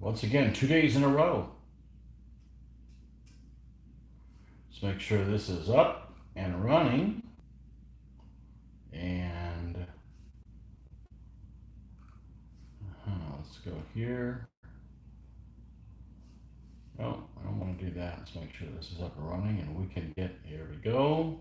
Once again, 2 days in a row. Let's make sure this is up and running. And let's go here. Oh, I don't want to do that. Let's make sure this is up and running and we can get, here we go.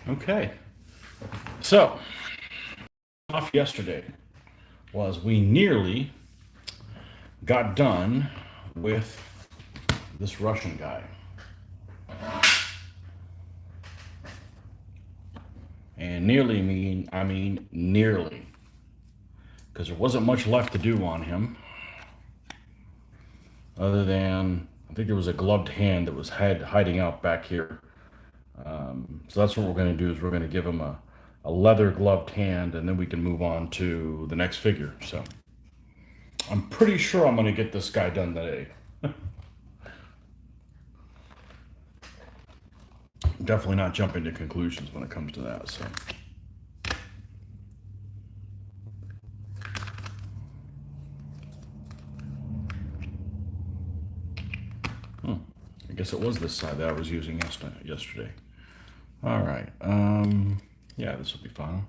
Okay, so off yesterday was we nearly got done with this Russian guy. And nearly I mean nearly, because there wasn't much left to do on him other than I think there was a gloved hand that was hiding out back here. So that's what we're going to do, is we're going to give him a leather gloved hand, and then we can move on to the next figure. So I'm pretty sure I'm going to get this guy done today. Definitely not jumping to conclusions when it comes to that. So I guess it was this side that I was using yesterday. All right. Yeah, this will be fine.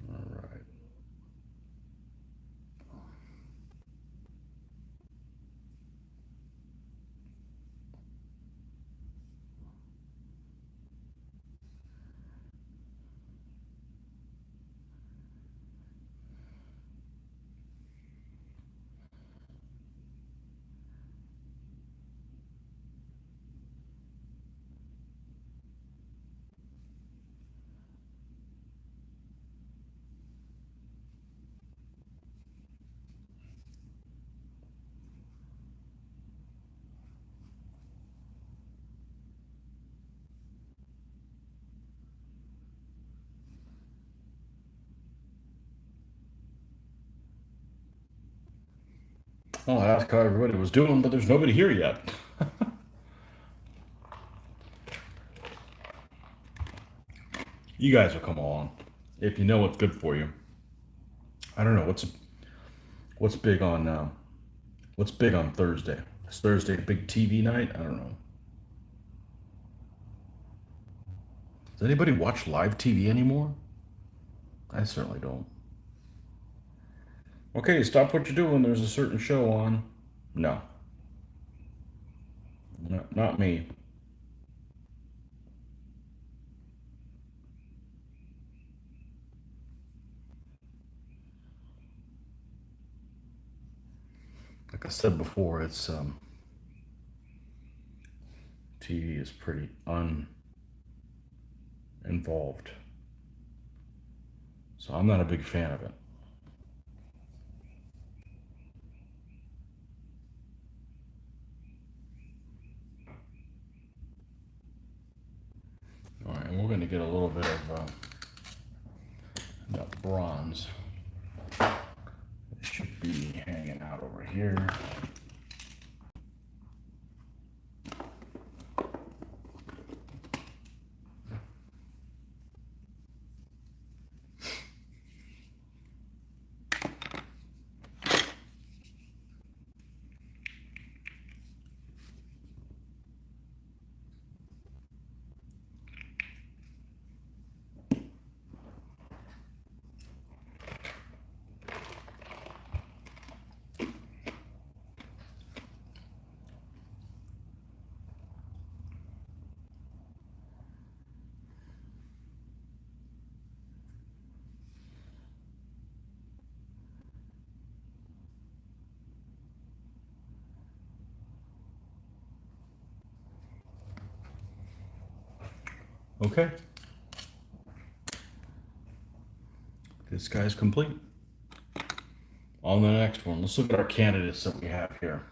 All right. Well, I asked how everybody was doing, but there's nobody here yet. You guys will come along if you know what's good for you. I don't know what's big on Thursday. Is Thursday a big TV night? I don't know. Does anybody watch live TV anymore? I certainly don't. Okay, stop what you're doing. There's a certain show on. No, not me. Like I said before, it's TV is pretty uninvolved, so I'm not a big fan of it. All right, and we're going to get a little bit of that bronze. It should be hanging out over here. Okay. This guy's complete. On the next one, let's look at our candidates that we have here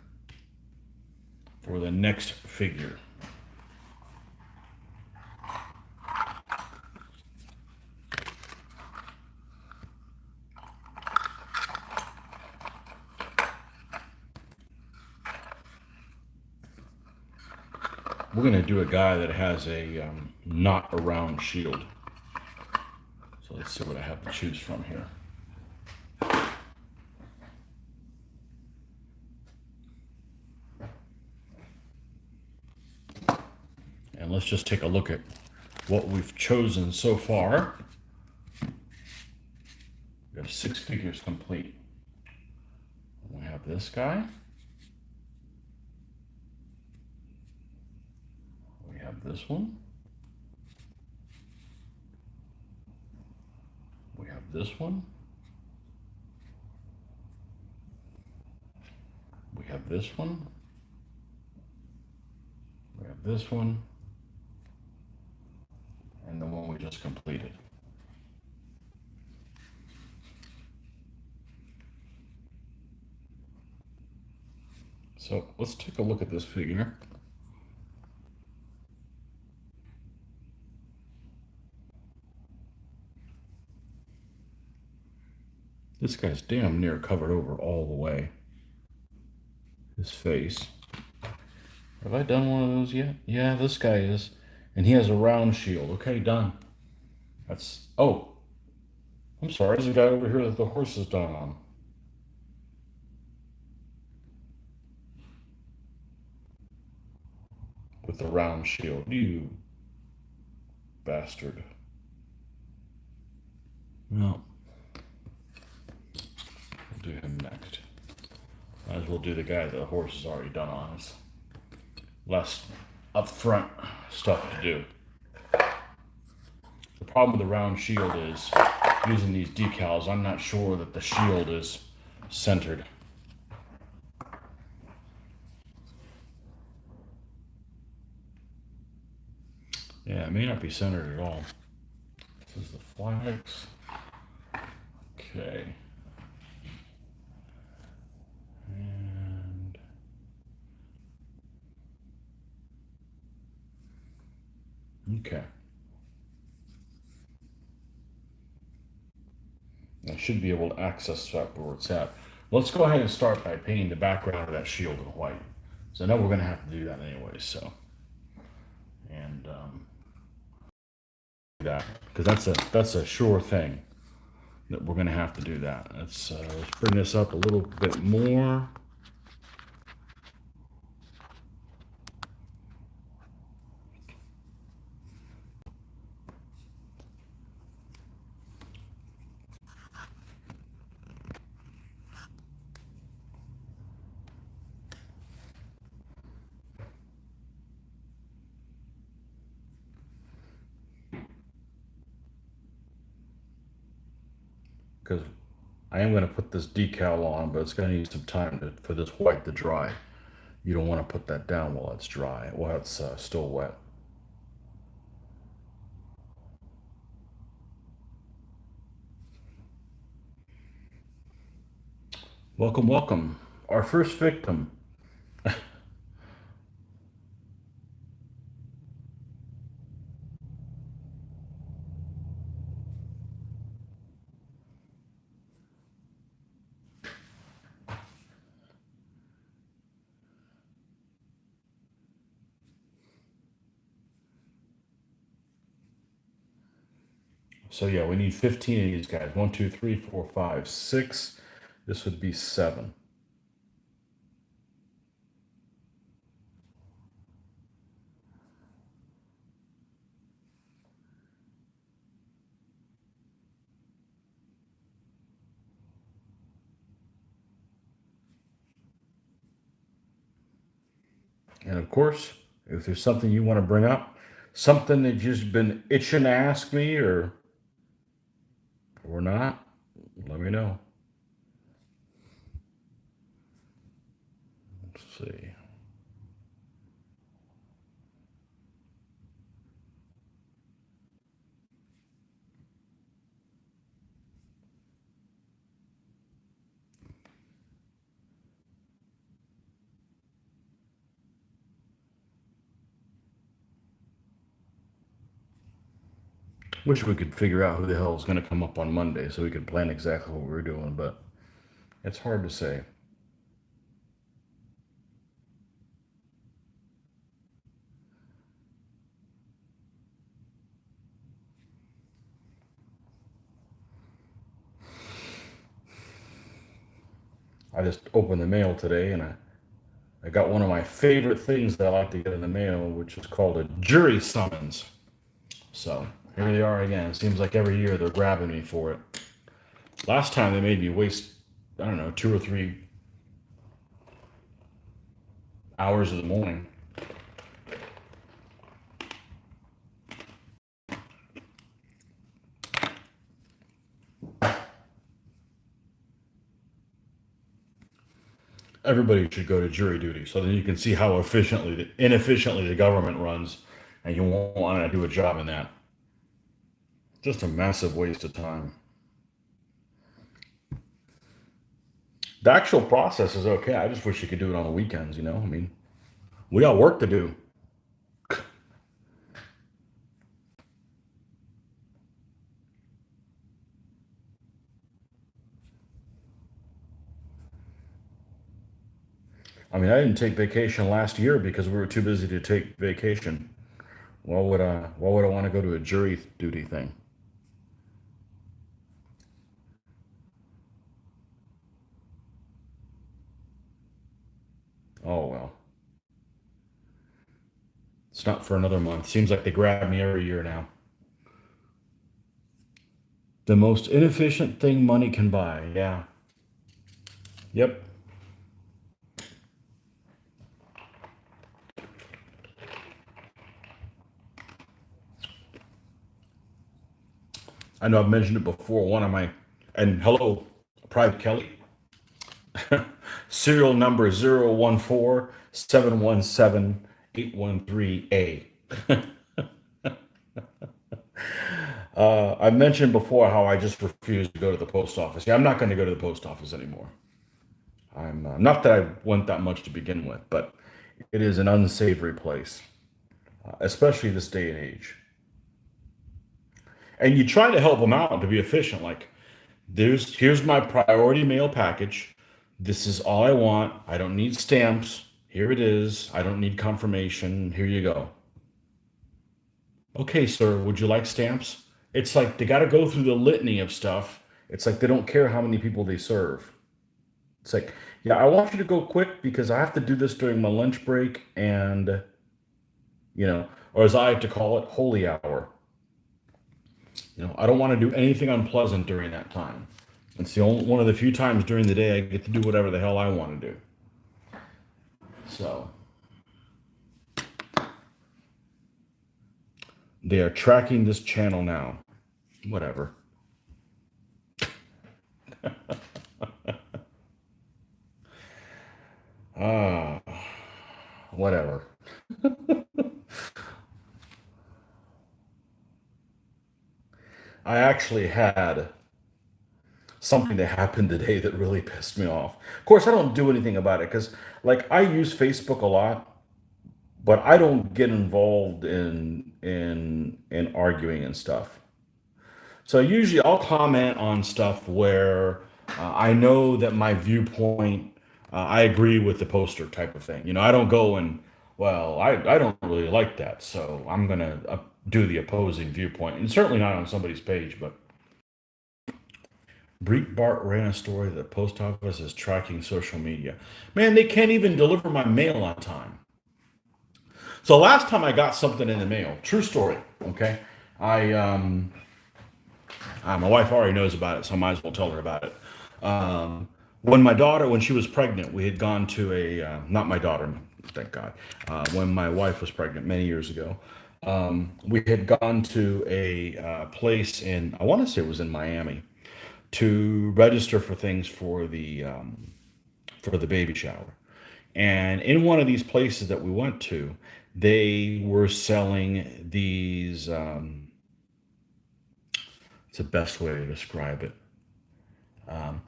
for the next figure. We're going to do a guy that has a not around shield. So let's see what I have to choose from here. And let's just take a look at what we've chosen so far. We have 6 figures complete. We have this guy. We have this one. We have this one. We have this one. We have this one. And the one we just completed. So let's take a look at this figure. This guy's damn near covered over all the way. His face. Have I done one of those yet? Yeah, this guy is. And he has a round shield. Okay, done. That's... Oh. I'm sorry, there's a guy over here that the horse is done on. With the round shield. You bastard. No. We'll do him next. Might as well do the guy that the horse is already done on. It's less upfront stuff to do. The problem with the round shield is using these decals, I'm not sure that the shield is centered. Yeah, it may not be centered at all. This is the flags. Okay. And okay. I should be able to access that where it's at. Let's go ahead and start by painting the background of that shield in white. So I know we're going to have to do that anyway. So, and that because that's a sure thing that we're going to have to do that. Let's bring this up a little bit more. Because I am going to put this decal on, but it's going to need some time for this white to dry. You don't want to put that down while it's dry, while it's still wet. Welcome, welcome. Our first victim. So yeah, we need 15 of these guys. 1, 2, 3, 4, 5, 6. This would be 7. And of course, if there's something you want to bring up, something that you've been itching to ask me or not, let me know. Let's see. Wish we could figure out who the hell is going to come up on Monday so we could plan exactly what we're doing, but it's hard to say. I just opened the mail today and I got one of my favorite things that I like to get in the mail, which is called a jury summons. So here they are again. It seems like every year they're grabbing me for it. Last time they made me waste, I don't know, 2 or 3 hours of the morning. Everybody should go to jury duty so then you can see how inefficiently the government runs, and you won't want to do a job in that. Just a massive waste of time. The actual process is okay. I just wish you could do it on the weekends, you know? I mean, we got work to do. I mean, I didn't take vacation last year because we were too busy to take vacation. Why would I want to go to a jury duty thing? Oh well. It's not for another month. Seems like they grab me every year now. The most inefficient thing money can buy. Yeah. Yep. I know I've mentioned it before. One of my, and hello, Private Kelly. Serial number 014717813A. I've mentioned before how I just refuse to go to the post office. Yeah, I'm not going to go to the post office anymore. I'm not that I went that much to begin with, but it is an unsavory place, especially this day and age. And you try to help them out to be efficient. Like, here's my priority mail package. This is all I want. I don't need stamps. Here it is. I don't need confirmation. Here you go. Okay, sir, would you like stamps? It's like they got to go through the litany of stuff. It's like they don't care how many people they serve. It's like, yeah, I want you to go quick because I have to do this during my lunch break and, or as I like to call it, holy hour. I don't want to do anything unpleasant during that time. It's the only one of the few times during the day I get to do whatever the hell I want to do. So they are tracking this channel now. Whatever. Ah, whatever. I actually had something that happened today that really pissed me off. Of course, I don't do anything about it because, like, I use Facebook a lot, but I don't get involved in arguing and stuff. So usually I'll comment on stuff where I know that my viewpoint, I agree with the poster type of thing. I don't go and, well, I don't really like that, so I'm going to do the opposing viewpoint. And certainly not on somebody's page, but Breitbart ran a story that the post office is tracking social media. Man, they can't even deliver my mail on time. So last time I got something in the mail, true story, okay? I my wife already knows about it, so I might as well tell her about it. When she was pregnant, we had gone to not my daughter, thank God. When my wife was pregnant many years ago, we had gone to a place I want to say it was in Miami, to register for things for the baby shower. And in one of these places that we went to, they were selling these. It's the best way to describe it.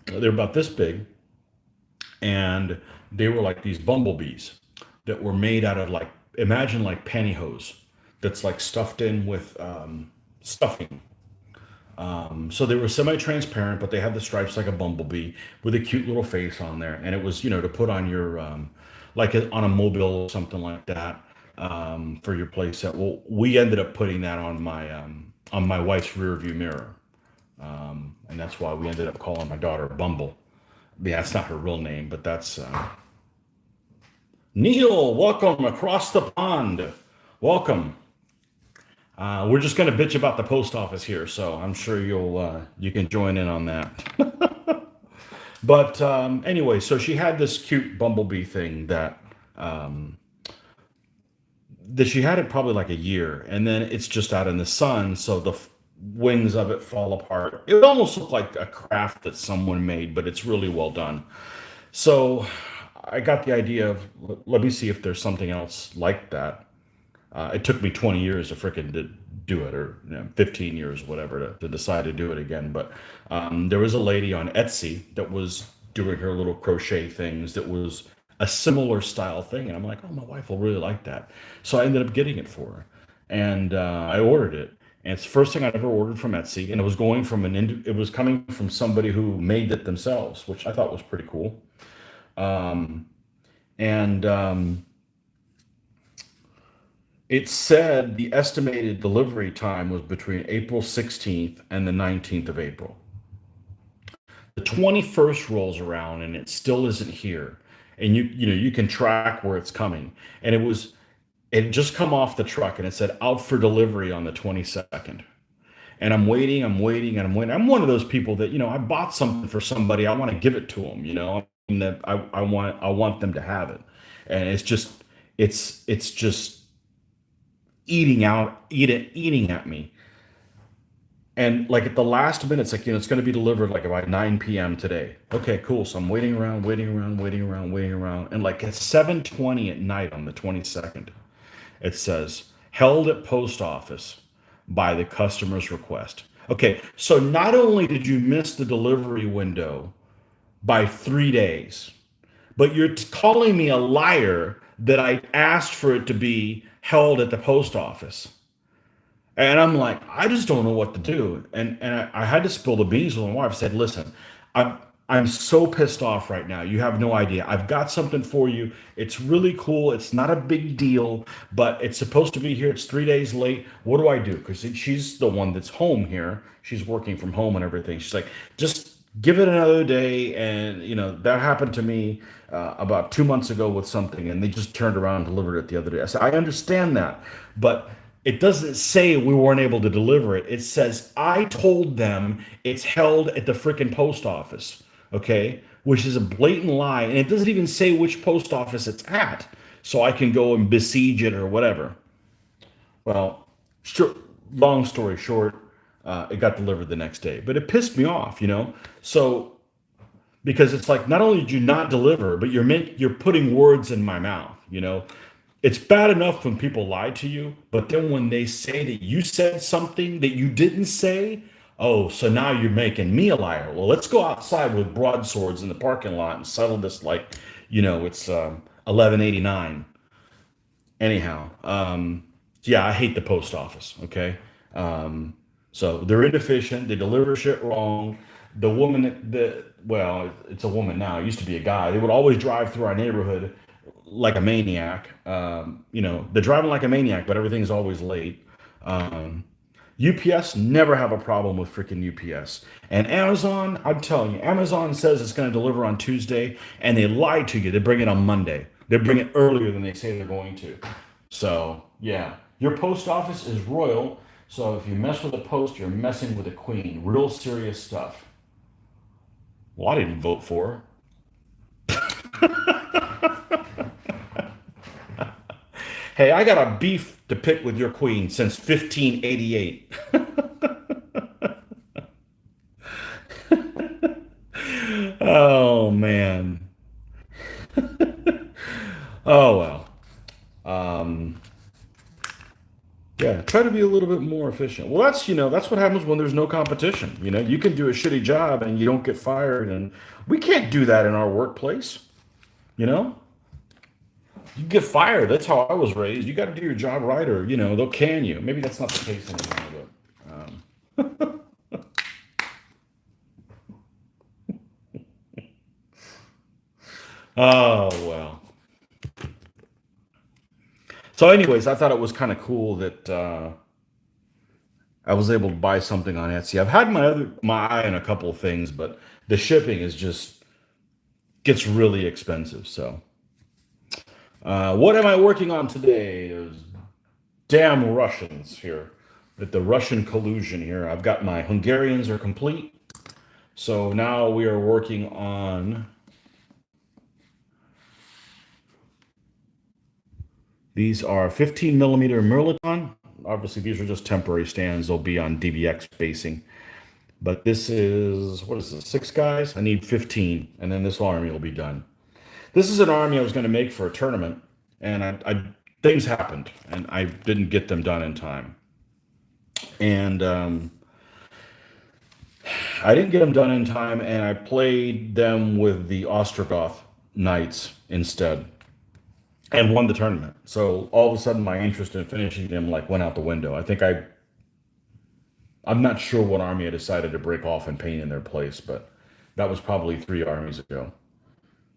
They're about this big, and they were like these bumblebees that were made out of, like, imagine like pantyhose that's like stuffed in with stuffing. So they were semi-transparent, but they had the stripes like a bumblebee with a cute little face on there, and it was, to put on your on a mobile or something like that, for your playset. Well, we ended up putting that on my wife's rear view mirror, and that's why we ended up calling my daughter Bumble. Yeah, that's not her real name, but that's Neil. Welcome across the pond. Welcome. We're just going to bitch about the post office here, so I'm sure you can join in on that. But anyway, so she had this cute bumblebee thing that she had it probably like a year, and then it's just out in the sun, so the wings of it fall apart. It would almost look like a craft that someone made, but it's really well done. So I got the idea of let me see if there's something else like that. It took me 20 years to frickin' do it, or 15 years, whatever, to decide to do it again. But there was a lady on Etsy that was doing her little crochet things that was a similar style thing. And I'm like, oh, my wife will really like that. So I ended up getting it for her. And I ordered it. And it's the first thing I'd ever ordered from Etsy. And it was going from it was coming from somebody who made it themselves, which I thought was pretty cool. And it said the estimated delivery time was between April 16th and the 19th of April. The 21st rolls around and it still isn't here. And you can track where it's coming. And it just come off the truck and it said out for delivery on the 22nd. And I'm waiting, I'm waiting, and I'm waiting. I'm one of those people that, I bought something for somebody, I want to give it to them, and that I want them to have it. And it's just eating at me. And like at the last minute, it's like, it's going to be delivered like about 9 p.m. today. Okay, cool. So I'm waiting around, waiting around, waiting around, waiting around. And like at 7:20 at night on the 22nd, it says held at post office by the customer's request. Okay, so not only did you miss the delivery window by 3 days, but you're calling me a liar that I asked for it to be held at the post office. And I'm like, I just don't know what to do. And I had to spill the beans with my wife. I said, listen, I'm so pissed off right now. You have no idea. I've got something for you. It's really cool. It's not a big deal, but it's supposed to be here. It's 3 days late. What do I do? Because she's the one that's home here. She's working from home and everything. She's like, just give it another day. And, that happened to me about 2 months ago with something, and they just turned around and delivered it the other day. I said, I understand that, but it doesn't say we weren't able to deliver it. It says I told them it's held at the freaking post office, okay? Which is a blatant lie, and it doesn't even say which post office it's at, so I can go and besiege it or whatever. Well, sure, long story short, it got delivered the next day, but it pissed me off. So because it's like not only did you not deliver, but you're putting words in my mouth. It's bad enough when people lie to you, but then when they say that you said something that you didn't say, oh, so now you're making me a liar. Well, let's go outside with broadswords in the parking lot and settle this like, it's 1189. Anyhow, yeah, I hate the post office. Okay, so they're inefficient. They deliver shit wrong. The woman well, it's a woman now. It used to be a guy. They would always drive through our neighborhood like a maniac. They're driving like a maniac, but everything's always late. UPS never have a problem with freaking UPS. And Amazon, I'm telling you, Amazon says it's going to deliver on Tuesday, and they lie to you. They bring it on Monday. They bring it earlier than they say they're going to. So, yeah, your post office is royal. So if you mess with a post, you're messing with a queen. Real serious stuff. Well, I didn't vote for her. Hey, I got a beef to pick with your queen since 1588. Oh, man. Oh, well. Yeah, try to be a little bit more efficient. Well, that's what happens when there's no competition. You can do a shitty job and you don't get fired, and we can't do that in our workplace. You know, you get fired. That's how I was raised. You got to do your job right, or they'll can you. Maybe that's not the case anymore. But Oh, well. So, anyways, I thought it was kind of cool that I was able to buy something on Etsy. I've had my eye on a couple of things, but the shipping is just gets really expensive. So, what am I working on today? There's damn Russians here. With the Russian collusion here, I've got my Hungarians are complete. So now we are working on these are 15 millimeter Mirliton. Obviously, these are just temporary stands. They'll be on DBX basing. But this is, what is this, 6 guys? I need 15, and then this army will be done. This is an army I was going to make for a tournament, and things happened, and I didn't get them done in time. And I didn't get them done in time, and I played them with the Ostrogoth Knights instead, and won the tournament. So all of a sudden, my interest in finishing them like went out the window. I'm not sure what army I decided to break off and paint in their place, but that was probably 3 armies ago.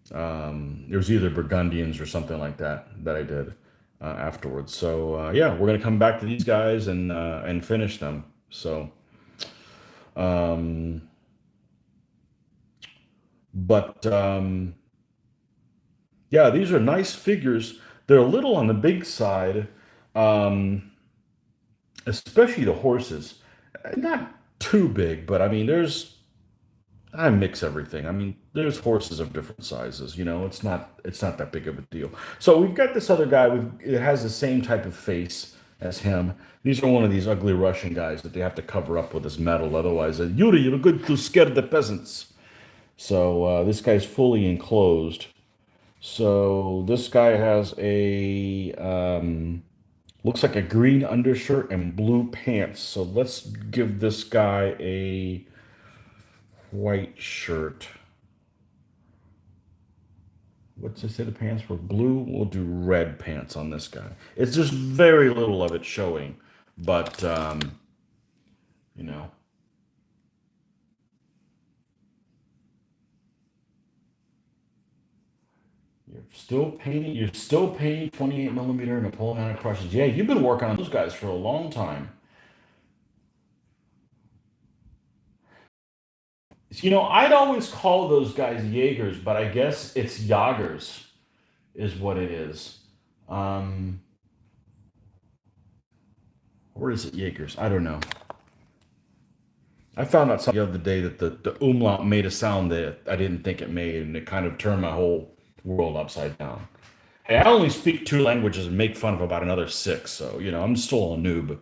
It was either Burgundians or something like that that I did afterwards. So yeah, we're gonna come back to these guys and finish them. So, um, but yeah, these are nice figures. They're a little on the big side, um, especially the horses. Not too big, but I mean, I mix everything. I mean, there's horses of different sizes. It's not that big of a deal. So we've got this other guy. It has the same type of face as him. These are one of these ugly Russian guys that they have to cover up with this metal. Otherwise, Yuri, you're good to scare the peasants. So this guy's fully enclosed. So this guy has a looks like a green undershirt and blue pants. So let's give this guy a white shirt. What's I say the pants were blue? We'll do red pants on this guy. It's just very little of it showing, but you know, you're still painting 28 millimeter Napoleonic Prussians. Yeah, you've been working on those guys for a long time. I'd always call those guys Jaegers, but I guess it's Jagers is what it is. Um, or is it Jaegers? I don't know. I found out something the other day that the umlaut made a sound that I didn't think it made, and it kind of turned my whole world upside down. Hey, I only speak 2 languages and make fun of about another 6, so I'm still a noob.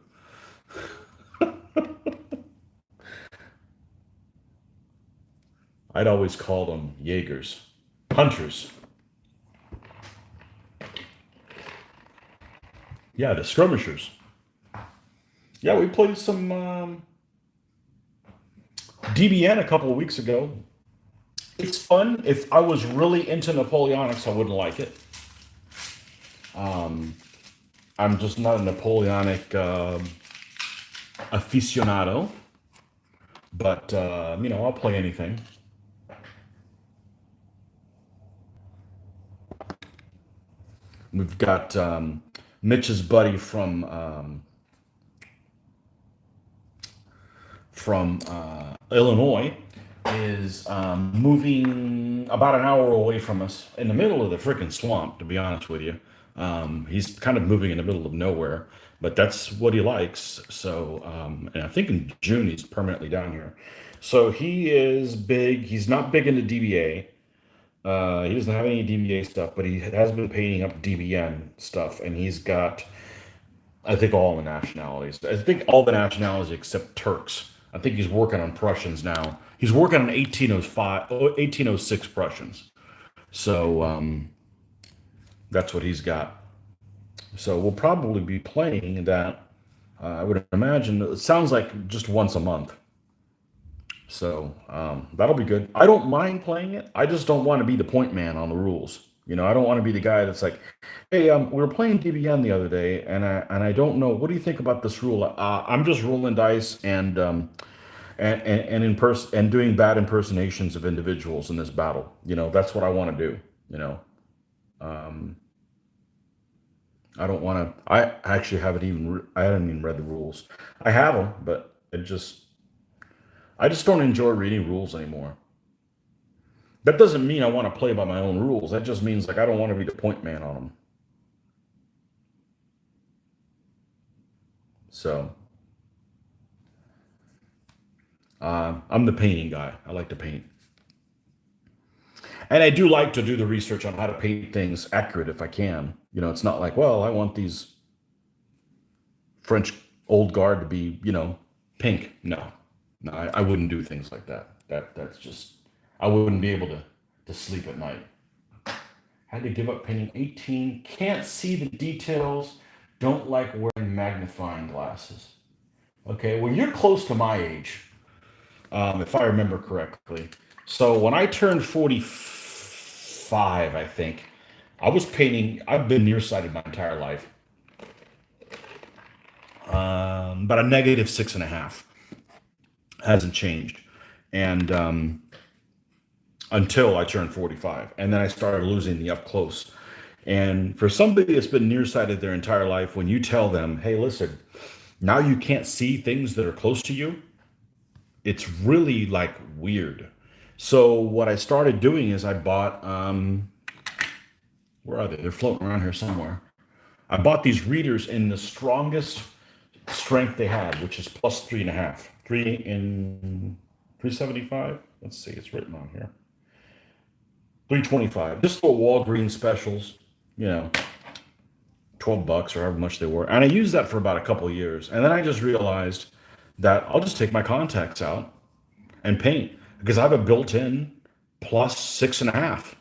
I'd always call them Jaegers, hunters. Yeah, the skirmishers. Yeah, we played some DBN a couple of weeks ago. It's fun. If I was really into Napoleonics, I wouldn't like it. Um, I'm just not a Napoleonic aficionado, but I'll play anything. We've got Mitch's buddy from Illinois is moving about an hour away from us in the middle of the freaking swamp, to be honest with you. He's kind of moving in the middle of nowhere, but that's what he likes. So, and I think in June he's permanently down here. So he is big. He's not big into DBA. He doesn't have any DBA stuff, but he has been painting up DBN stuff, and he's got, I think, all the nationalities. I think all the nationalities except Turks. I think he's working on Prussians now. He's working on 1805, 1806 Prussians. So that's what he's got. So we'll probably be playing that. I would imagine it sounds like just once a month. So that'll be good. I don't mind playing it. I just don't want to be the point man on the rules. I don't want to be the guy that's like, "Hey, we were playing DBN the other day, and I don't know. What do you think about this rule? I'm just rolling dice and in person and doing bad impersonations of individuals in this battle. That's what I want to do. you know. Um, I don't want to. I actually haven't even. I haven't even read the rules. I have them, but I just don't enjoy reading rules anymore. That doesn't mean I want to play by my own rules. That just means like I don't want to be the point man on them. So I'm the painting guy. I like to paint, and I do like to do the research on how to paint things accurate if I can. It's not like, well, I want these French old guard to be, pink. No, no, I wouldn't do things like that. That's just I wouldn't be able to sleep at night. Had to give up painting 18. Can't see the details. Don't like wearing magnifying glasses. Okay, well you're close to my age, if I remember correctly. So when I turned 45, I think I was painting. I've been nearsighted my entire life, but a negative 6.5 hasn't changed, and until I turned 45. And then I started losing the up close. And for somebody that's been nearsighted their entire life, when you tell them, hey, listen, now you can't see things that are close to you, it's really like weird. So what I started doing is I bought, where are they? They're floating around here somewhere. I bought these readers in the strongest strength they had, which is plus 3.5. 375. Let's see, it's written on here. 325. Just for Walgreens specials, you know, $12 or however much they were. And I used that for about a couple of years. And then I just realized that I'll just take my contacts out and paint because I have a built-in plus 6.5.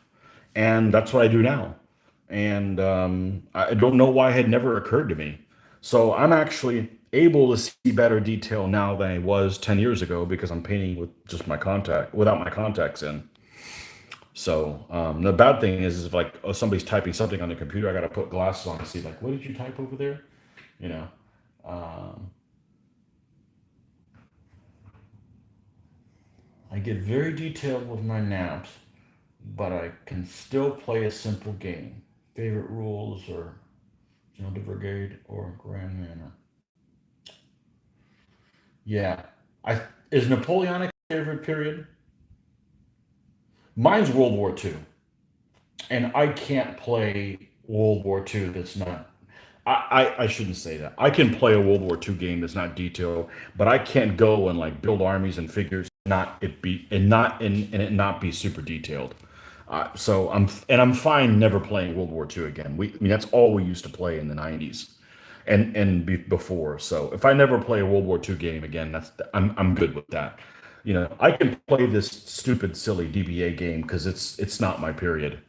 And that's what I do now. And I don't know why it had never occurred to me. So I'm actually able to see better detail now than I was 10 years ago because I'm painting with just my contact, without my contacts in. So the bad thing is if like somebody's typing something on the computer, I got to put glasses on to see like, what did you type over there? You know, um, I get very detailed with my naps, but I can still play a simple game. Favorite rules or de Brigade or Grand Manner. Yeah, I is Napoleonic favorite period? Mine's World War II, and I can't play World War II that's not. I shouldn't say that. I can play a World War II game that's not detailed, but I can't go and like build armies and figures, not it be and not and it not be super detailed. So I'm fine never playing World War II again. I mean that's all we used to play in the '90s, and before. So if I never play a World War II game again, I'm good with that. I can play this stupid, silly DBA game because it's not my period.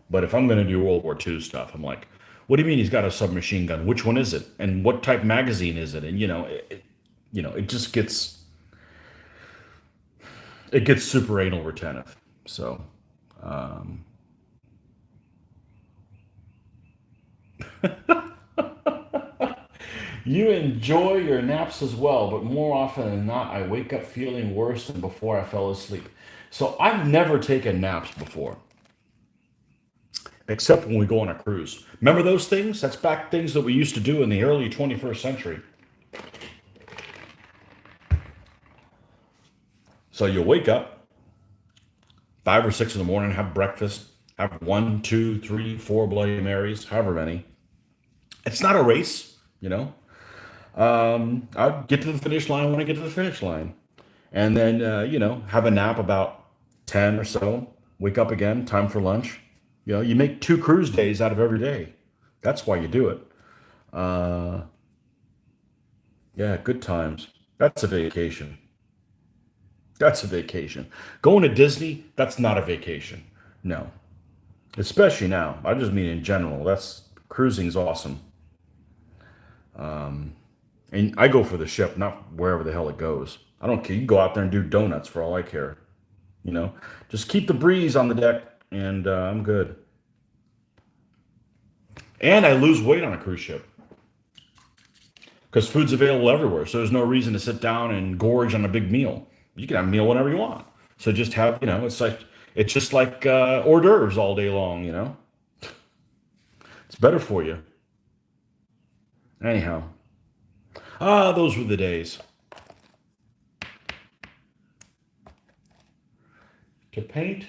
But if I'm going to do World War II stuff, I'm like, what do you mean he's got a submachine gun? Which one is it? And what type magazine is it? And it just gets super anal retentive. So um, you enjoy your naps as well, but more often than not, I wake up feeling worse than before I fell asleep. So I've never taken naps before, except when we go on a cruise. Remember those things? That's back things that we used to do in the early 21st century. So you wake up 5 or 6 in the morning, have breakfast, have one, two, three, four Bloody Marys, however many. It's not a race, you know. I get to the finish line when I get to the finish line, and then have a nap about 10 or so. Wake up again, time for lunch. You make 2 cruise days out of every day. That's why you do it. Uh, yeah, good times. That's a vacation. That's a vacation. Going to Disney, that's not a vacation. No, especially now. I just mean in general. That's cruising's awesome. And I go for the ship, not wherever the hell it goes. I don't care. You can go out there and do donuts for all I care. You know, just keep the breeze on the deck, and I'm good. And I lose weight on a cruise ship because food's available everywhere. So there's no reason to sit down and gorge on a big meal. You can have a meal whenever you want. So just have, it's like It's just like hors d'oeuvres all day long, you know? It's better for you. Anyhow, those were the days. To paint,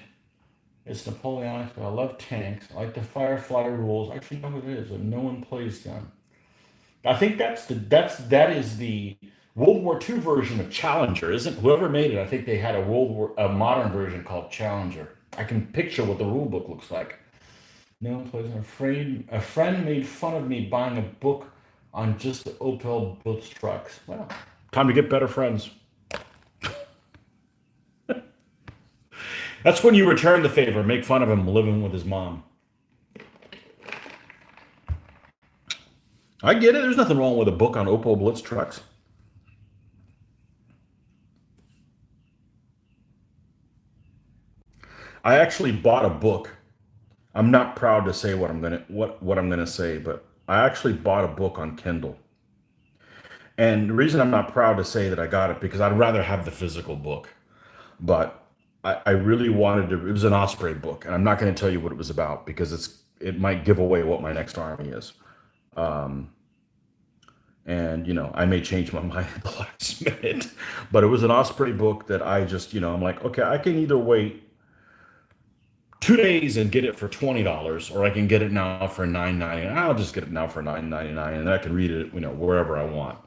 it's Napoleonic, but I love tanks. I like the Firefly rules. Actually, know what it is, and no one plays them. I think that is the World War II version of Challenger, isn't whoever made it? I think they had a modern version called Challenger. I can picture what the rule book looks like. No one plays. I'm afraid a friend made fun of me buying a book on just the Opel Blitz trucks. Well, time to get better friends. That's when you return the favor, make fun of him living with his mom. I get it. There's nothing wrong with a book on Opel Blitz trucks. I actually bought a book. I'm not proud to say what I'm gonna say, but I actually bought a book on Kindle. And the reason I'm not proud to say that I got it because I'd rather have the physical book. But I really wanted to. It was an Osprey book, and I'm not going to tell you what it was about because it might give away what my next army is. Um, and I may change my mind at the last minute. But it was an Osprey book that I just I'm like, okay, I can either wait 2 days and get it for $20, or I can get it now for 9.99. I'll just get it now for 9.99, and I can read it wherever I want.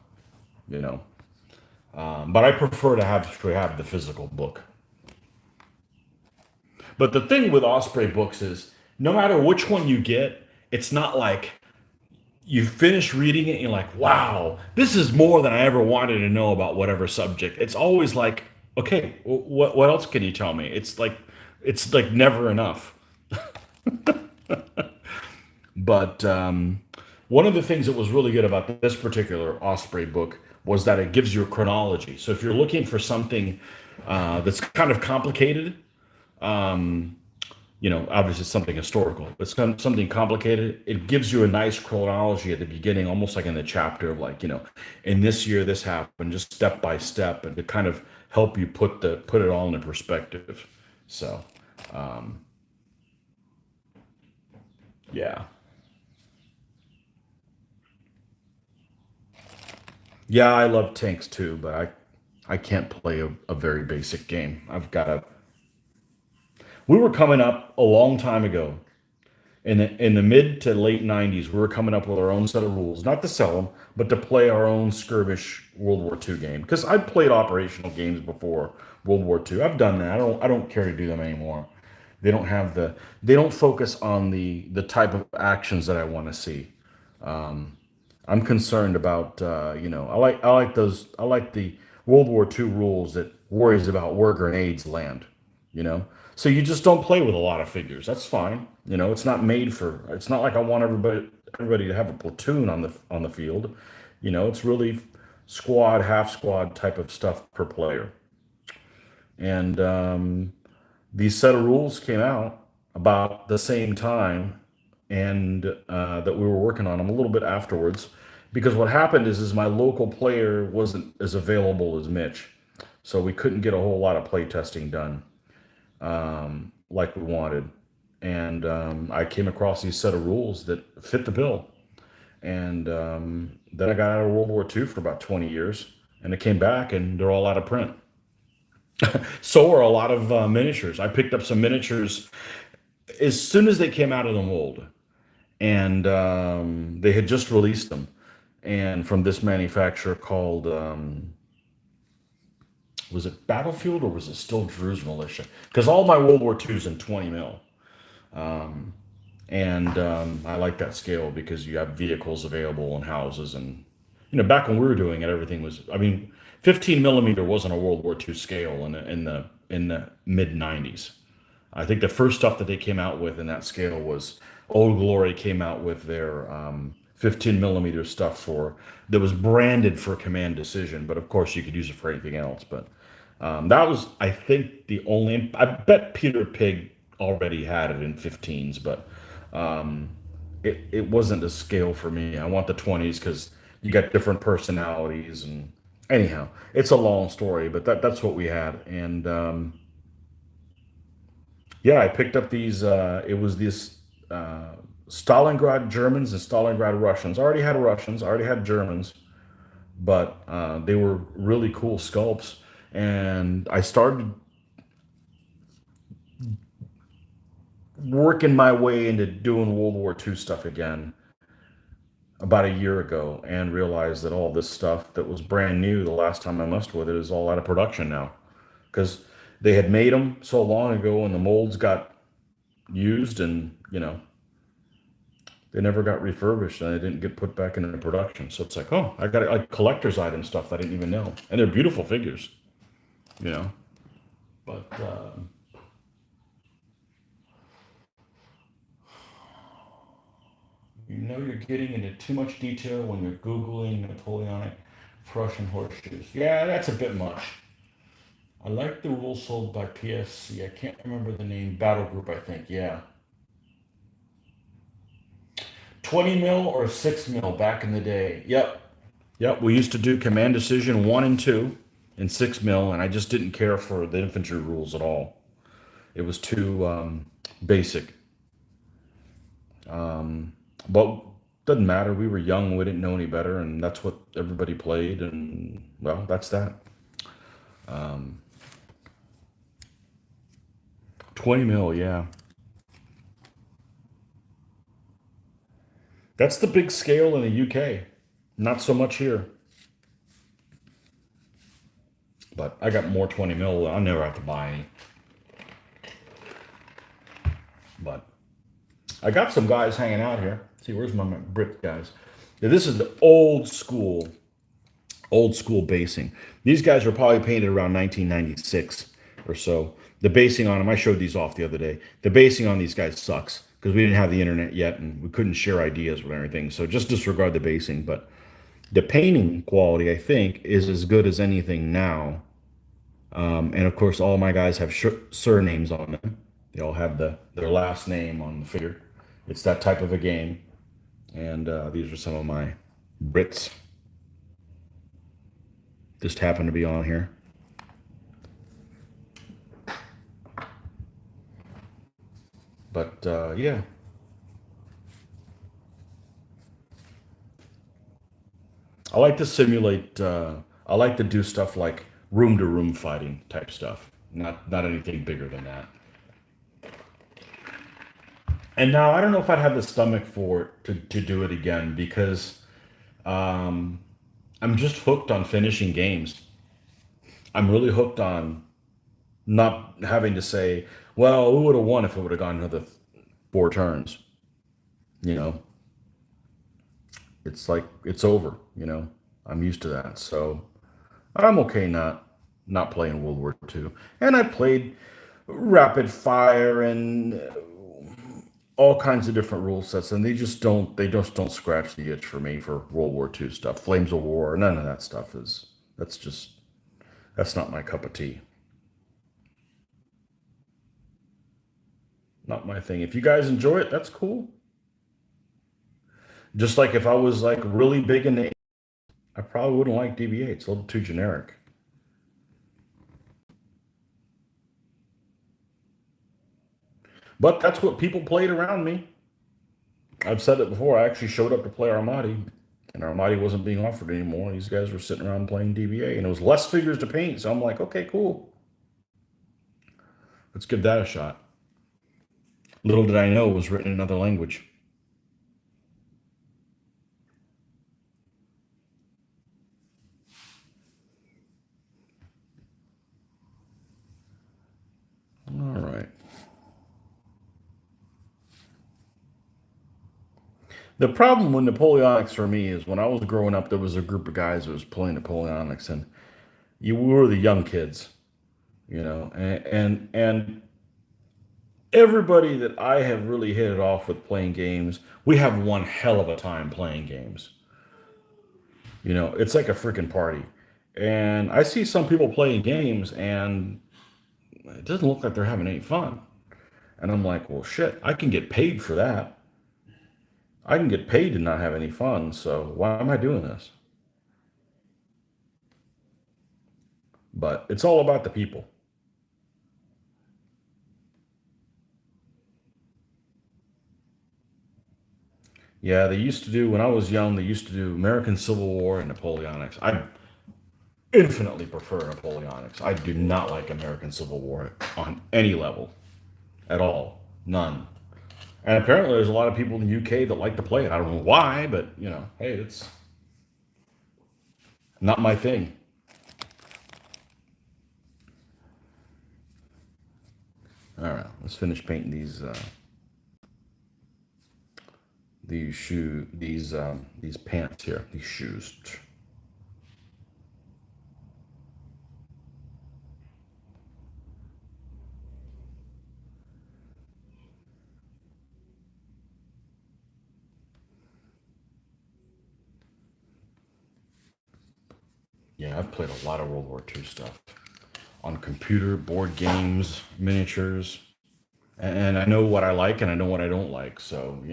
You know. But I prefer to have the physical book. But the thing with Osprey books is no matter which one you get, it's not like you finish reading it and you're like, wow, this is more than I ever wanted to know about whatever subject. It's always like, okay, what else can you tell me? It's like never enough. But one of the things that was really good about this particular Osprey book was that it gives you a chronology. So if you're looking for something that's kind of complicated, obviously something historical, but something complicated. It gives you a nice chronology at the beginning, almost like in the chapter of like, in this year this happened, just step by step, and to kind of help you put it all into perspective. So, um, yeah, yeah, I love tanks too, but I can't play a very basic game. I've got to. We were coming up a long time ago in the mid to late 90s, we were coming up with our own set of rules, not to sell them, but to play our own skirmish World War II game. Because I've played operational games before World War II. I've done that. I don't care to do them anymore. They don't focus on the type of actions that I want to see. I'm concerned about I like the World War II rules that worries about where grenades land. You know, so you just don't play with a lot of figures. That's fine. It's not made for. It's not like I want everybody to have a platoon on the field. It's really squad, half squad type of stuff per player. And these set of rules came out about the same time, and that we were working on them a little bit afterwards. Because what happened is my local player wasn't as available as Mitch, so we couldn't get a whole lot of play testing done like we wanted. And I came across these set of rules that fit the bill. And then I got out of World War II for about 20 years, and it came back, and they're all out of print. So are a lot of miniatures. I picked up some miniatures as soon as they came out of the mold, and they had just released them, and from this manufacturer called was it Battlefield or was it still Drew's Militia? Because all my World War II's in 20 mil. And I like that scale because you have vehicles available and houses. And back when we were doing it, everything was. I mean, 15 millimeter wasn't a World War II scale in the mid 90s. I think the first stuff that they came out with in that scale was Old Glory came out with their 15 millimeter stuff that was branded for command decision, but of course you could use it for anything else. But that was, I think, the only. I bet Peter Pig already had it in 15s, but it wasn't a scale for me. I want the 20s because you got different personalities, and anyhow, it's a long story, but that's what we had. And Yeah, I picked up these. It was this uh, Stalingrad Germans and Stalingrad Russians. I already had Russians. I already had Germans, but they were really cool sculpts. And I started working my way into doing World War II stuff again about a year ago, and realized that all this stuff that was brand new the last time I messed with it is all out of production now, because they had made them so long ago and the molds got used, and they never got refurbished and they didn't get put back into production. So it's like, oh, I got like collector's item stuff I didn't even know, and they're beautiful figures, you know. But you're getting into too much detail when you're googling Napoleonic Prussian horseshoes. Yeah, that's a bit much. I like the rules sold by PSC. I can't remember the name. Battle Group, I think. Yeah, 20 mil or 6 mil back in the day. Yep, yep. We used to do Command Decision 1 and 2 in 6 mil, and I just didn't care for the infantry rules at all. It was too basic. But doesn't matter. We were young. We didn't know any better, and that's what everybody played. And well, that's that. 20 mil. Yeah, that's the big scale in the UK. Not so much here. But I got more 20 mil. I'll never have to buy any. But I got some guys hanging out here. See, where's my Brit guys? Yeah, this is the old school basing. These guys were probably painted around 1996 or so. The basing on them, I showed these off the other day. The basing on these guys sucks because we didn't have the internet yet and we couldn't share ideas with everything. So just disregard the basing. But the painting quality, I think, is as good as anything now. And of course, all my guys have surnames on them. They all have their last name on the figure. It's that type of a game. And these are some of my Brits. Just happen to be on here. But yeah, I like to simulate. I like to do stuff like room to room fighting type stuff. Not anything bigger than that. And now I don't know if I'd have the stomach for it to do it again because I'm just hooked on finishing games. I'm really hooked on not having to say, well, who would have won if it would have gone another 4 turns? You know, it's like it's over. I'm used to that, so I'm okay not playing World War II. And I played Rapid Fire and all kinds of different rule sets, and they just don't scratch the itch for me for World War II stuff. Flames of War, none of that stuff is that's just that's not my cup of tea. Not my thing. If you guys enjoy it, that's cool. Just like if I was like really big into, I probably wouldn't like DBA. It's a little too generic. But that's what people played around me. I've said it before. I actually showed up to play Armati, and Armati wasn't being offered anymore. These guys were sitting around playing DBA, and it was less figures to paint. So I'm like, okay, cool. Let's give that a shot. Little did I know it was written in another language. All right. The problem with Napoleonics for me is when I was growing up, there was a group of guys that was playing Napoleonics, and you were the young kids, and everybody that I have really hit it off with playing games, we have one hell of a time playing games. It's like a freaking party. And I see some people playing games and it doesn't look like they're having any fun. And I'm like, well, shit, I can get paid for that. I can get paid to not have any fun. So why am I doing this? But it's all about the people. Yeah, they used to do, when I was young, they used to do American Civil War and Napoleonics. I infinitely prefer Napoleonics. I do not like American Civil War on any level at all. None. And apparently there's a lot of people in the UK that like to play it. I don't know why, but hey, it's not my thing. All right, let's finish painting these pants here, these shoes. Yeah, I've played a lot of World War II stuff on computer, board games, miniatures, and I know what I like and I know what I don't like. So.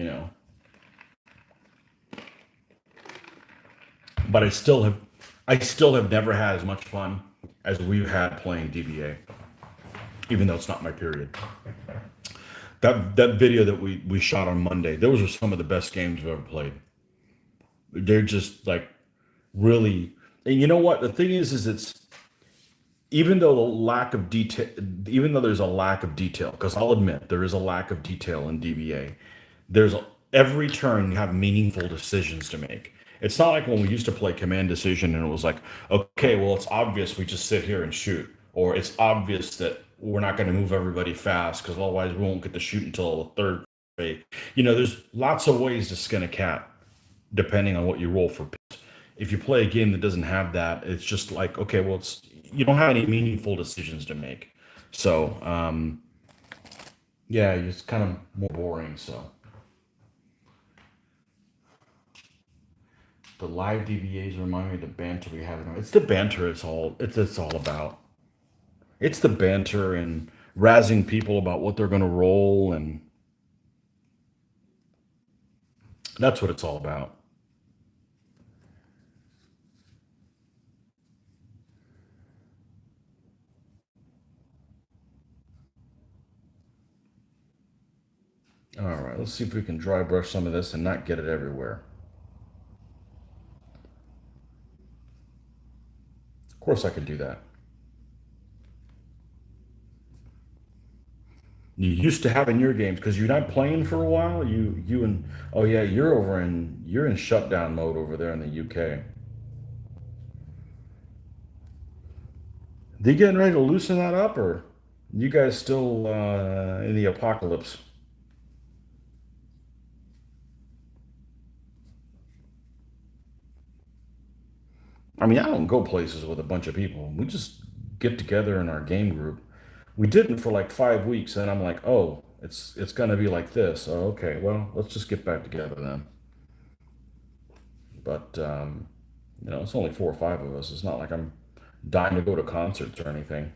But I still have never had as much fun as we've had playing DBA, even though it's not my period. That video that we shot on Monday, those are some of the best games I've ever played. They're just like really, and you know what? The thing is it's even though the lack of detail, even though there's a lack of detail, because I'll admit there is a lack of detail in DBA. Every turn you have meaningful decisions to make. It's not like when we used to play command decision and it was like, okay, well, it's obvious we just sit here and shoot, or it's obvious that we're not going to move everybody fast because otherwise we won't get to shoot until the third phase. There's lots of ways to skin a cat depending on what you roll for. If you play a game that doesn't have that, it's just like, okay, well, you don't have any meaningful decisions to make. So, yeah, it's kind of more boring. So. The live DVAs remind me of the banter we have. It's the banter. It's all about. It's the banter and razzing people about what they're going to roll, and that's what it's all about. All right, let's see if we can dry brush some of this and not get it everywhere. Of course, I could do that. You used to have in your games because you're not playing for a while. You and oh yeah, you're in shutdown mode over there in the UK. They getting ready to loosen that up, or you guys still in the apocalypse? I mean, I don't go places with a bunch of people. We just get together in our game group. We didn't for like 5 weeks, and I'm like, oh, it's gonna be like this. Oh, okay, well, let's just get back together then. But it's only 4 or 5 of us. It's not like I'm dying to go to concerts or anything.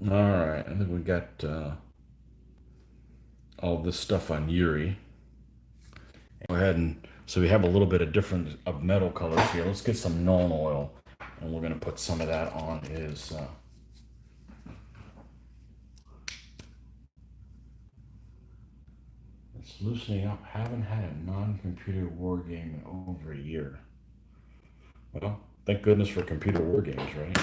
All right, I think we got all this stuff on Yuri. Go ahead and so we have a little bit of different of metal colors here. Let's get some non oil, and we're gonna put some of that on his. It's loosening up. Haven't had a non-computer war game in over a year. Well, thank goodness for computer war games, right?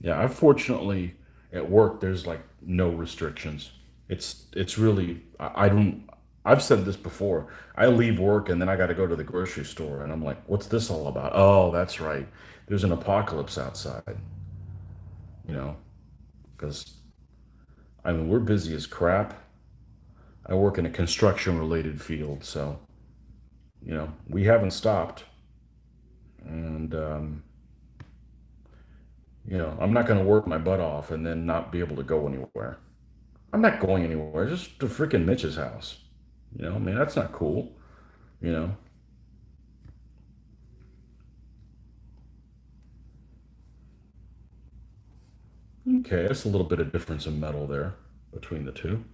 Yeah, I fortunately at work there's like no restrictions. It's really I don't. I've said this before. I leave work and then I got to go to the grocery store and I'm like, what's this all about? Oh, that's right. There's an apocalypse outside. You know, because I mean we're busy as crap. I work in a construction related field, so we haven't stopped, and I'm not going to work my butt off and then not be able to go anywhere. I'm not going anywhere. Just to freaking Mitch's house. I mean, that's not cool. You know. Okay, that's a little bit of difference in metal there between the two.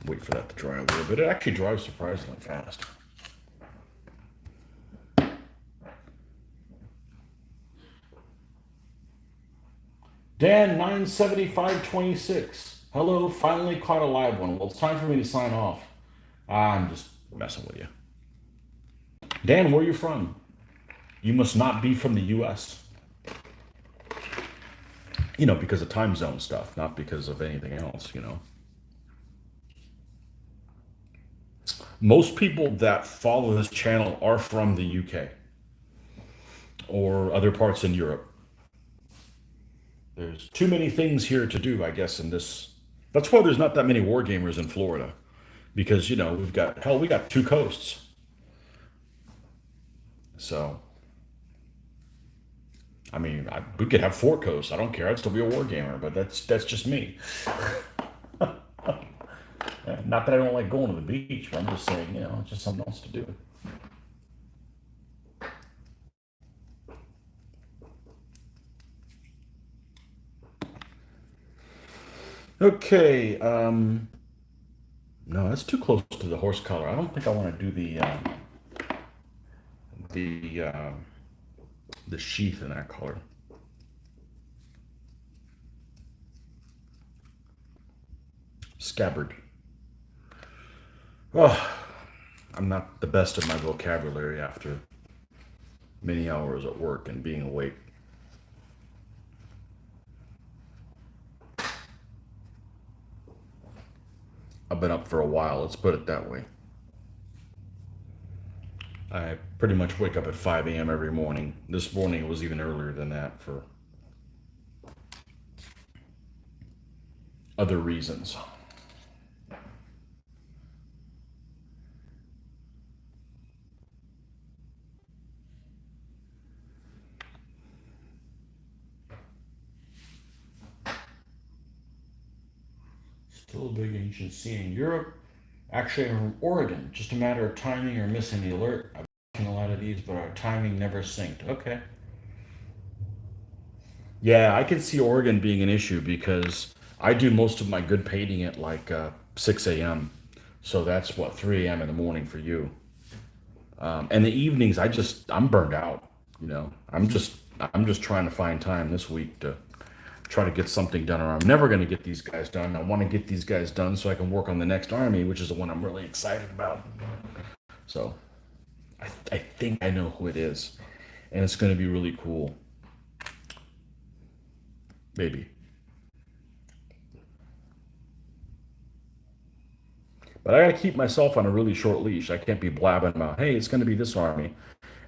Wait for that to dry a little bit. It actually dries surprisingly fast. Dan 97526. Hello, finally caught a live one. Well, it's time for me to sign off. I'm just messing with you. Dan, where are you from? You must not be from the US. Because of time zone stuff, not because of anything else. Most people that follow this channel are from the UK or other parts in Europe. There's too many things here to do, I guess, in this. That's why there's not that many war gamers in Florida. Because, we got two coasts. So, I mean, we could have four coasts. I don't care. I'd still be a war gamer, but that's just me. Not that I don't like going to the beach, but I'm just saying, it's just something else to do. Okay. No, that's too close to the horse color. I don't think I want to do the the sheath in that color. Scabbard. Oh, I'm not the best at my vocabulary after many hours at work and being awake. I've been up for a while, let's put it that way. I pretty much wake up at 5 a.m. every morning. This morning it was even earlier than that for other reasons. Still a big ancient sea in Europe. Actually, I'm from Oregon. Just a matter of timing or missing the alert. I've seen a lot of these, but our timing never synced. Okay. Yeah, I can see Oregon being an issue because I do most of my good painting at like 6 a.m. So that's what 3 a.m. in the morning for you. And the evenings, I'm burned out. I'm just trying to find time this week to try to get something done, or I'm never going to get these guys done. I want to get these guys done so I can work on the next army, which is the one I'm really excited about. So I think I know who it is, and it's going to be really cool. Maybe. But I got to keep myself on a really short leash. I can't be blabbing about, hey, it's going to be this army.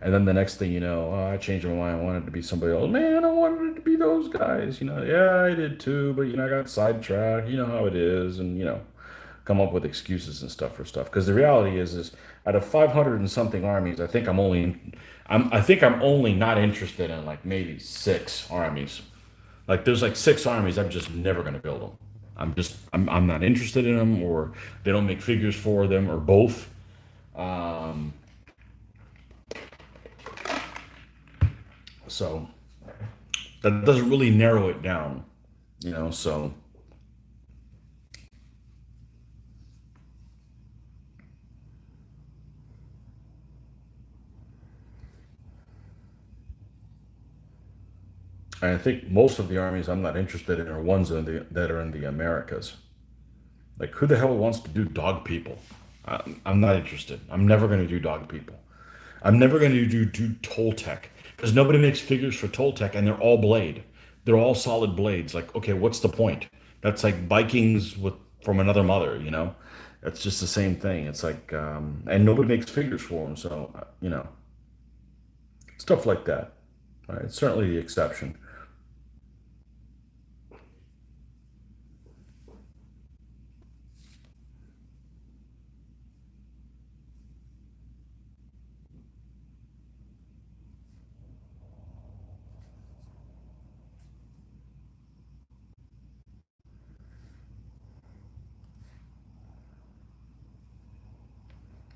And then the next thing you know, oh, I changed my mind. I wanted it to be somebody else. Man, I wanted it to be those guys. Yeah, I did too. But, I got sidetracked. You know how it is. And, come up with excuses and stuff for stuff. Because the reality is out of 500 and something armies, I think I'm only not interested in like maybe six armies. Like there's like six armies. I'm just never going to build them. I'm not interested in them, or they don't make figures for them, or both. Um, so that doesn't really narrow it down. So I think most of the armies I'm not interested in are ones that are in the Americas. Like who the hell wants to do dog people? I'm not interested. I'm never going to do dog people. I'm never going to do Toltec because nobody makes figures for Toltec, and they're all blade. They're all solid blades. Like, okay, what's the point? That's like Vikings with from another mother, you know. That's just the same thing. It's like, and nobody makes figures for them, so you know, stuff like that. Right? It's certainly the exception.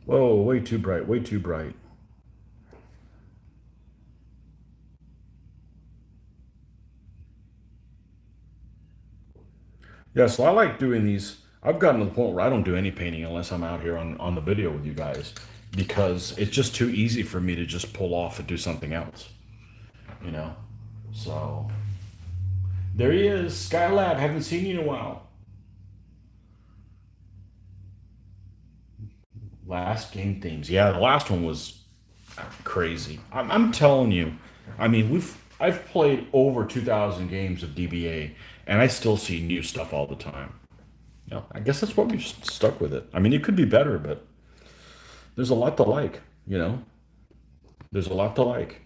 Whoa, way too bright, way too bright. Yeah, so I like doing these. I've gotten to the point where I don't do any painting unless I'm out here on the video with you guys because it's just too easy for me to just pull off and do something else, you know? So there he is, Skylab. Haven't seen you in a while. Last game themes. Yeah, the last one was crazy. I'm telling you. I mean, I've played over 2,000 games of DBA, and I still see new stuff all the time. You know, I guess that's what we've stuck with it. I mean, it could be better, but there's a lot to like. You know, there's a lot to like.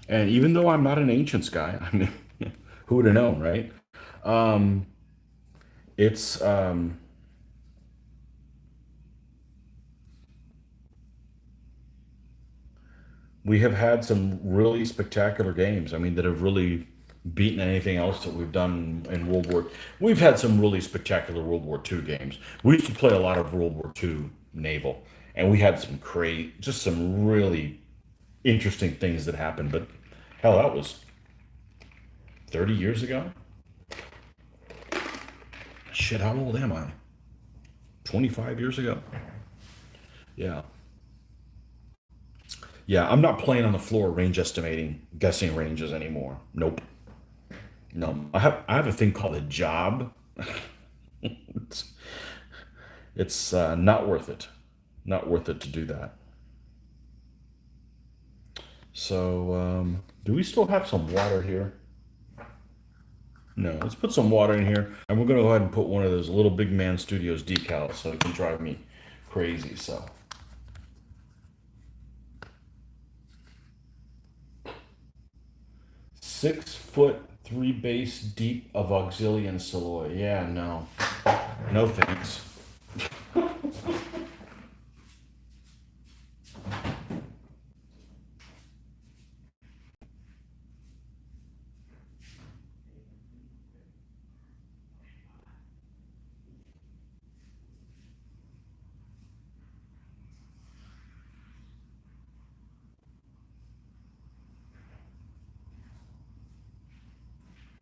And even though I'm not an ancients guy, I mean, who would have known, right? Um, it's we have had some really spectacular games. I mean, that have really beaten anything else that we've done in World War. We've had some really spectacular World War II games. We used to play a lot of World War II naval, and we had some just some really interesting things that happened. But hell, that was 30 years ago. Shit, how old am I? 25 years ago. Yeah. Yeah, I'm not playing on the floor range estimating, guessing ranges anymore. Nope. No. I have a thing called a job. it's it's not worth it. Not worth it to do that. So, do we still have some water here? No, let's put some water in here. And we're going to go ahead and put one of those little Big Man Studios decals so it can drive me crazy. So, 6 foot three base deep of auxilian Saloy. Yeah, no. No thanks.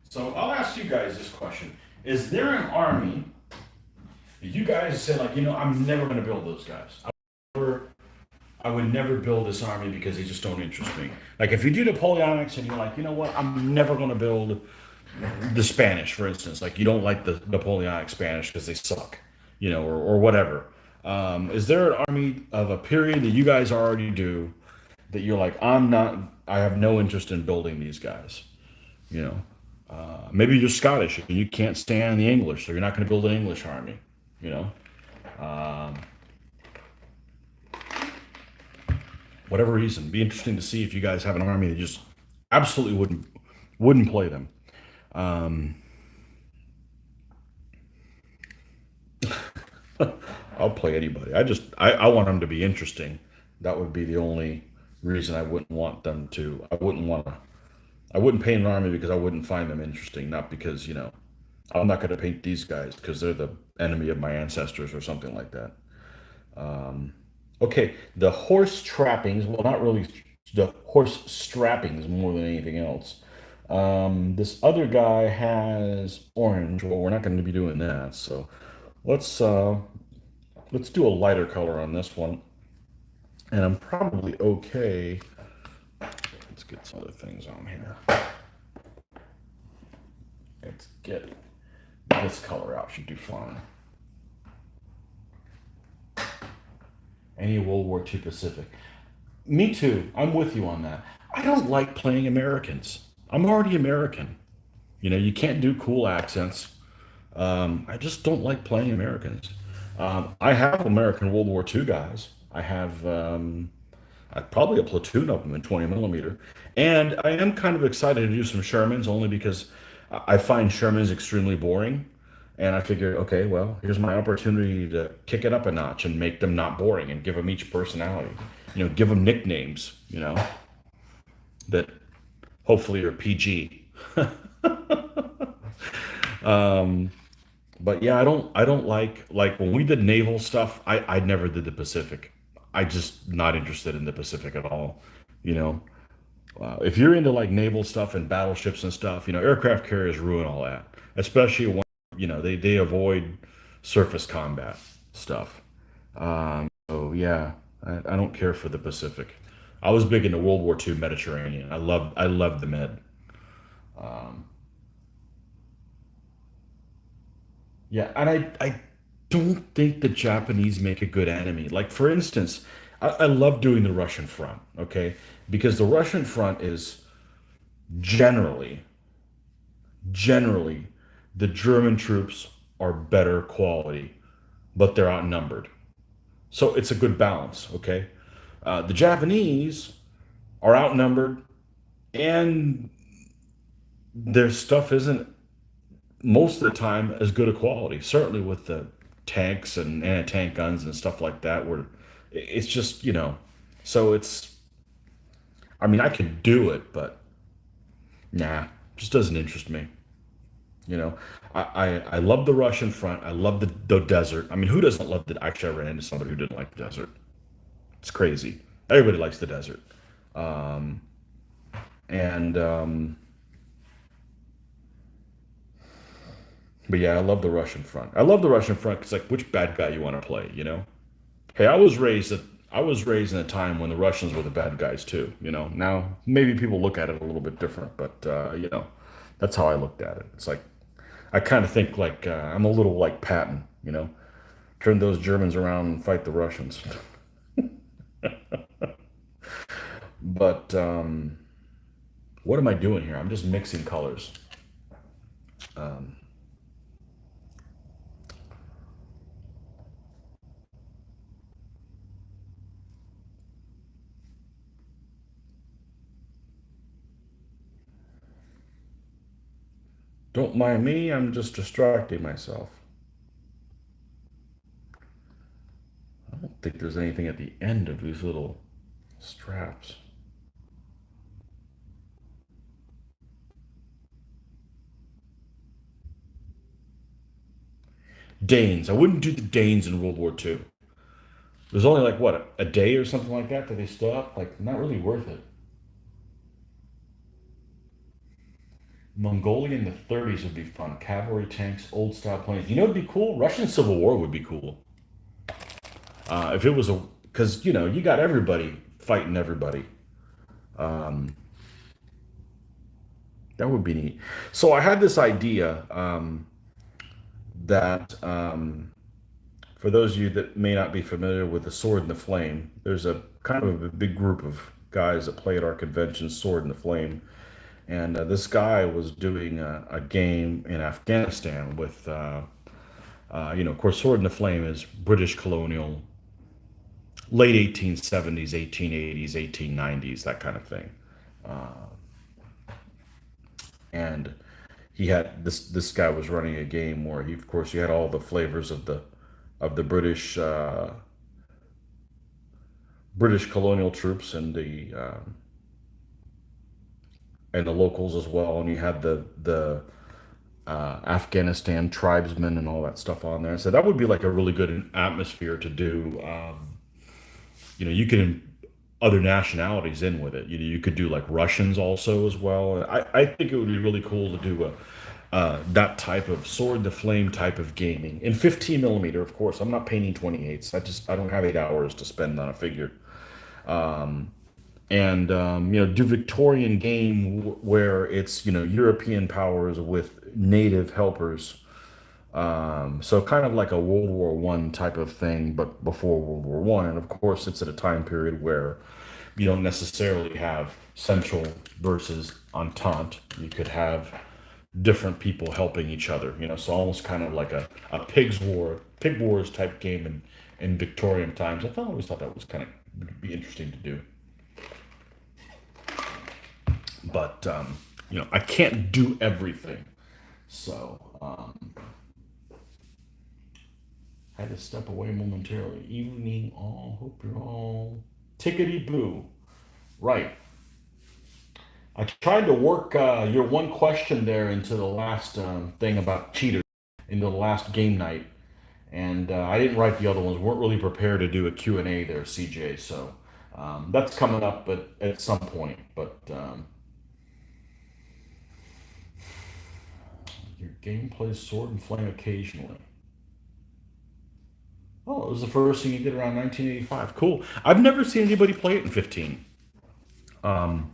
So I'll ask you guys this question. Is there an army that you guys say, like, you know, I'm never going to build those guys? I would never build this army because they just don't interest me. Like, if you do Napoleonics and you're like, you know what, I'm never going to build the Spanish, for instance. Like, you don't like the Napoleonic Spanish because they suck, you know, or whatever. Is there an army of a period that you guys already do that you're like, I have no interest in building these guys, you know? Maybe you're Scottish and you can't stand the English, so you're not going to build an English army, you know? Um, whatever reason, it'd be interesting to see if you guys have an army that just absolutely wouldn't play them. Um, I'll play anybody. I want them to be interesting. That would be the only reason I wouldn't want them to. I wouldn't paint an army because I wouldn't find them interesting, not because, you know, I'm not going to paint these guys because they're the enemy of my ancestors or something like that. Okay, the horse trappings, well, not really the horse strappings more than anything else. This other guy has orange. Well, we're not going to be doing that, so let's uh, let's do a lighter color on this one. And I'm probably okay. Let's get some other things on here. Let's get this color out. Should do fine. Any World War II Pacific. Me too. I'm with you on that. I don't like playing Americans. I'm already American. You know, you can't do cool accents. I just don't like playing Americans. I have American World War II guys. I have probably a platoon of them in 20 millimeter. And I am kind of excited to do some Shermans only because I find Shermans extremely boring. And I figure, okay, well, here's my opportunity to kick it up a notch and make them not boring and give them each personality. You know, give them nicknames, you know, that hopefully are PG. But yeah, I don't like when we did naval stuff, I never did the Pacific. I just not interested in the Pacific at all. You know, if you're into like naval stuff and battleships and stuff, you know, aircraft carriers ruin all that, especially when you know they avoid surface combat stuff. So yeah, I don't care for the Pacific. I was big into World War II Mediterranean. I loved the Med. Yeah, and I don't think the Japanese make a good enemy. Like for instance, I love doing the Russian front, okay? Because the Russian front is generally, generally, the German troops are better quality, but they're outnumbered. So it's a good balance, okay? The Japanese are outnumbered, and their stuff isn't most of the time as good a quality. Certainly with the tanks and anti-tank guns and stuff like that, where it's just So it's. I mean, I could do it, but nah, just doesn't interest me. You know, I love the Russian front. I love the desert. I mean, who doesn't love the? Actually, I ran into somebody who didn't like the desert. It's crazy. Everybody likes the desert. And But yeah, I love the Russian front. I love the Russian front because like, which bad guy you want to play? You know. Hey, I was raised in a time when the Russians were the bad guys too. You know. Now maybe people look at it a little bit different, but that's how I looked at it. It's like I kind of think like I'm a little like Patton. You know, turn those Germans around and fight the Russians. But what am I doing here? I'm just mixing colors. Don't mind me. I'm just distracting myself. I don't think there's anything at the end of these little straps. Danes. I wouldn't do the Danes in World War II. There's only like what a day or something like that they still up. Like not really worth it. Mongolia in the 30s would be fun. Cavalry tanks, old style planes. You know, it'd be cool. Russian Civil War would be cool. If it was a, because you got everybody fighting everybody. That would be neat. So I had this idea that for those of you that may not be familiar with the Sword and the Flame, there's a kind of a big group of guys that play at our convention, Sword and the Flame. And this guy was doing a game in Afghanistan with, of course, Sword and the Flame is British colonial, late 1870s, 1880s, 1890s, that kind of thing. And he had this guy was running a game where he, of course, you had all the flavors of the British colonial troops and the locals as well, and you had the Afghanistan tribesmen and all that stuff on there. So that would be like a really good atmosphere to do. You could other nationalities in with it. You could do like Russians also as well. I think it would be really cool to do that type of sword to flame type of gaming in 15 millimeter. Of course, I'm not painting 28s. I don't have 8 hours to spend on a figure. And do Victorian game where it's European powers with native helpers So kind of like a World War One type of thing, but before World War One. And of course, it's at a time period where you don't necessarily have Central versus Entente. You could have different people helping each other. So almost kind of like a pig wars type game in Victorian times. Always thought that was kind of would be interesting to do. But I can't do everything, so had to step away momentarily. Evening all. Hope you're all tickety boo. Right. I tried to work your one question there into the last thing about cheaters into the last game night, and I didn't write the other ones. Weren't really prepared to do a Q and A there, CJ. So that's coming up, at some point. But your game plays Sword and Flame occasionally. Oh, it was the first thing you did around 1985. Cool. I've never seen anybody play it in 15. Um,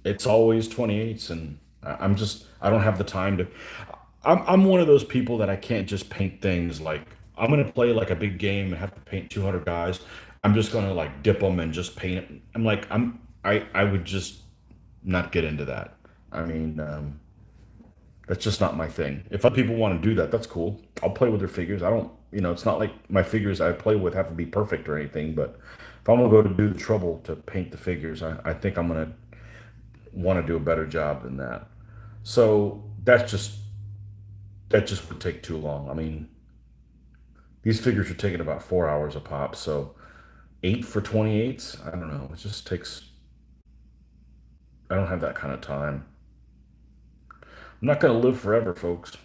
it's always 28s, and I don't have the time to. I'm one of those people that I can't just paint things like I'm gonna play like a big game and have to paint 200 guys. I'm just gonna like dip them and just paint it. I would just not get into that. I mean, that's just not my thing. If other people want to do that, that's cool. I'll play with their figures. I don't, it's not like my figures I play with have to be perfect or anything. But if I'm gonna go to do the trouble to paint the figures, I think I'm gonna want to do a better job than that. So that just would take too long. I mean, these figures are taking about 4 hours a pop. So eight for 28s. I don't know. It just takes. I don't have that kind of time. I'm not gonna live forever, folks.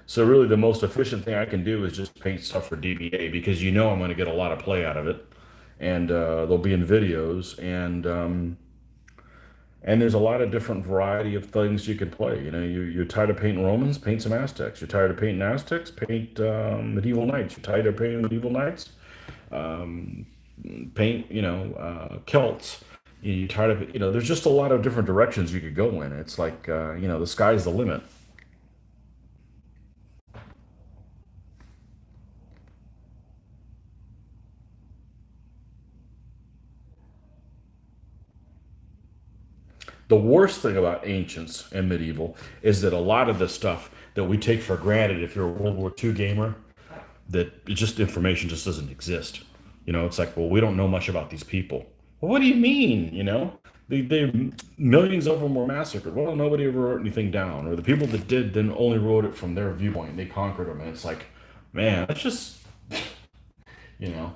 So really, the most efficient thing I can do is just paint stuff for DBA because I'm going to get a lot of play out of it, and they'll be in videos, and there's a lot of different variety of things you can play. You're tired of painting Romans, paint some Aztecs. You're tired of painting Aztecs, paint medieval knights. You're tired of painting medieval knights, um, paint Celts. You're tired of There's just a lot of different directions you could go in. It's like the sky's the limit. The worst thing about ancients and medieval is that a lot of the stuff that we take for granted if you're a World War II gamer, that it's just information just doesn't exist. It's like, well, we don't know much about these people. Well, what do you mean? Millions of them were massacred. Well, nobody ever wrote anything down, or the people that did then only wrote it from their viewpoint. They conquered them, and it's like, man, that's just, you know,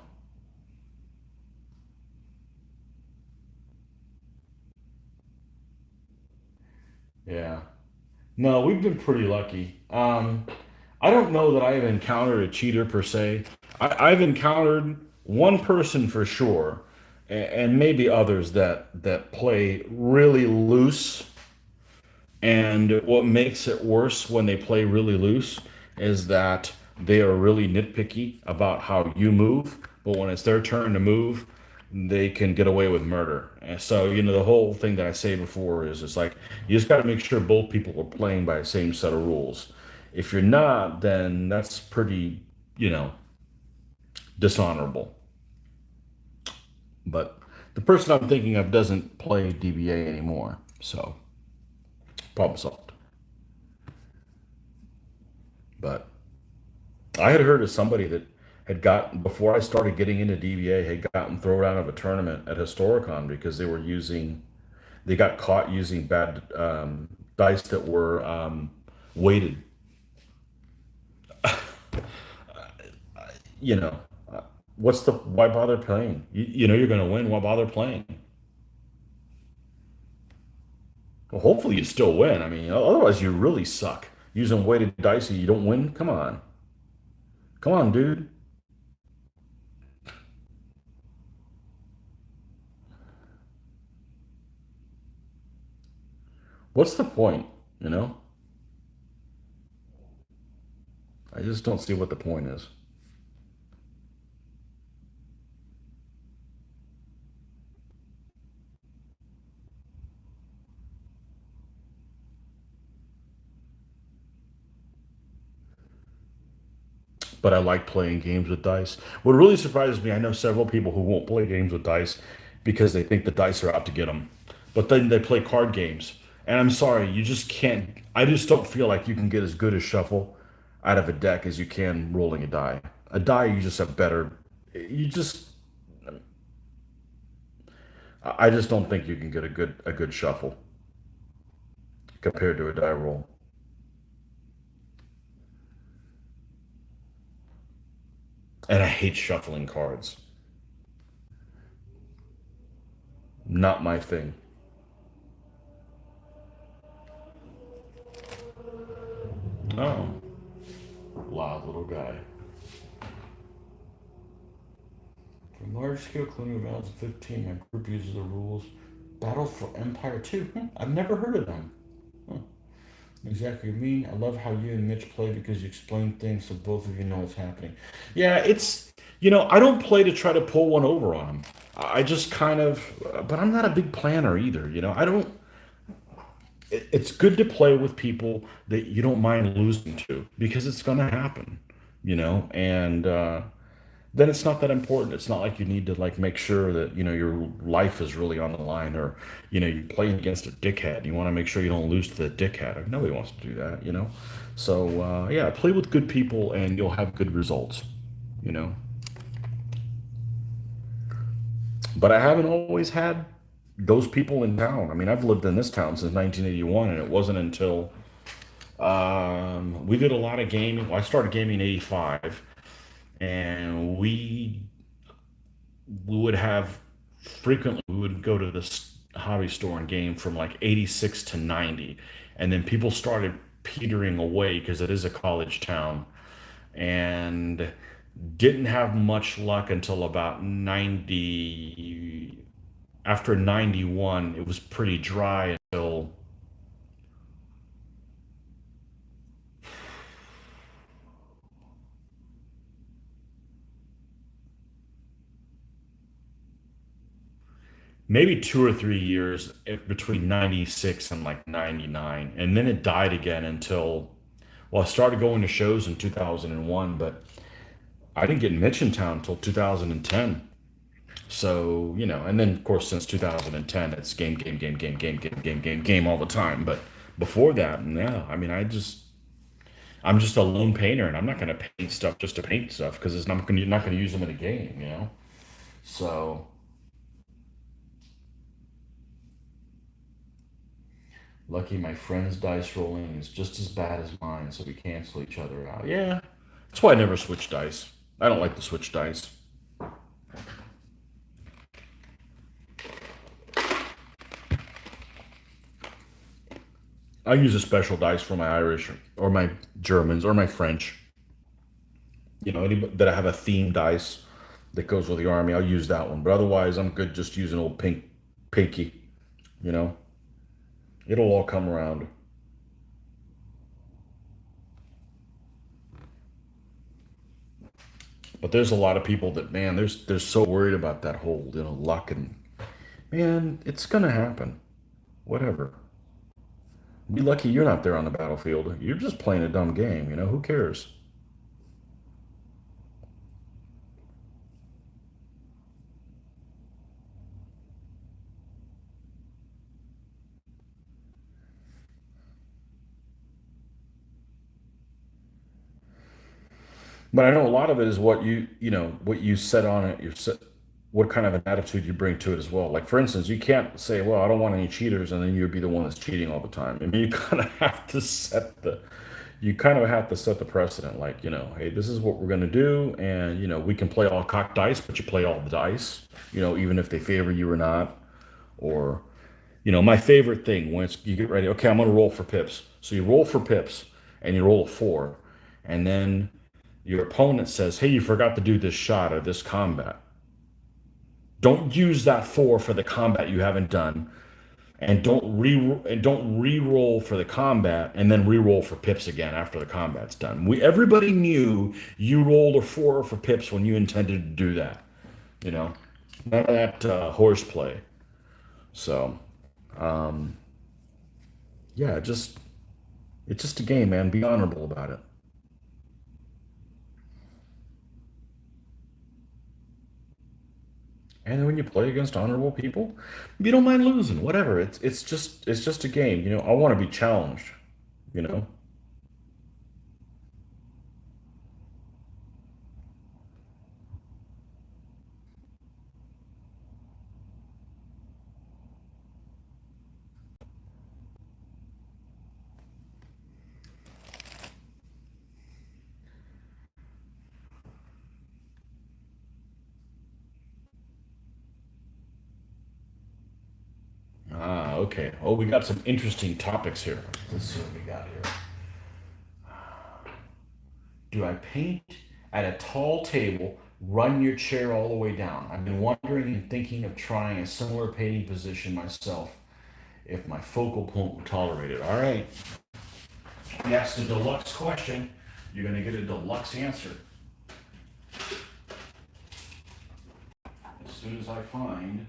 yeah. No, we've been pretty lucky. I don't know that I've encountered a cheater per se. I've encountered one person for sure, and maybe others that play really loose. And what makes it worse when they play really loose is that they are really nitpicky about how you move, but when it's their turn to move, they can get away with murder. And so, the whole thing that I say before is it's like you just got to make sure both people are playing by the same set of rules. If you're not, then that's pretty, you know, dishonorable. But the person I'm thinking of doesn't play DBA anymore, so problem solved. But I had heard of somebody that had gotten before I started getting into DBA had gotten thrown out of a tournament at Historicon because they got caught using bad dice that were weighted. You know, uh, why bother playing? You know you're going to win. Why bother playing? Well, hopefully you still win. I mean, otherwise you really suck. Using weighted dice and you don't win. Come on, dude. What's the point? You know, I just don't see what the point is. but I like playing games with dice. What really surprises me, I know several people who won't play games with dice because they think the dice are out to get them. But then they play card games. And I'm sorry, you just can't. I just don't feel like you can get as good a shuffle out of a deck as you can rolling a die. A die, you just have better. You just. I just don't think you can get a good shuffle compared to a die roll. And I hate shuffling cards. Not my thing. Oh, loud little guy. For large scale colonial battles of 15, my group uses the rules Battle for Empire 2. I've never heard of them. Huh. Exactly me. I love how you and Mitch play because you explain things so both of you know what's happening. Yeah, I don't play to try to pull one over on them. I just kind of, but I'm not a big planner either. I don't, it's good to play with people that you don't mind losing to because it's going to happen, and then it's not that important. It's not like you need to like make sure that your life is really on the line, or you're playing against a dickhead. You want to make sure you don't lose to the dickhead. Nobody wants to do that. So yeah, play with good people and you'll have good results. You know, but I haven't always had those people in town. I mean, I've lived in this town since 1981, and it wasn't until we did a lot of gaming. Well, I started gaming in '85, and we would have frequently we would go to this hobby store and game from like 86 to 90, and then people started petering away because it is a college town, and didn't have much luck until about 90. After 91 it was pretty dry until maybe 2 or 3 years between 96 and like 99, and then it died again until, well, I started going to shows in 2001, but I didn't get Mitch in town until 2010. So, and then of course since 2010 it's game all the time. But before that, yeah, I mean, I'm just a lone painter, and I'm not going to paint stuff just to paint stuff because it's not going, you're not going to use them in a game. So lucky my friend's dice rolling is just as bad as mine, so we cancel each other out. Yeah, that's why I never switch dice. I don't like to switch dice. I use a special dice for my Irish or my Germans or my French. That I have a theme dice that goes with the army. I'll use that one, but otherwise, I'm good just using old pinky. You know, it'll all come around. But there's a lot of people that, man, they're so worried about that whole luck, and man, it's gonna happen. Whatever. Be lucky you're not there on the battlefield. You're just playing a dumb game. Who cares? But I know a lot of it is what you set on it. What kind of an attitude you bring to it as well. Like for instance, you can't say, "Well, I don't want any cheaters," and then you'd be the one that's cheating all the time. I mean, you kind of have to set the precedent. Like, hey, this is what we're gonna do, and we can play all cocked dice, but you play all the dice. Even if they favor you or not. Or, my favorite thing when you get ready. Okay, I'm gonna roll for pips. So you roll for pips, and you roll a four, and then your opponent says, "Hey, you forgot to do this shot or this combat." Don't use that four for the combat you haven't done, and don't re-roll for the combat and then re-roll for pips again after the combat's done. Everybody knew you rolled a four for pips when you intended to do that. You know, none of that horseplay. So yeah, it's just a game, man. Be honorable about it. And then when you play against honorable people, you don't mind losing. Whatever. It's just a game. I want to be challenged. You know. Ah, okay. Oh, we got some interesting topics here. Let's see what we got here. Do I paint at a tall table, run your chair all the way down? I've been wondering and thinking of trying a similar painting position myself if my focal point will tolerate it. All right. You asked a deluxe question. You're going to get a deluxe answer. As soon as I find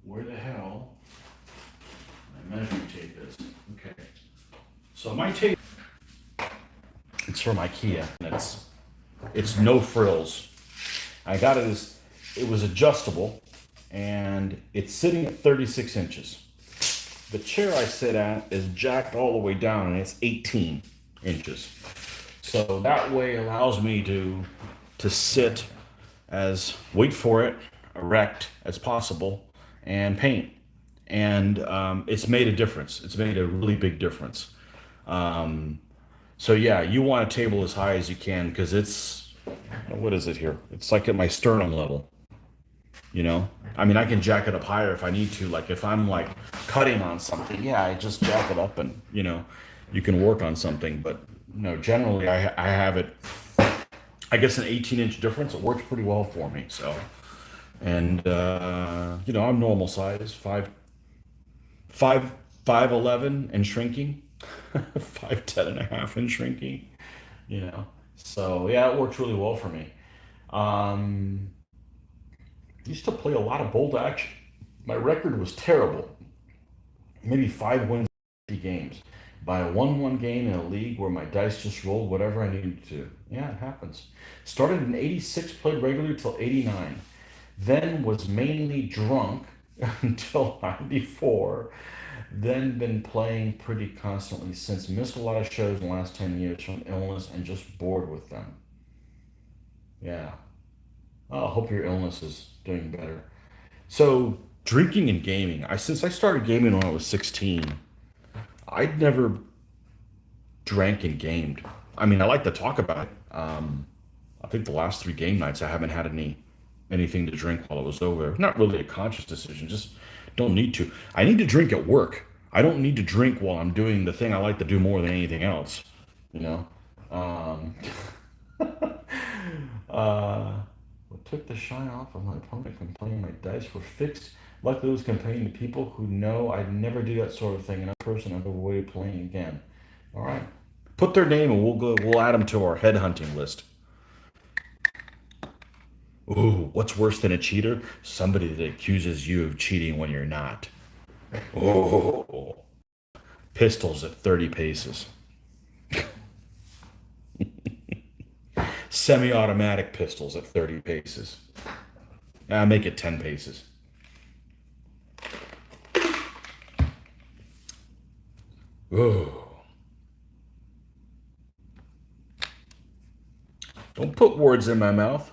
where the hell my measuring tape is. Okay. So my tape, it's from IKEA, and it's no frills. I got it as it was adjustable, and it's sitting at 36 inches. The chair I sit at is jacked all the way down, and it's 18 inches. So that way allows me to sit as, wait for it, erect as possible and paint. And it's made a difference. It's made a really big difference. So yeah, you want a table as high as you can because it's, what is it here? It's like at my sternum level. You know, I mean, I can jack it up higher if I need to. Like if I'm like cutting on something, yeah, I just jack it up and you can work on something. But no, generally I have it. I guess an 18-inch difference. It works pretty well for me. So, and I'm normal size, 5'11" and shrinking, 5'10" and a half and shrinking. So yeah, it works really well for me. Um, Used to play a lot of bolt action. My record was terrible. Maybe 5 wins, 50 games. By a 1-1 game in a league where my dice just rolled whatever I needed to. Yeah, it happens. Started in 86, played regularly till 89. Then was mainly drunk until 94. Then been playing pretty constantly since. Missed a lot of shows in the last 10 years from illness and just bored with them. Yeah. I hope your illness is doing better. So drinking and gaming. Since I started gaming when I was 16, I'd never drank and gamed. I mean, I like to talk about it. I think the last 3 game nights I haven't had anything to drink while I was over there. Not really a conscious decision, just don't need to. I need to drink at work. I don't need to drink while I'm doing the thing I like to do more than anything else. You know. Um, uh, what took the shine off of my opponent complaining my dice were fixed. Luckily, it was complaining to people who know I'd never do that sort of thing, and a person I've avoided playing again. All right. Put their name and we'll add them to our headhunting list. Ooh, what's worse than a cheater? Somebody that accuses you of cheating when you're not. Oh, pistols at 30 paces. Semi-automatic pistols at 30 paces. Make it 10 paces. Ooh. Don't put words in my mouth.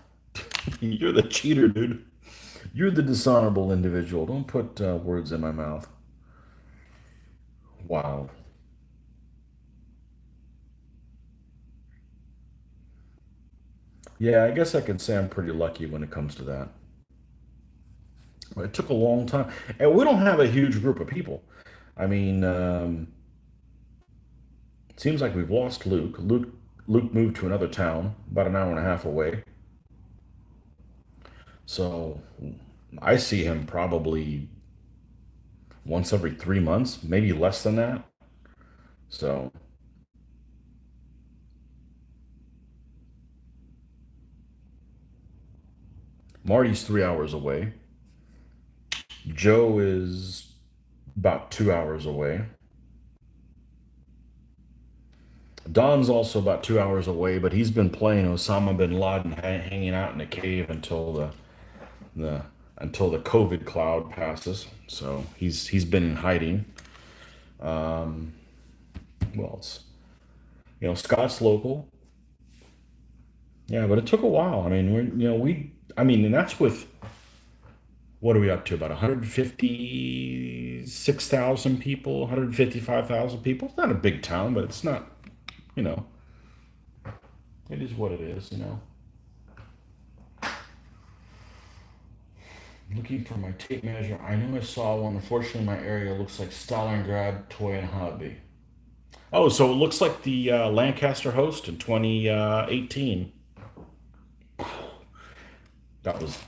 You're the cheater, dude. You're the dishonorable individual. Don't put words in my mouth. Wow. Yeah, I guess I can say I'm pretty lucky when it comes to that. It took a long time, and we don't have a huge group of people. I mean, it seems like we've lost Luke. Luke moved to another town, about an hour and a half away. So I see him probably once every 3 months, maybe less than that. So Marty's 3 hours away. Joe is about 2 hours away. Don's also about 2 hours away, but he's been playing Osama bin Laden, hanging out in a cave until the until the COVID cloud passes. So he's been in hiding. Um, well, it's Scott's local. Yeah, but it took a while. I mean, I mean, and that's with what are we up to? About 156,000 people, 155,000 people. It's not a big town, but it's not, you know, it is what it is. Looking for my tape measure. I know I saw one. Unfortunately, my area looks like Stalingrad Toy and Hobby. Oh, so it looks like the Lancaster host in 2018. That was,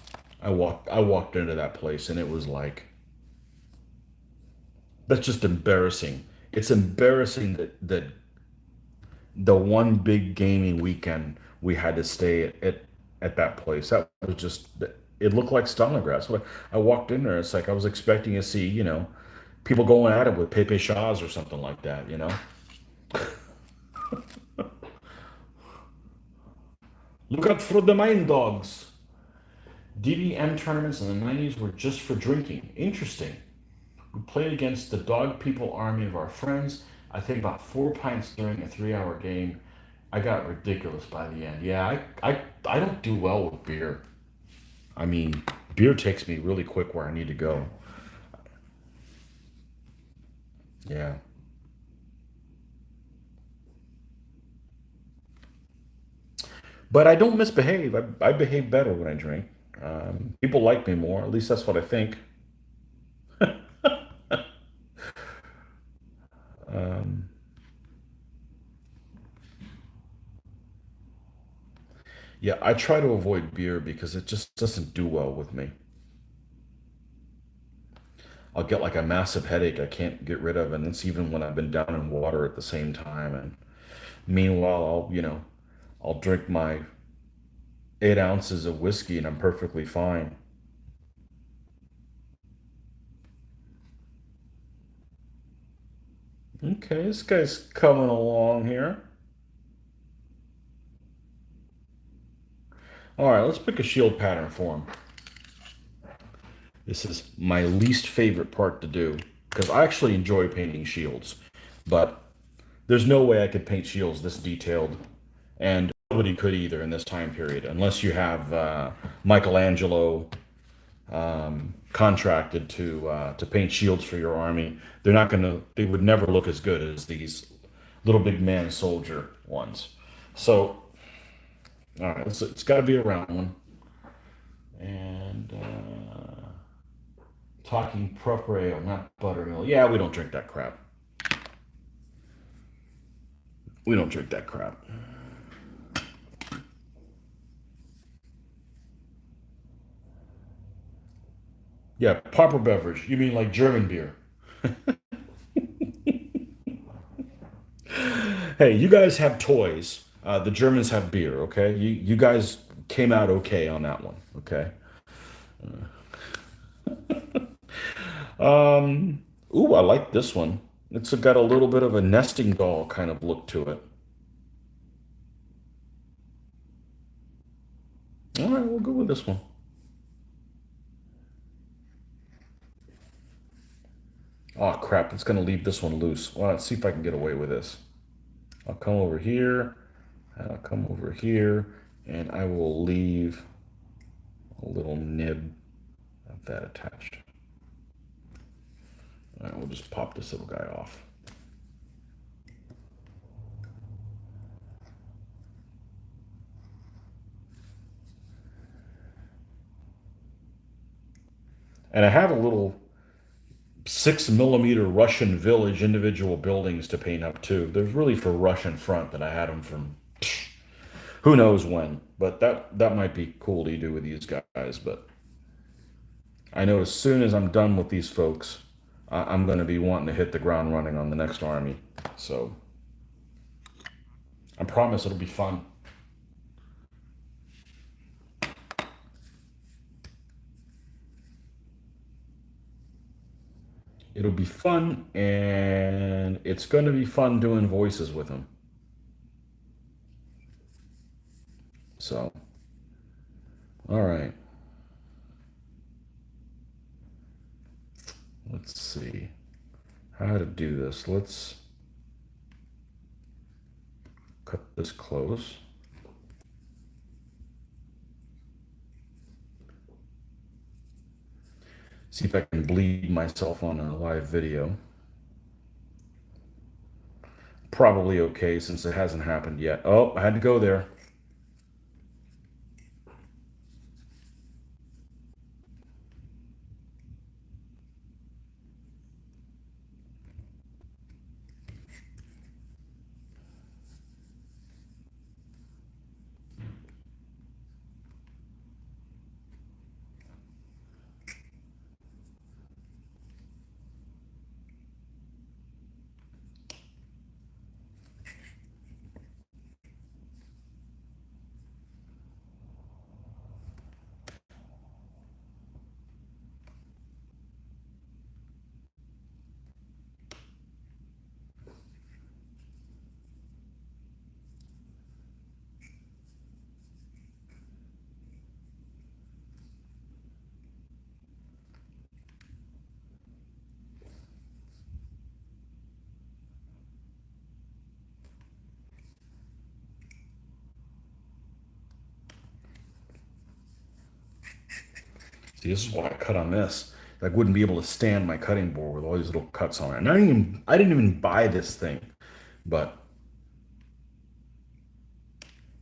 I walked into that place and it was like, that's just embarrassing. It's embarrassing that the one big gaming weekend we had to stay at that place. That was just, it looked like Stalingrad. So I walked in there. It's like I was expecting to see, people going at it with Pepe Shaws or something like that. Look out for the mine dogs. DDM tournaments in the 90s were just for drinking. Interesting. We played against the dog people army of our friends. I think about 4 pints during a 3-hour game. I got ridiculous by the end. Yeah, I don't do well with beer. I mean, beer takes me really quick where I need to go. Yeah. But I don't misbehave. I behave better when I drink. People like me more. At least that's what I think. Um, yeah, I try to avoid beer because it just doesn't do well with me. I'll get like a massive headache I can't get rid of, and it's even when I've been down in water at the same time. And meanwhile, I'll drink my 8 ounces of whiskey and I'm perfectly fine. Okay, this guy's coming along here. All right, let's pick a shield pattern for him. This is my least favorite part to do because I actually enjoy painting shields, but there's no way I could paint shields this detailed, and nobody could either in this time period unless you have Michelangelo contracted to paint shields for your army. They're not gonna. They would never look as good as these little big man soldier ones. So, all right, it's got to be a round one. And talking proprio, not buttermilk. Yeah, we don't drink that crap. We don't drink that crap. Yeah, proper beverage. You mean like German beer? Hey, you guys have toys. The Germans have beer. Okay, you guys came out okay on that one. Okay. Ooh, I like this one. It's got a little bit of a nesting doll kind of look to it. All right, we'll go with this one. Oh crap, it's gonna leave this one loose. Well, let's see if I can get away with this. I'll come over here, and I'll come over here, and I will leave a little nib of that attached. All right, we'll just pop this little guy off. And I have a little 6 millimeter Russian village individual buildings to paint up too. They're really for Russian front that I had them from who knows when. But that might be cool to do with these guys. But I know as soon as I'm done with these folks, I'm going to be wanting to hit the ground running on the next army. So I promise it'll be fun. It'll be fun, and it's going to be fun doing voices with them. So, all right. see how to do this. Let's cut this close. See if I can bleed myself on a live video. Probably okay since it hasn't happened yet. Oh, I had to go there. See, this is why I cut on this. I wouldn't be able to stand my cutting board with all these little cuts on it. And I didn't even buy this thing, but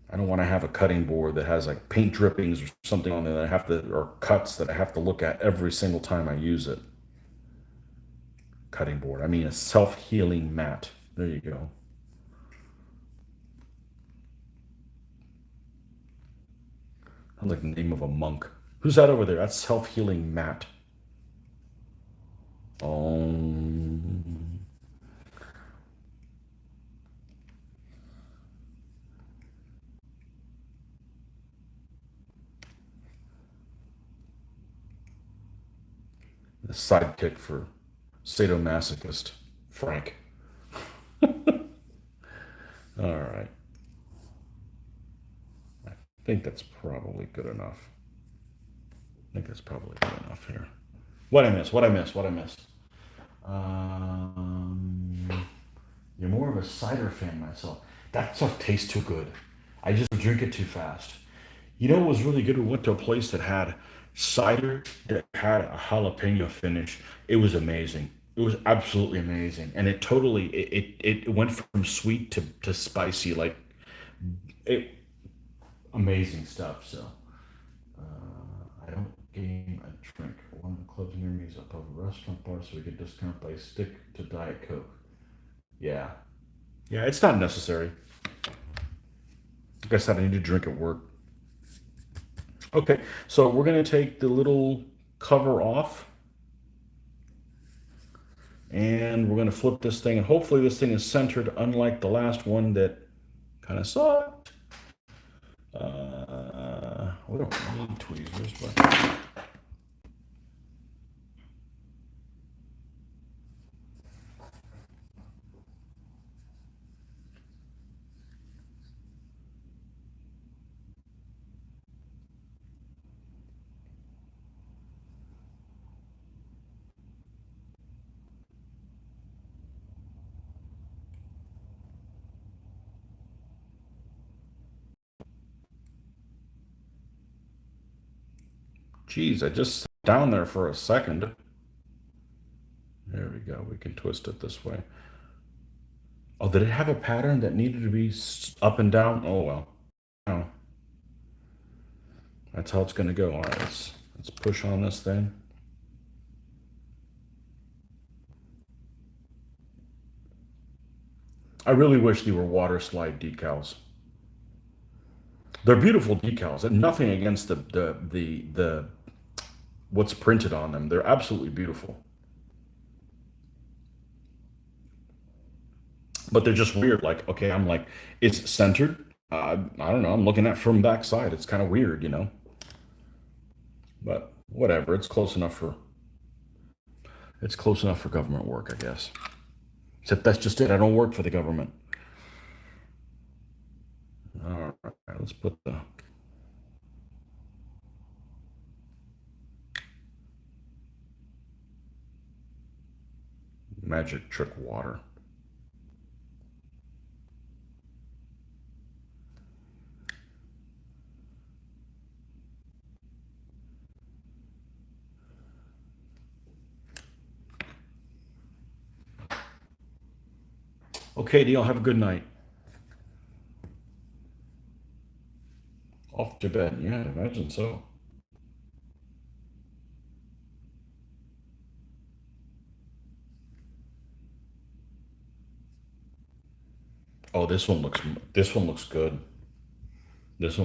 I don't want to have a cutting board that has like paint drippings or something on there that I have to, or cuts that I have to look at every single time I use it. Cutting board. I mean a self-healing mat. There you go. Sounds like the name of a monk. Who's that over there? That's self-healing mat. The sidekick for sadomasochist Frank. All right. I think that's probably good enough. I think that's probably good enough here. What I miss? What I miss? What I miss? You're more of a cider fan myself. That stuff tastes too good. I just drink it too fast. You know what was really good? We went to a place that had cider that had a jalapeno finish. It was amazing. It was absolutely amazing. And it totally it went from sweet to spicy, like it amazing stuff. So I don't game, I drink. One of the clubs near me is up of a restaurant bar, so we get discount by stick to Diet Coke. Yeah. Yeah, it's not necessary. Like I said, I need to drink at work. Okay, so we're going to take the little cover off and we're going to flip this thing, and hopefully this thing is centered, unlike the last one that kind of sucked. We don't need tweezers, but geez, I just sat down there for a second. There we go. We can twist it this way. Oh, did it have a pattern that needed to be up and down? Oh well. Oh, that's how it's going to go. All right, let's push on this thing. I really wish they were water slide decals. They're beautiful decals, and nothing against the what's printed on them. They're absolutely beautiful. But they're just weird. Like, okay, I'm like, it's centered. I don't know. I'm looking at from backside. It's kind of weird, you know. But whatever. It's close enough for government work, I guess. Except that's just it. I don't work for the government. All right, let's put the. magic trick water. Okay, Neil, have a good night. Off to bed. Yeah, I imagine so. Oh, this one looks good. This one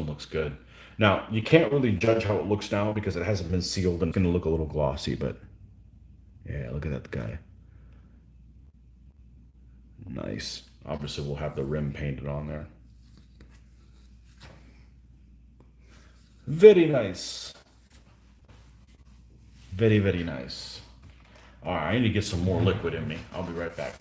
looks good. Now, you can't really judge how it looks now because it hasn't been sealed and it's going to look a little glossy, but yeah, look at that guy. Nice. Obviously, we'll have the rim painted on there. Very nice. Very, very nice. All right, I need to get some more liquid in me. I'll be right back.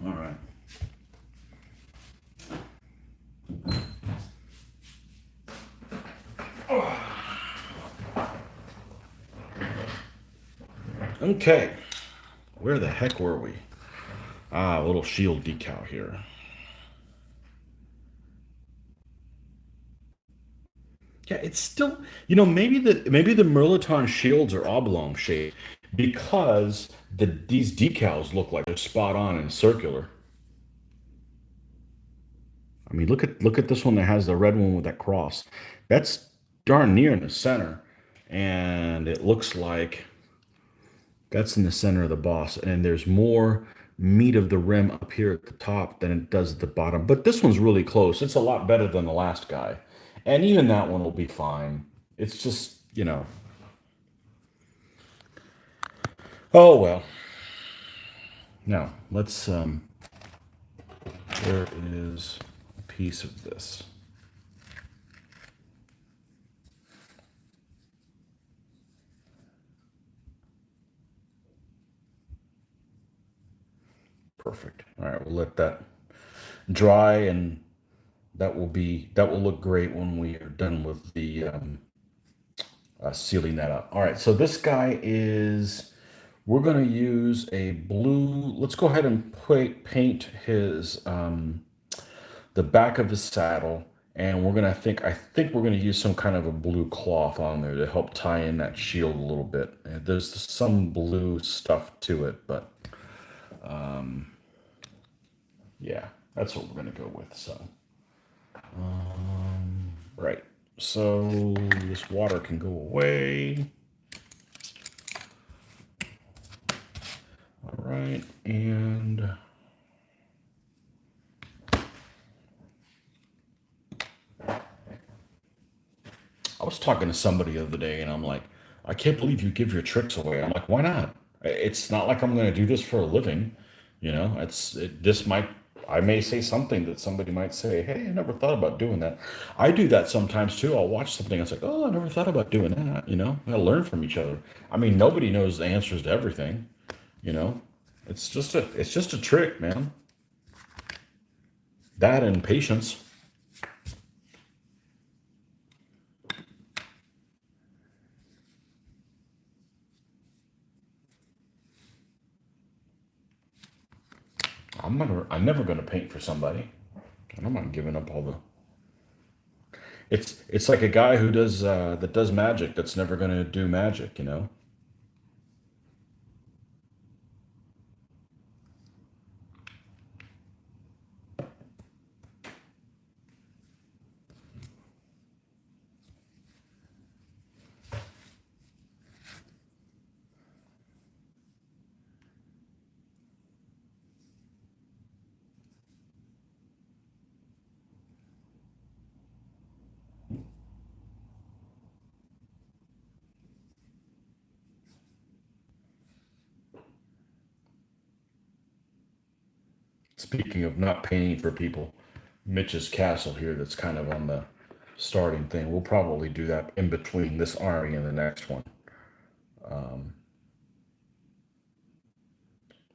All right. Okay. Where the heck were we? Ah, a little shield decal here. Yeah, it's still, maybe the Merlaton shields are oblong shaped because these decals look like they're spot on and circular. I mean, look at this one that has the red one with that cross. That's darn near in the center, and it looks like that's in the center of the boss. And there's more meat of the rim up here at the top than it does at the bottom. But this one's really close. It's a lot better than the last guy, and even that one will be fine. It's just, oh well. Now let's there is a piece of this. Perfect. All right, we'll let that dry and that will look great when we are done with the sealing that up. All right, so this guy is, we're going to use a blue. Let's go ahead and paint his the back of his saddle, and we're gonna I think we're gonna use some kind of a blue cloth on there to help tie in that shield a little bit. And there's some blue stuff to it, but yeah, that's what we're gonna go with. So right, so this water can go away. All right, and I was talking to somebody the other day, and I'm like, I can't believe you give your tricks away. I'm like, why not? It's not like I'm going to do this for a living. You know, this might, I may say something that somebody might say, hey, I never thought about doing that. I do that sometimes too. I'll watch something. It's like, oh, I never thought about doing that. You know, I learn from each other. I mean, nobody knows the answers to everything. You know, it's just a trick, man. That and patience. I'm never gonna paint for somebody. I'm not giving up all the. It's like a guy who does that does magic that's never gonna do magic. You know. Speaking of not painting for people, Mitch's castle here that's kind of on the starting thing. We'll probably do that in between this army and the next one.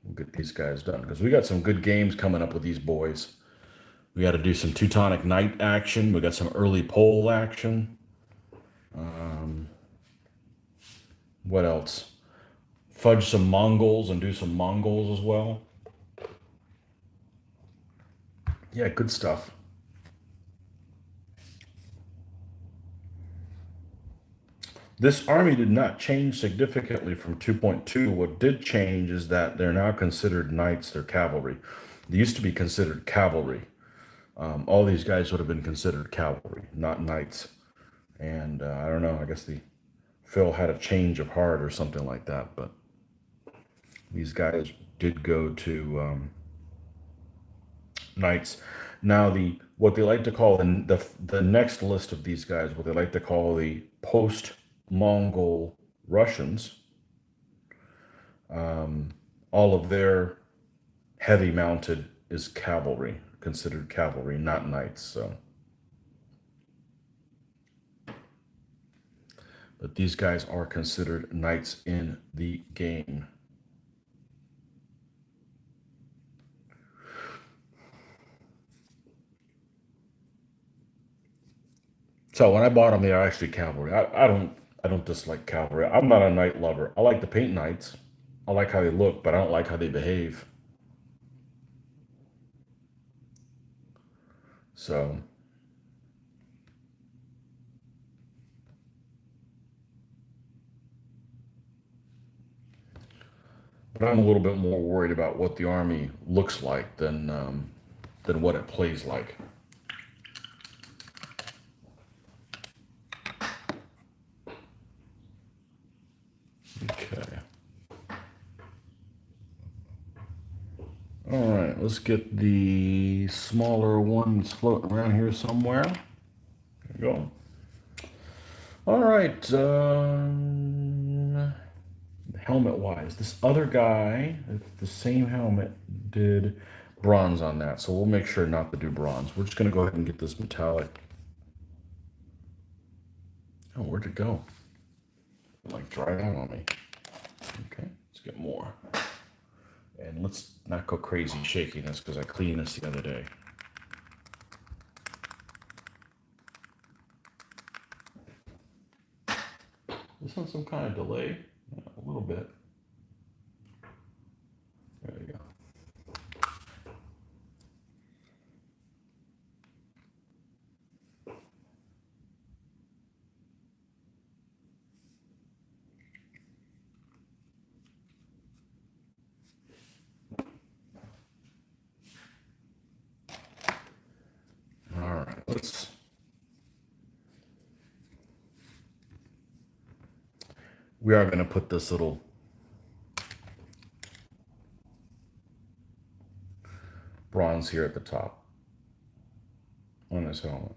We'll get these guys done because we got some good games coming up with these boys. We got to do some Teutonic Knight action. We got some early pole action. What else? Fudge some Mongols and do some Mongols as well. Yeah, good stuff. This army did not change significantly from 2.2. What did change is that they're now considered knights, they're cavalry. They used to be considered cavalry. All these guys would have been considered cavalry, not knights. And I don't know, I guess Phil had a change of heart or something like that, but these guys did go to knights. Now the what they like to call the next list of these guys, what they like to call the post-Mongol Russians, all of their heavy mounted is cavalry, considered cavalry, not knights. So, but these guys are considered knights in the game. So when I bought them, they are actually cavalry. I don't dislike cavalry. I'm not a knight lover. I like to paint knights. I like how they look, but I don't like how they behave. So, but I'm a little bit more worried about what the army looks like than what it plays like. Okay. All right, let's get the smaller ones floating around here somewhere. There we go. All right. Helmet wise, this other guy, the same helmet, did bronze on that. So we'll make sure not to do bronze. We're just going to go ahead and get this metallic. Oh, where'd it go? It like dried out on me. Okay, let's get more. And let's not go crazy shaking this because I cleaned this the other day. this on some kind of delay? Yeah, a little bit. There you go. All right, we are going to put this little bronze here at the top on this helmet.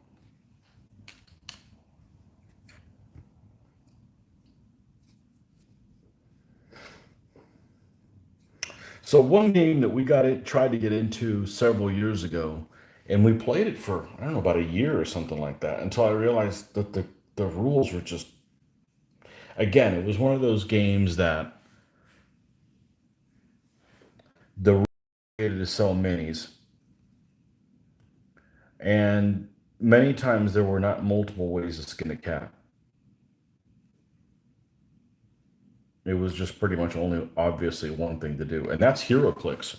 So one game that we tried to get into several years ago, and we played it for, I don't know, about a year or something like that, until I realized that the rules were just, again, it was one of those games that the rules created to sell minis, and many times there were not multiple ways to skin a cat. It was just pretty much only obviously one thing to do, and that's hero clicks.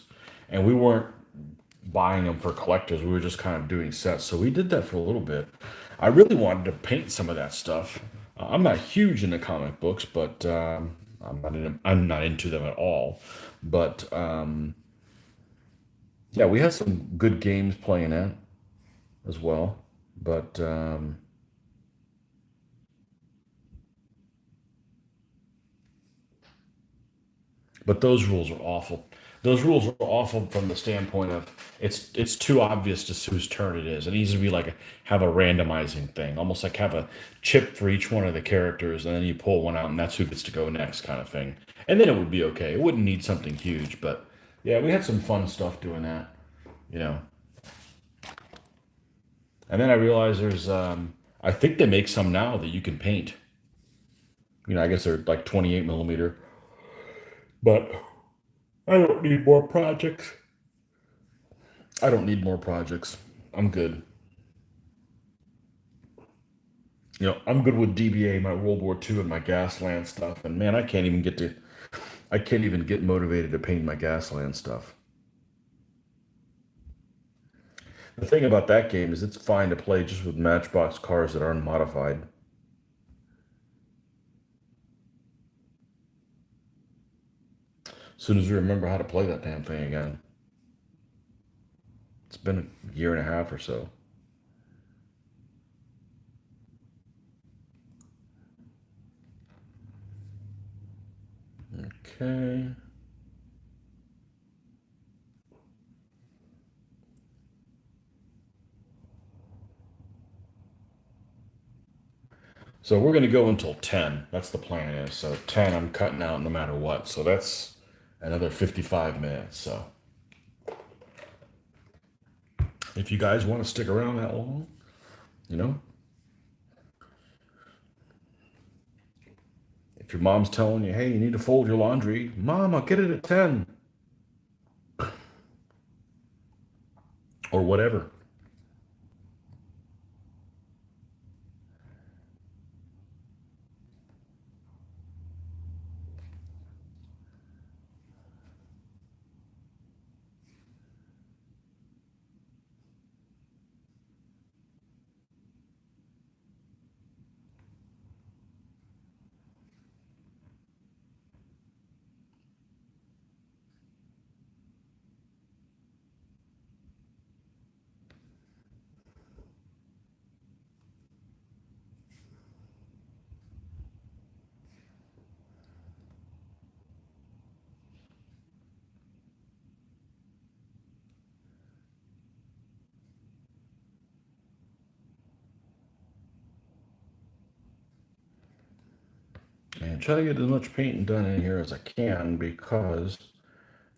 And we weren't buying them for collectors. We were just kind of doing sets. So we did that for a little bit. I really wanted to paint some of that stuff. I'm not huge into comic books, but I'm not into them at all. But yeah, we had some good games playing it as well. But But those rules are awful. Those rules are awful from the standpoint of it's too obvious just whose turn it is. It needs to be like have a randomizing thing, almost like have a chip for each one of the characters, and then you pull one out, and that's who gets to go next, kind of thing. And then it would be okay. It wouldn't need something huge, but yeah, we had some fun stuff doing that, you know. And then I realized I think they make some now that you can paint. I guess they're like 28 millimeter, but I don't need more projects. I don't need more projects. I'm good. I'm good with DBA, my World War II, and my Gasland stuff. And man, I can't even get motivated to paint my Gasland stuff. The thing about that game is it's fine to play just with Matchbox cars that aren't modified. As soon as we remember how to play that damn thing again. It's been a year and a half or so. Okay. So we're going to go until 10. That's the plan is. So 10 I'm cutting out no matter what. So that's another 55 minutes. So if you guys want to stick around that long, you know, if your mom's telling you, hey, you need to fold your laundry, Mom, I'll get it at 10 or whatever. And try to get as much painting done in here as I can because,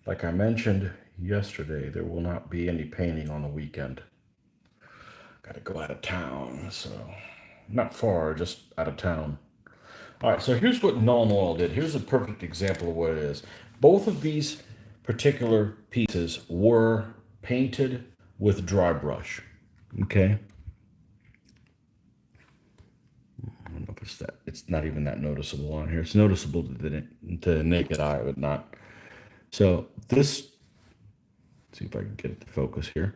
like I mentioned yesterday, there will not be any painting on the weekend. Got to go out of town, so not far, just out of town. All right, so here's what Null and Oil did. Here's a perfect example of what it is. Both of these particular pieces were painted with dry brush. Okay. I don't know if it's not even that noticeable on here. It's noticeable to the naked eye, but not. So this, see if I can get it to focus here.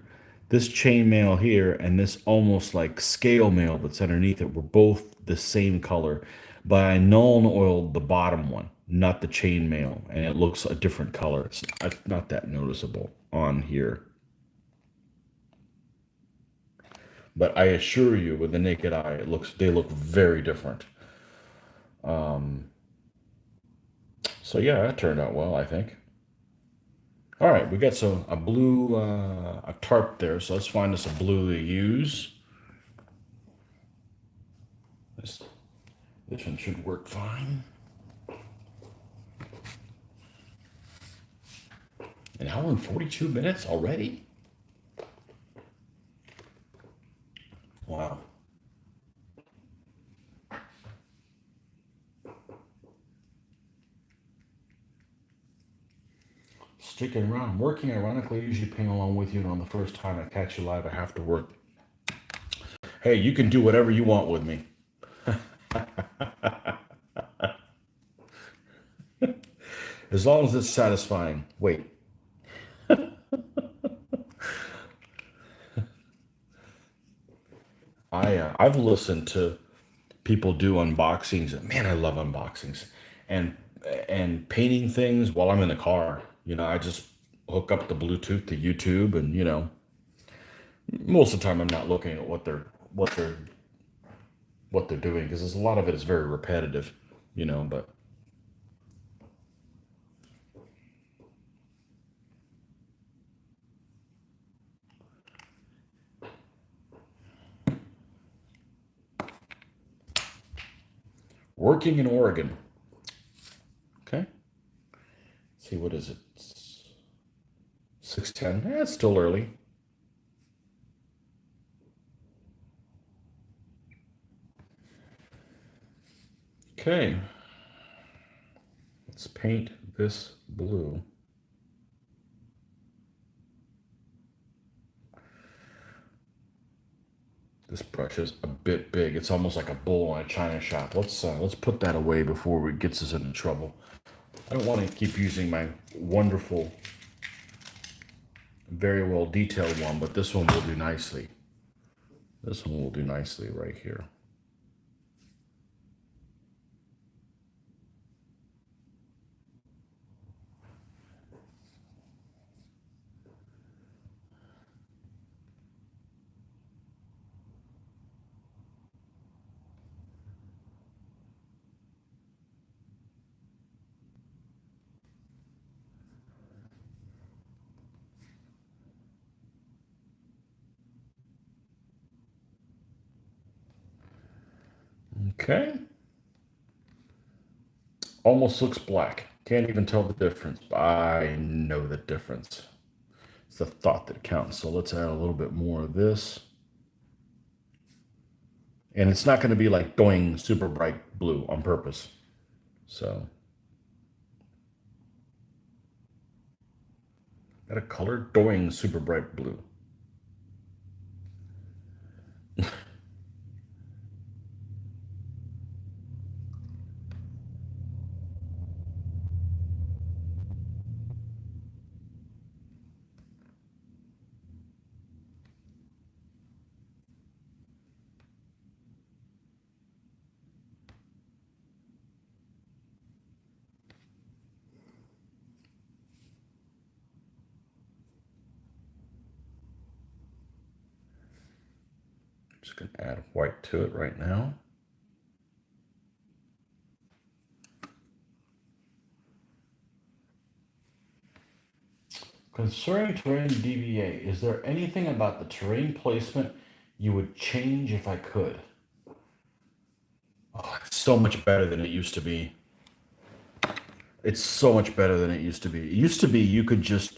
This chainmail here and this almost like scale mail that's underneath it were both the same color, but I null and oiled the bottom one, not the chainmail, and it looks a different color. It's not that noticeable on here. But I assure you, with the naked eye, they look very different. So yeah, that turned out well, I think. All right, we got a blue, a tarp there, so let's find us a blue to use. This one should work fine. An hour and 42 minutes already? Wow. Sticking around. I'm working, ironically, I usually ping along with you, and on the first time I catch you live, I have to work. Hey, you can do whatever you want with me. As long as it's satisfying. Wait. I've listened to people do unboxings, and man, I love unboxings and painting things while I'm in the car. I just hook up the Bluetooth to YouTube, and most of the time I'm not looking at what they're doing, because a lot of it is very repetitive, but working in Oregon. Okay. Let's see, what is it? 6:10. Yeah, it's still early. Okay. Let's paint this blue. This brush is a bit big. It's almost like a bull in a china shop. Let's put that away before it gets us into trouble. I don't want to keep using my wonderful, very well detailed one, but this one will do nicely. This one will do nicely right here. Okay. Almost looks black. Can't even tell the difference. I know the difference. It's the thought that counts. So let's add a little bit more of this. And it's not going to be like going super bright blue on purpose. So, got a color going super bright blue. Just going to add white to it right now. Concerning terrain DVA, is there anything about the terrain placement you would change if I could? Oh, it's so much better than it used to be. It's so much better than it used to be. It used to be you could just.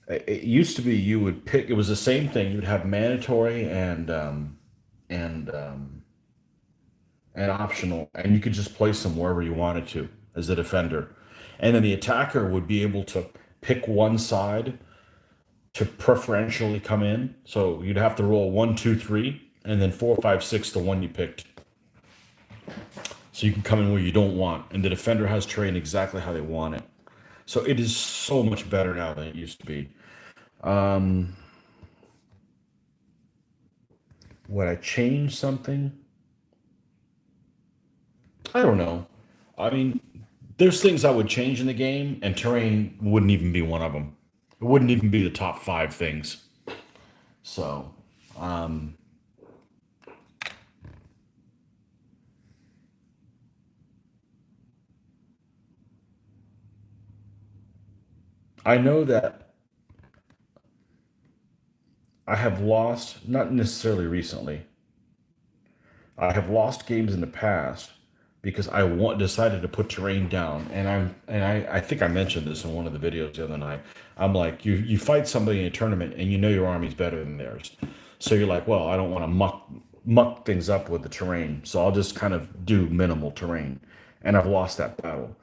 It used to be you would pick. It was the same thing. You'd have mandatory and and optional, and you could just place them wherever you wanted to as the defender, and then the attacker would be able to pick one side to preferentially come in. So you'd have to roll 1, 2, 3, and then 4, 5, 6, the one you picked. So you can come in where you don't want, and the defender has terrain exactly how they want it. So it is so much better now than it used to be. Um, would I change something? I don't know. I mean, there's things I would change in the game, and terrain wouldn't even be one of them. It wouldn't even be the top five things. So, um, I know that I have lost, not necessarily recently, I have lost games in the past because decided to put terrain down, and I think I mentioned this in one of the videos the other night. I'm like, you fight somebody in a tournament and you know your army's better than theirs, so you're like, well, I don't want to muck things up with the terrain, so I'll just kind of do minimal terrain, and I've lost that battle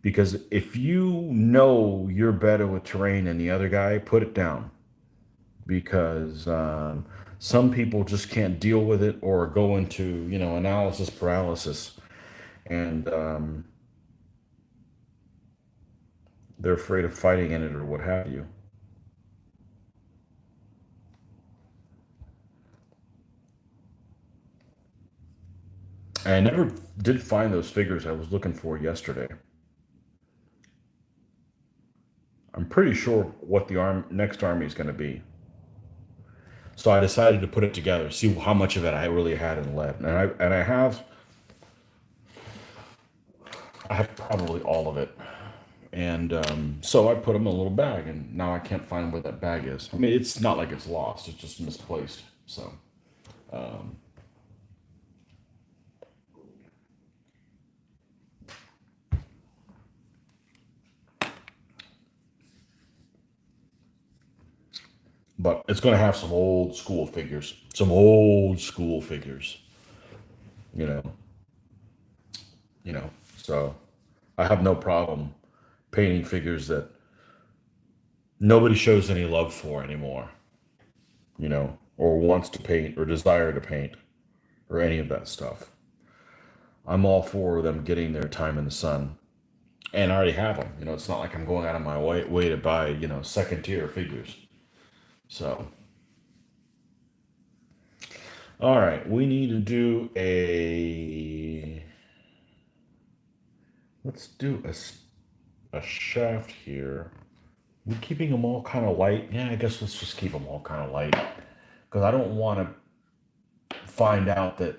because if you know you're better with terrain than the other guy, put it down because some people just can't deal with it or go into analysis paralysis, and they're afraid of fighting in it or what have you. I never did find those figures I was looking for yesterday. I'm pretty sure what the next army is going to be. So I decided to put it together, see how much of it I really had in lead, and I have probably all of it. And so I put them in a little bag, and now I can't find where that bag is. I mean, it's not like it's lost; it's just misplaced. So, but it's going to have some old school figures, some old school figures. You know, you know. So I have no problem painting figures that nobody shows any love for anymore. Or wants to paint or desire to paint or any of that stuff. I'm all for them getting their time in the sun, and I already have them. It's not like I'm going out of my way to buy second tier figures. So, all right, we need to do a. Let's do a shaft here. We keeping them all kind of light. Yeah, I guess let's just keep them all kind of light because I don't want to find out that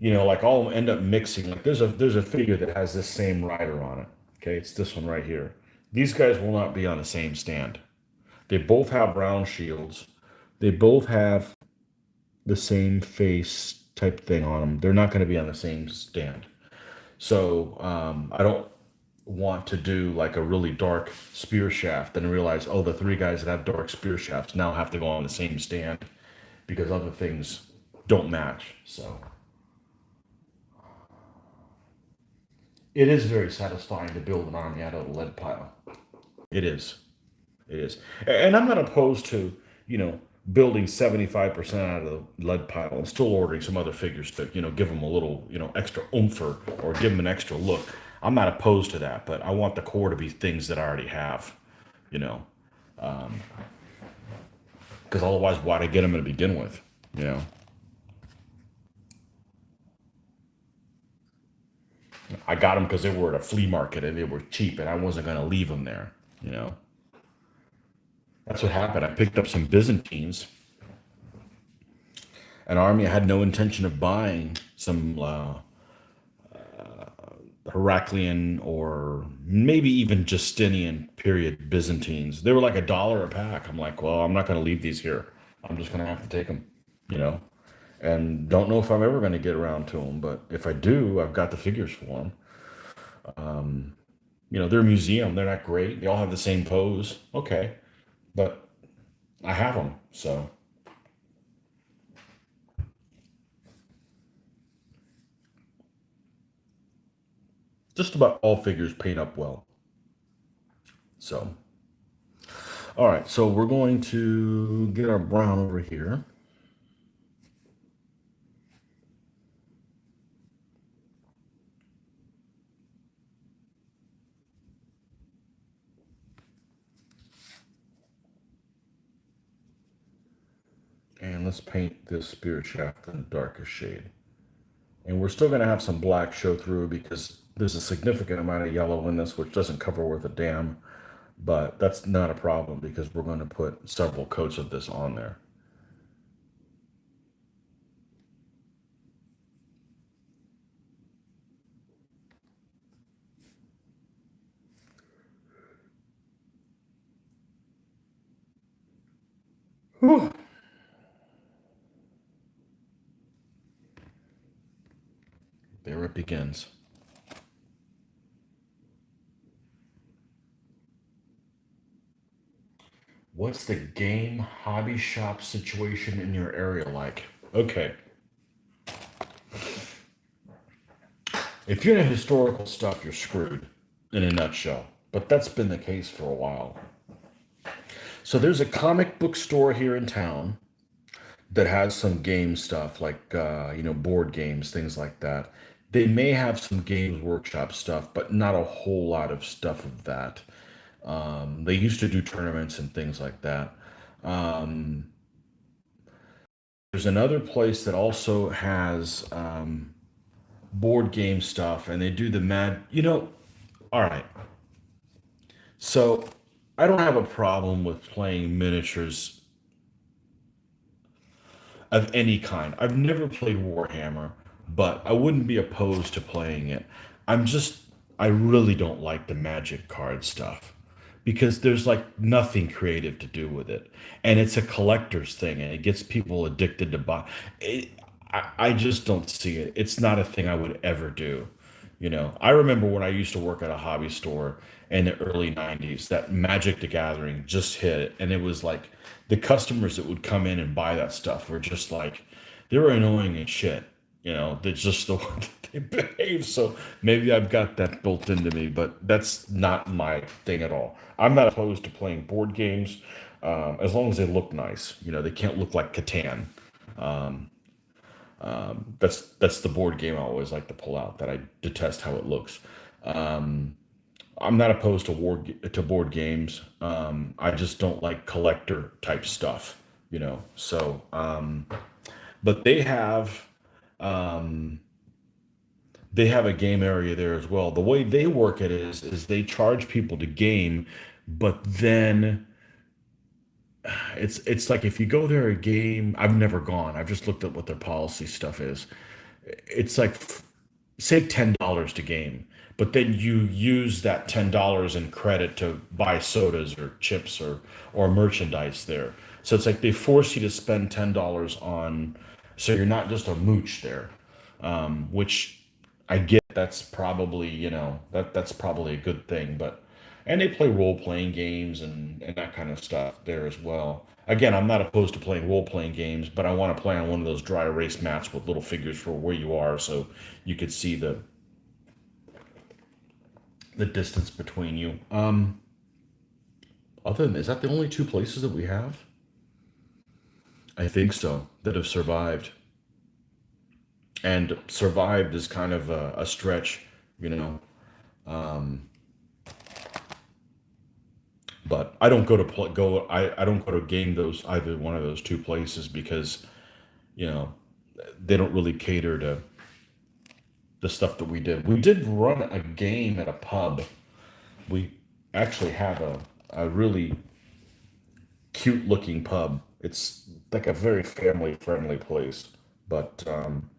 like I'll end up mixing. Like there's a figure that has this same rider on it. Okay, it's this one right here. These guys will not be on the same stand. They both have round shields. They both have the same face type thing on them. They're not going to be on the same stand. So I don't want to do like a really dark spear shaft and realize, oh, the three guys that have dark spear shafts now have to go on the same stand because other things don't match. So it is very satisfying to build an army out of a lead pile. It is. It is. And I'm not opposed to, you know, building 75% out of the lead pile and still ordering some other figures to, give them a little, extra oomph or give them an extra look. I'm not opposed to that, but I want the core to be things that I already have, you know, because otherwise, why'd I get them to begin with, you know? I got them because they were at a flea market and they were cheap and I wasn't going to leave them there, you know? That's what happened. I picked up some Byzantines, an army I had no intention of buying, some Heraclean or maybe even Justinian period Byzantines. They were like $1 a pack. I'm like, well, I'm not going to leave these here. I'm just going to have to take them, you know? And don't know if I'm ever going to get around to them, but if I do, I've got the figures for them. They're a museum. They're not great. They all have the same pose. Okay. But I have them. So just about all figures paint up well. So, all right. So we're going to get our brown over here. And let's paint this spirit shaft in the darkest shade. And we're still going to have some black show through because there's a significant amount of yellow in this, which doesn't cover worth a damn. But that's not a problem because we're going to put several coats of this on there. Whew. There it begins. What's the game hobby shop situation in your area like? Okay. If you're into historical stuff, you're screwed in a nutshell. But that's been the case for a while. So there's a comic book store here in town that has some game stuff like board games, things like that. They may have some Games Workshop stuff, but not a whole lot of stuff of that. They used to do tournaments and things like that. Um, there's another place that also has board game stuff, and they do the mad. All right. So I don't have a problem with playing miniatures of any kind. I've never played Warhammer, but I wouldn't be opposed to playing it. I'm just, I really don't like the magic card stuff because there's like nothing creative to do with it. And it's a collector's thing and it gets people addicted to buy. It, I just don't see it. It's not a thing I would ever do. I remember when I used to work at a hobby store in the early 90s, that Magic the Gathering just hit. And it was like the customers that would come in and buy that stuff were just like, they were annoying as shit. That's just the way that they behave. So maybe I've got that built into me, but that's not my thing at all. I'm not opposed to playing board games as long as they look nice. They can't look like Catan. That's the board game I always like to pull out that I detest how it looks. I'm not opposed to board games. I just don't like collector type stuff, So, but they have a game area there as well. The way they work it is they charge people to game, but then it's like if you go there a game. I've never gone. I've just looked at what their policy stuff is. It's like say $10 to game, but then you use that $10 in credit to buy sodas or chips or merchandise there. So it's like they force you to spend $10 on, so you're not just a mooch there, which I get. That's probably that's probably a good thing, but and they play role playing games and that kind of stuff there as well. Again, I'm not opposed to playing role playing games, but I want to play on one of those dry erase mats with little figures for where you are, so you could see the distance between you. Other than, is that the only two places that we have? I think so, that have survived. And survived is kind of a stretch, you know. Um, but I don't go to go. I don't go to game those either one of those two places because you know they don't really cater to the stuff that we did. We did run a game at a pub. We actually have a really cute looking pub. It's like a very family friendly place. But um,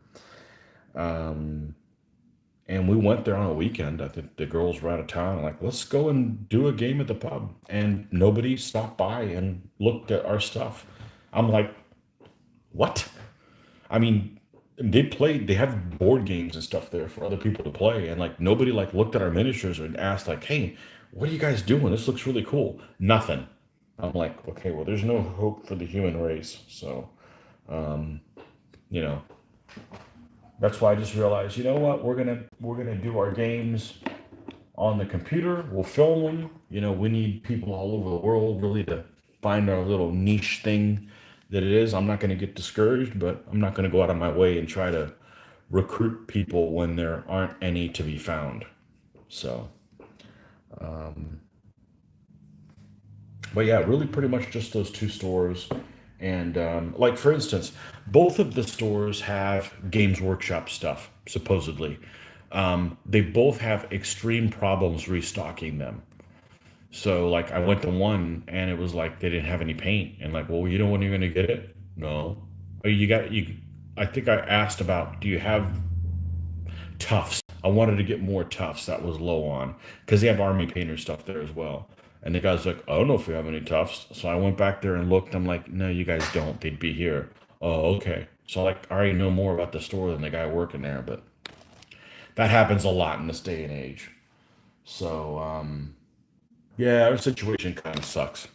and we went there on a weekend. I think the girls were out of town. Like, let's go and do a game at the pub. And nobody stopped by and looked at our stuff. I'm like, what? I mean, they have board games and stuff there for other people to play. And like, nobody like looked at our miniatures and asked like, hey, what are you guys doing? This looks really cool. Nothing. I'm like, okay, well, there's no hope for the human race. So, you know, that's why I just realized, you know what, we're gonna do our games on the computer. We'll film them. We need people all over the world really to find our little niche thing that it is. I'm not going to get discouraged, but I'm not going to go out of my way and try to recruit people when there aren't any to be found. So, but yeah, really pretty much just those two stores. And like for instance, both of the stores have Games Workshop stuff supposedly. They both have extreme problems restocking them. So like I went to one and it was like they didn't have any paint, and like, well, you know when you're gonna get it? No. Oh, you got you. I think I asked about, do you have tufts? I wanted to get more tufts. That was low on because they have army painter stuff there as well. And the guy's like, I don't know if we have any tufts. So I went back there and looked. I'm like, no, you guys don't. They'd be here. Oh, okay. So like, I already know more about the store than the guy working there, but that happens a lot in this day and age. So yeah, our situation kind of sucks,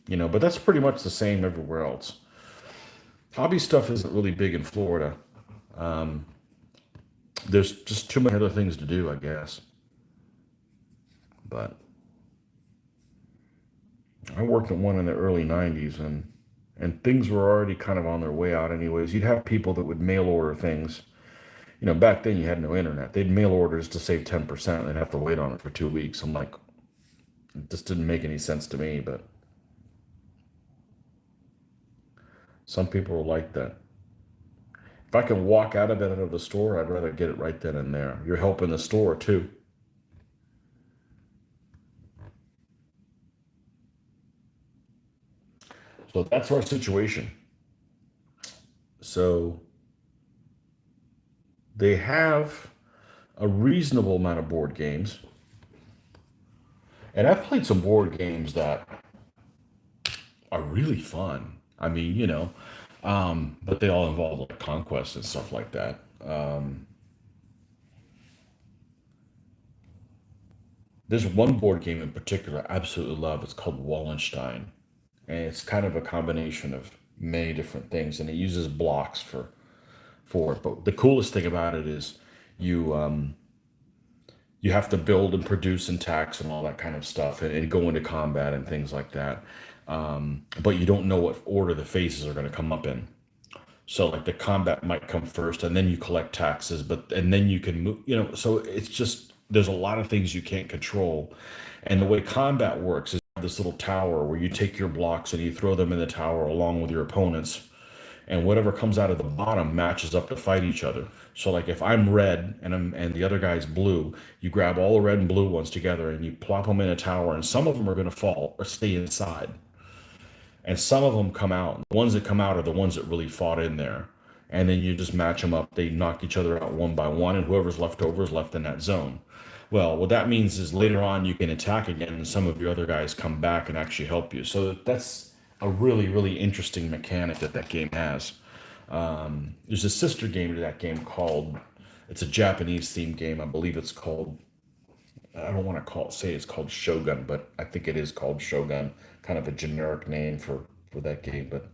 but that's pretty much the same everywhere else. Hobby stuff isn't really big in Florida. There's just too many other things to do, I guess. But I worked at one in the early '90s, and things were already kind of on their way out. Anyways, you'd have people that would mail order things. Back then you had no internet. They'd mail orders to save 10%. They'd have to wait on it for 2 weeks. I'm like, it just didn't make any sense to me. But some people are like that. If I can walk out of the store, I'd rather get it right then and there. You're helping the store too. So that's our situation. So they have a reasonable amount of board games. And I've played some board games that are really fun. I mean, but they all involve like conquest and stuff like that. There's one board game in particular I absolutely love. It's called Wallenstein. And it's kind of a combination of many different things. And it uses blocks for it. But the coolest thing about it is you you have to build and produce and tax and all that kind of stuff, and go into combat and things like that. But you don't know what order the phases are going to come up in. So like the combat might come first, and then you collect taxes, but and then you can move. So it's just there's a lot of things you can't control, and the way combat works is this little tower where you take your blocks and you throw them in the tower along with your opponents, and whatever comes out of the bottom matches up to fight each other. So like if I'm red and the other guy's blue, you grab all the red and blue ones together and you plop them in a tower, and some of them are going to fall or stay inside, and some of them come out. The ones that come out are the ones that really fought in there, and then you just match them up. They knock each other out one by one, and whoever's left over is left in that zone. Well, what that means is later on you can attack again, and some of your other guys come back and actually help you. So that's a really, really interesting mechanic that game has. There's a sister game to that game called, it's a Japanese themed game. I believe it's called, I don't want to say it's called Shogun, but I think it is called Shogun, kind of a generic name for that game, but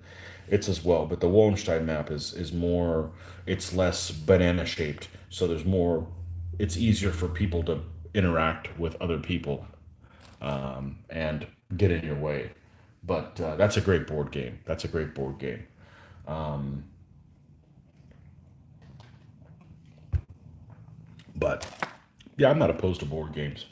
it's as well. But the Wallenstein map is more, it's less banana shaped, so there's more, it's easier for people to interact with other people, and get in your way. But that's a great board game. That's a great board game. But yeah, I'm not opposed to board games.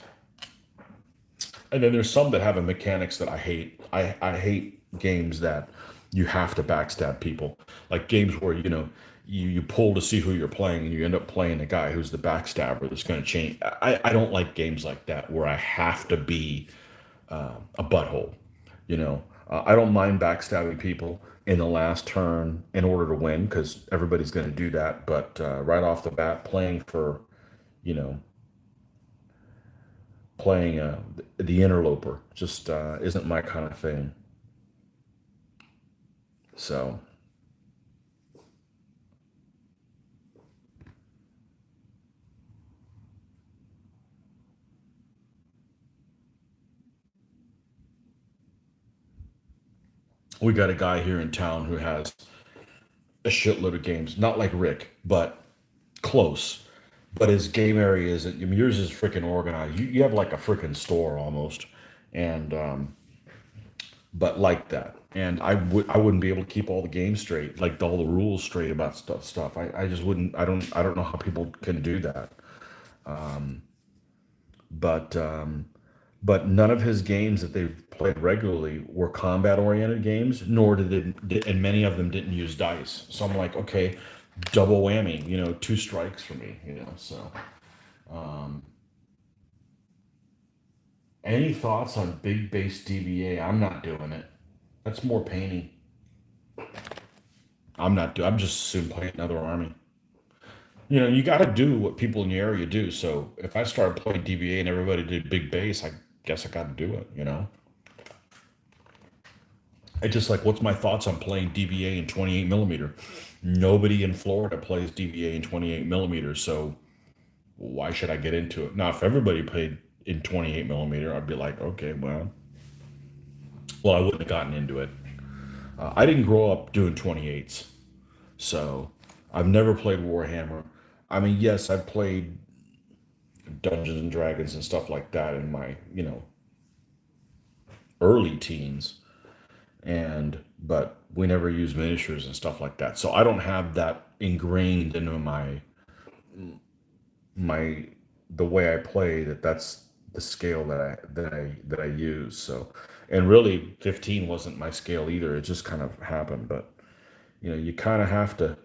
And then there's some that have a mechanics that I hate. I hate games that you have to backstab people. Like games where, you pull to see who you're playing and you end up playing the guy who's the backstabber that's going to change. I don't like games like that where I have to be a butthole. I don't mind backstabbing people in the last turn in order to win because everybody's going to do that. But right off the bat, you know, playing the interloper just isn't my kind of thing. So we got a guy here in town who has a shitload of games, not like Rick, but close. But his game area is, I mean, yours is freaking organized. You have like a freaking store almost, and but like that. And I wouldn't be able to keep all the games straight, like all the rules straight about stuff. I just wouldn't. I don't know how people can do that. But none of his games that played regularly were combat oriented games, nor and many of them didn't use dice. So I'm like, okay, double whammy, two strikes for me, So, um, any thoughts on big base DBA? I'm not doing it. That's more painting. I'm just soon playing another army. You got to do what people in your area do. So if I started playing DBA and everybody did big base, I guess I got to do it. I just like, what's my thoughts on playing DBA in 28 millimeter? Nobody in Florida plays DBA in 28 millimeters, so why should I get into it? Now, if everybody played in 28 millimeter, I'd be like, okay, well, I wouldn't have gotten into it. I didn't grow up doing 28s, so I've never played Warhammer. I mean, yes, I played Dungeons and Dragons and stuff like that in my, early teens, but we never used miniatures and stuff like that. So I don't have that ingrained into my the way I play, that's the scale that I use. So, and really 15 wasn't my scale either. It just kind of happened, but you kind of have to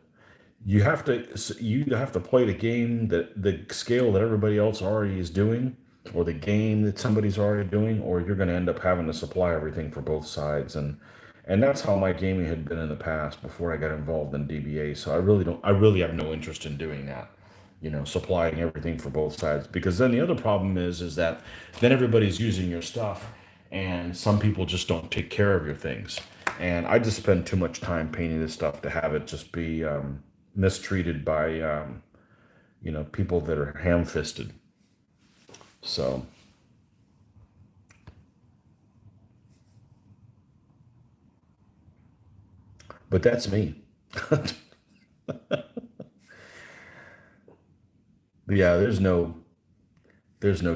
you have to play the game that the scale that everybody else already is doing, or the game that somebody's already doing, or you're going to end up having to supply everything for both sides. And that's how my gaming had been in the past before I got involved in DBA. So I really have no interest in doing that, supplying everything for both sides, because then the other problem is that then everybody's using your stuff, and some people just don't take care of your things. And I just spend too much time painting this stuff to have it just be mistreated by people that are ham-fisted. So, but that's me. But yeah, there's no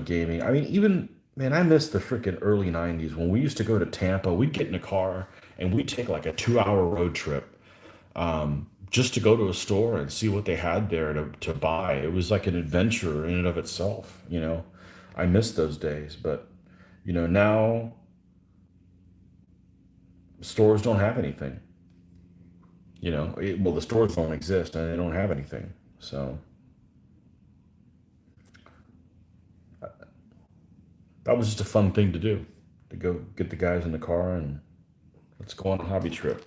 gaming. I mean, even man, I miss the freaking early '90s when we used to go to Tampa. We'd get in a car and we'd take like a 2-hour road trip, just to go to a store and see what they had there to buy. It was like an adventure in and of itself. I miss those days, but now stores don't have anything. Well, the stores don't exist and they don't have anything. So that was just a fun thing to do, to go get the guys in the car and let's go on a hobby trip.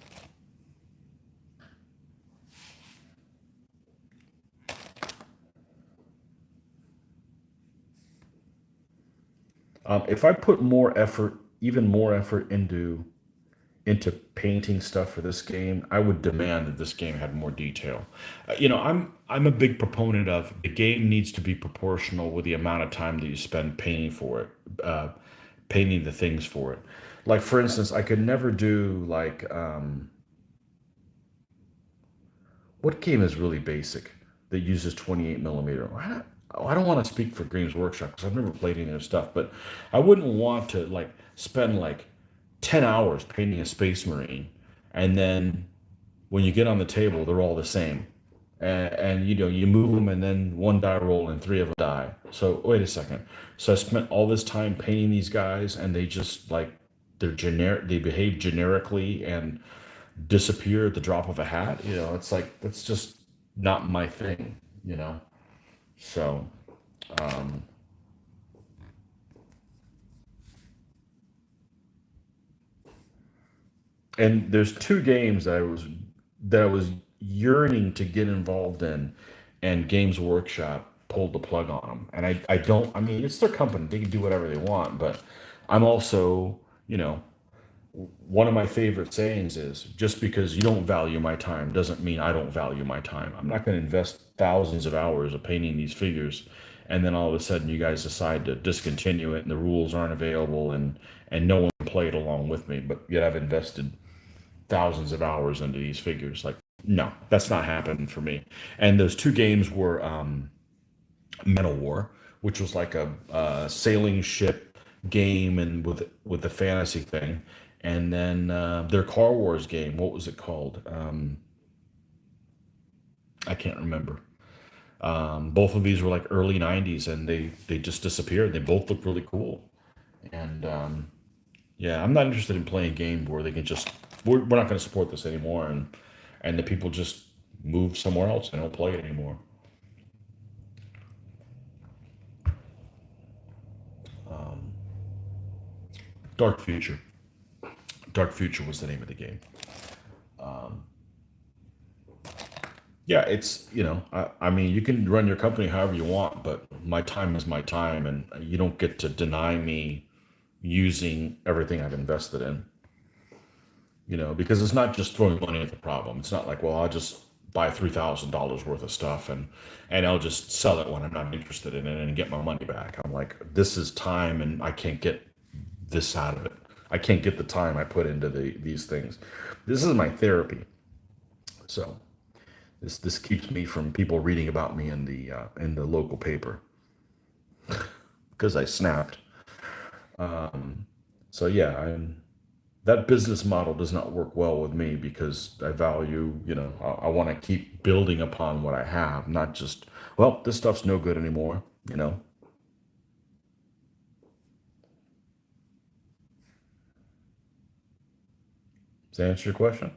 If I put more effort, even more effort into painting stuff for this game, I would demand that this game had more detail. I'm a big proponent of the game needs to be proportional with the amount of time that you spend painting for it, painting the things for it. Like for instance, I could never do like what game is really basic that uses 28 millimeter? I don't want to speak for Games Workshop because I've never played any of their stuff, but I wouldn't want to like spend like 10 hours painting a Space Marine, and then when you get on the table, they're all the same. And you move them, and then one die roll, and three of them die. So wait a second. So I spent all this time painting these guys, and they just like they're generic. They behave generically and disappear at the drop of a hat. It's like that's just not my thing. So, um, and there's two games that I was yearning to get involved in, and Games Workshop pulled the plug on them. And I don't. I mean, it's their company; they can do whatever they want. But I'm also, one of my favorite sayings is just because you don't value my time doesn't mean I don't value my time. I'm not going to invest thousands of hours of painting these figures, and then all of a sudden you guys decide to discontinue it and the rules aren't available, and no one can play it along with me, but yet I've invested thousands of hours into these figures. Like, no, that's not happening for me. And those two games were Metal War, which was like a sailing ship game, and with the fantasy thing, and then their Car Wars game. What was it called? I can't remember. Both of these were like early '90s, and they just disappeared. They both looked really cool, and Yeah, I'm not interested in playing a game where they can just we're not going to support this anymore, and the people just move somewhere else and don't play it anymore. Um, Dark Future. Dark Future was the name of the game. Um, yeah, it's I mean you can run your company however you want, but my time is my time, and you don't get to deny me using everything I've invested in. Because it's not just throwing money at the problem. It's not like, well, I'll just buy $3,000 worth of stuff and I'll just sell it when I'm not interested in it and get my money back. I'm like, this is time, and I can't get this out of it. I can't get the time I put into these things. This is my therapy. So this keeps me from people reading about me in the local paper because I snapped. So yeah, that business model does not work well with me because I value, I want to keep building upon what I have, not just, well, this stuff's no good anymore, you know. Does that answer your question?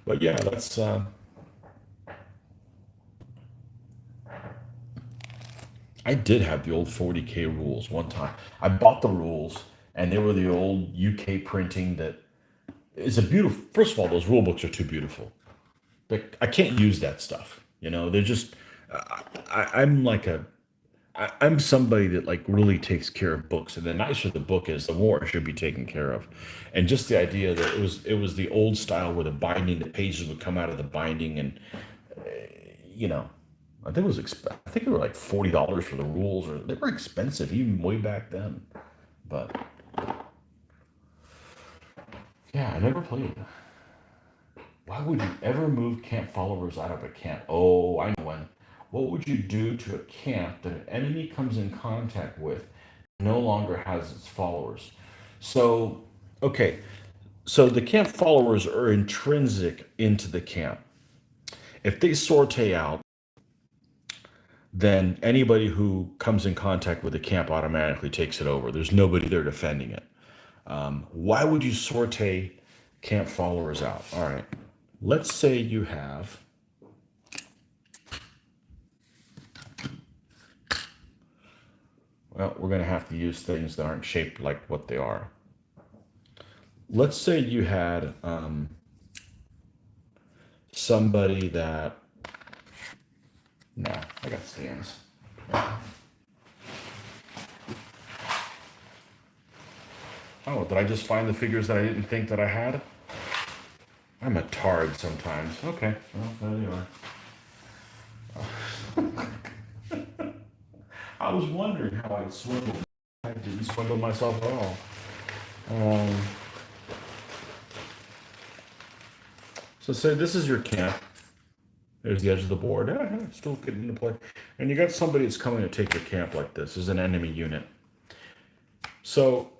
But yeah, I did have the old 40K rules one time. I bought the rules, and they were the old UK printing that is a beautiful, first of all, those rule books are too beautiful. But I can't use that stuff. They're just, I'm like I'm somebody that like really takes care of books, and the nicer the book is, the more it should be taken care of. And just the idea that it was the old style where the pages would come out of the binding, and you know, I think I think they were like $40 for the rules, or they were expensive even way back then. But yeah, I never played. Why would you ever move camp followers out of a camp? Oh, I know one. What would you do to a camp that an enemy comes in contact with no longer has its followers? So, okay, so the camp followers are intrinsic into the camp. If they sortie out, then anybody who comes in contact with the camp automatically takes it over. There's nobody there defending it. Why would you sortie camp followers out? All right. Let's say you have, well, we're going to have to use things that aren't shaped like what they are. Let's say you had somebody that, no, I got stands. Oh, did I just find the figures that I didn't think that I had? I'm a tard sometimes. Okay, well, there you are. I was wondering how I swindled. I didn't swindle myself at all. Um, so say this is your camp. There's the edge of the board. Yeah, yeah, it's still getting into play. And you got somebody that's coming to take your camp like this. This is an enemy unit. So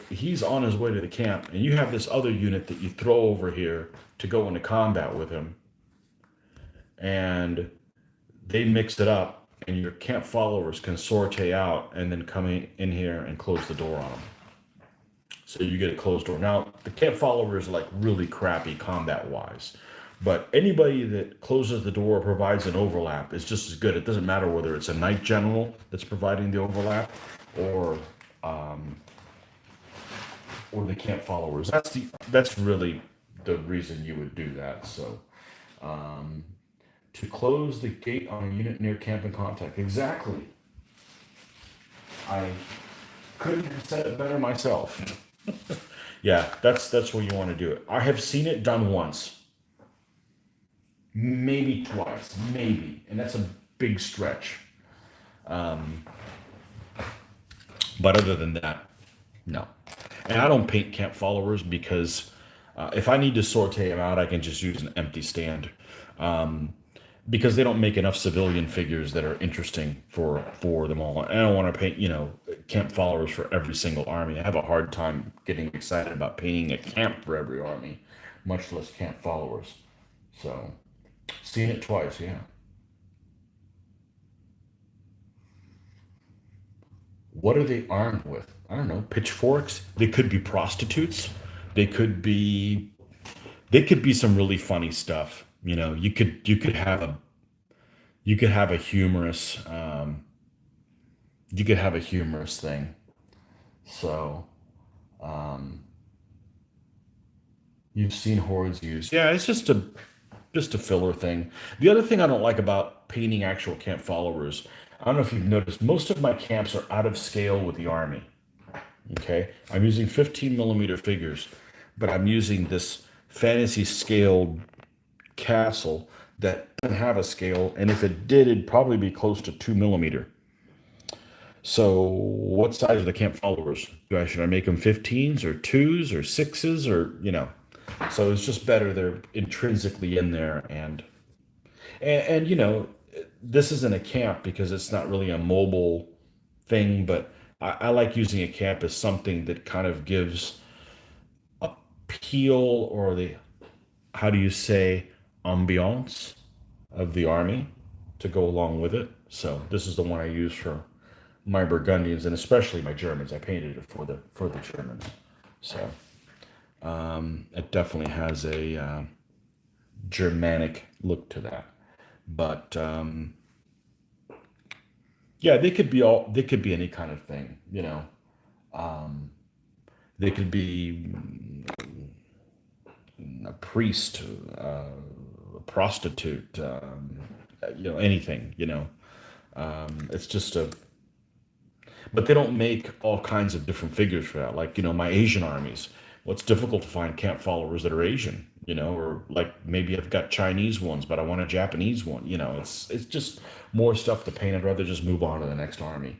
he's on his way to the camp, and you have this other unit that you throw over here to go into combat with him, and they mix it up, and your camp followers can sortie out and then come in here and close the door on them. So you get a closed door. Now the camp followers are like really crappy combat wise, but anybody that closes the door or provides an overlap is just as good. It doesn't matter whether it's a knight general that's providing the overlap, or or the camp followers. That's really the reason you would do that. So to close the gate on a unit near camp in contact. Exactly. I couldn't have said it better myself. Yeah, that's where you want to do it. I have seen it done once, maybe twice, maybe, and that's a big stretch. But other than that, no. And I don't paint camp followers because if I need to sortie them out, I can just use an empty stand. Because they don't make enough civilian figures that are interesting for them all. And I don't want to paint, camp followers for every single army. I have a hard time getting excited about painting a camp for every army, much less camp followers. So, seen it twice, yeah. what are they armed with? I don't know, pitchforks. They could be prostitutes. They could be they could be some really funny stuff. You could have a humorous you could have a humorous thing. So um, you've seen hordes used. Yeah, it's just a filler thing. The other thing I don't like about painting actual camp followers, I don't know if you've noticed, most of my camps are out of scale with the army. Okay, I'm using 15 millimeter figures, but I'm using this fantasy scaled castle that doesn't have a scale, and if it did, it'd probably be close to 2 millimeter. So, what size are the camp followers? Should I make them 15s or twos or sixes or So it's just better they're intrinsically in there, and this isn't a camp because it's not really a mobile thing, but I like using a camp as something that kind of gives appeal or the how do you say ambiance of the army to go along with it. So this is the one I use for my Burgundians and especially my Germans. I painted it for the Germans. So it definitely has a Germanic look to that. But yeah, they could be any kind of thing. Um, they could be a priest, a prostitute, anything. It's just a but they don't make all kinds of different figures for that. Like, my Asian armies. Well, it's difficult to find camp followers that are Asian, or like maybe I've got Chinese ones, but I want a Japanese one. It's just more stuff to paint. I'd rather just move on to the next army,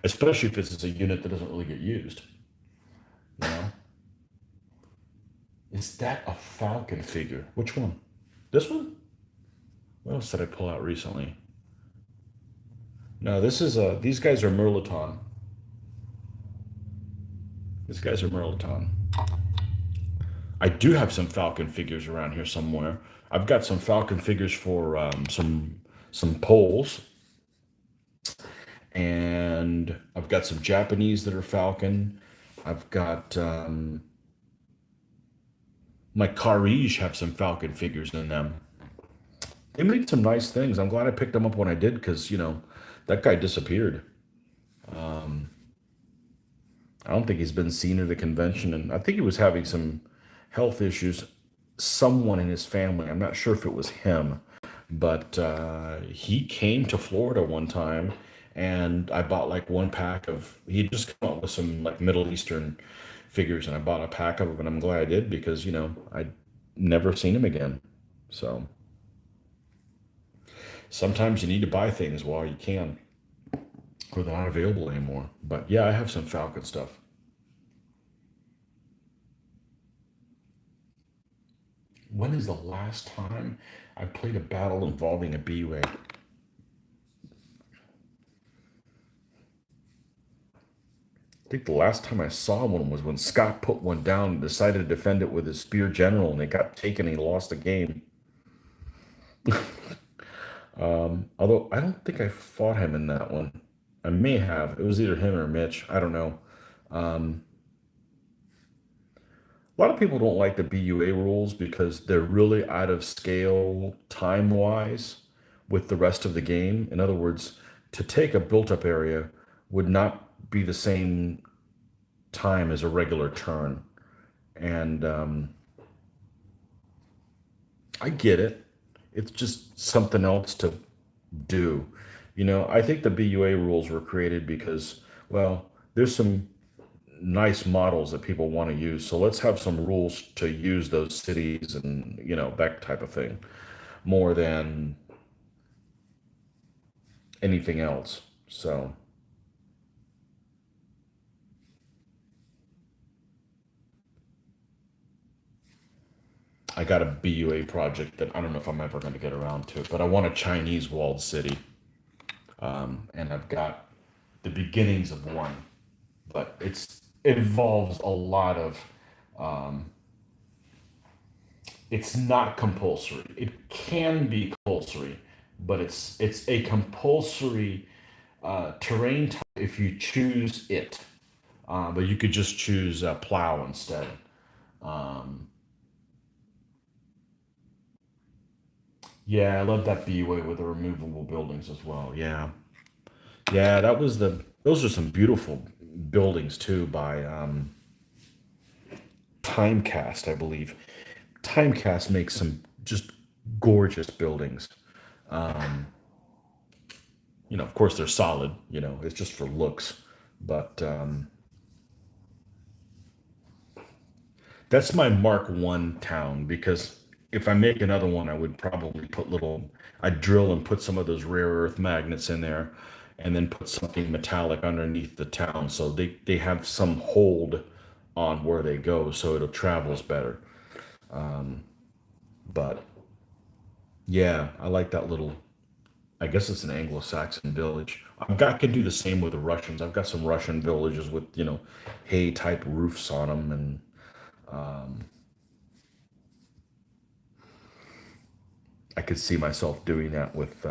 especially if it's a unit that doesn't really get used. You know, is that a Falcon figure? Which one? This one? What else did I pull out recently? No, this is these guys are Merlaton. These guys are Merlaton. I do have some Falcon figures around here somewhere. I've got some Falcon figures for some Poles, and I've got some Japanese that are Falcon. I've got my Karij have some Falcon figures in them. They made some nice things. I'm glad I picked them up when I did because that guy disappeared. I don't think he's been seen at a convention, and I think he was having some health issues. Someone in his family, I'm not sure if it was him, but he came to Florida one time, and I bought like one pack of. He had just come up with some like Middle Eastern figures, and I bought a pack of them, and I'm glad I did because I'd never seen him again. So sometimes you need to buy things while you can, or they're not available anymore. But yeah, I have some Falcon stuff. When is the last time I played a battle involving a B-Way? I think the last time I saw one was when Scott put one down and decided to defend it with his spear general, and it got taken and he lost the game. Although I don't think I fought him in that one. I may have. It was either him or Mitch. I don't know. Um, a lot of people don't like the BUA rules because they're really out of scale time wise with the rest of the game. In other words, to take a built up area would not be the same time as a regular turn. And I get it. It's just something else to do. I think the BUA rules were created because, well, there's some nice models that people want to use. So let's have some rules to use those cities and, that type of thing more than anything else. So I got a BUA project that I don't know if I'm ever going to get around to it, but I want a Chinese walled city. And I've got the beginnings of one, but it involves a lot of, it's not compulsory. It can be compulsory, but it's a compulsory. Terrain type if you choose it, but you could just choose plow instead. Um, yeah, I love that B-way with the removable buildings as well. Yeah, yeah, that was the. Those are some beautiful buildings too by Timecast, I believe. Timecast makes some just gorgeous buildings. Um, of course, they're solid. It's just for looks, but that's my Mark 1 town because if I make another one, I would probably I'd drill and put some of those rare earth magnets in there and then put something metallic underneath the town so they have some hold on where they go so it travels better. But yeah, I like that little, I guess it's an Anglo-Saxon village. I could do the same with the Russians. I've got some Russian villages with, hay type roofs on them and I could see myself doing that with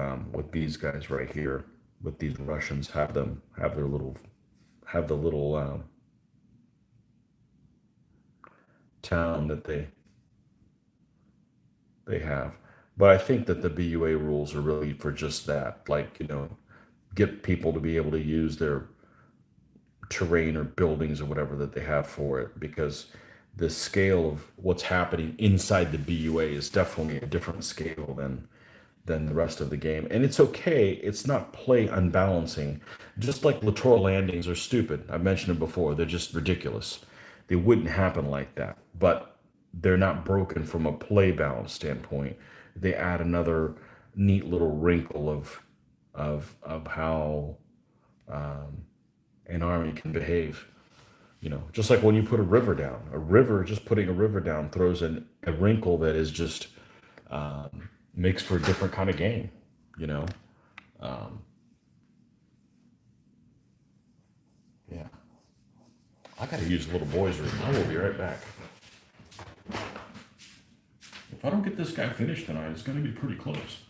these guys right here, with these Russians. Have the little town that they have. But I think that the BUA rules are really for just that, like get people to be able to use their terrain or buildings or whatever that they have for it, because the scale of what's happening inside the BUA is definitely a different scale than the rest of the game. And it's okay. It's not play unbalancing. Just like littoral landings are stupid. I've mentioned it before. They're just ridiculous. They wouldn't happen like that. But they're not broken from a play balance standpoint. They add another neat little wrinkle of how an army can behave. Just like when you put a river down. Just putting a river down throws a wrinkle that is just makes for a different kind of game. You know. Um, yeah. I gotta use the little boy's room. I will be right back. If I don't get this guy finished tonight, it's gonna be pretty close.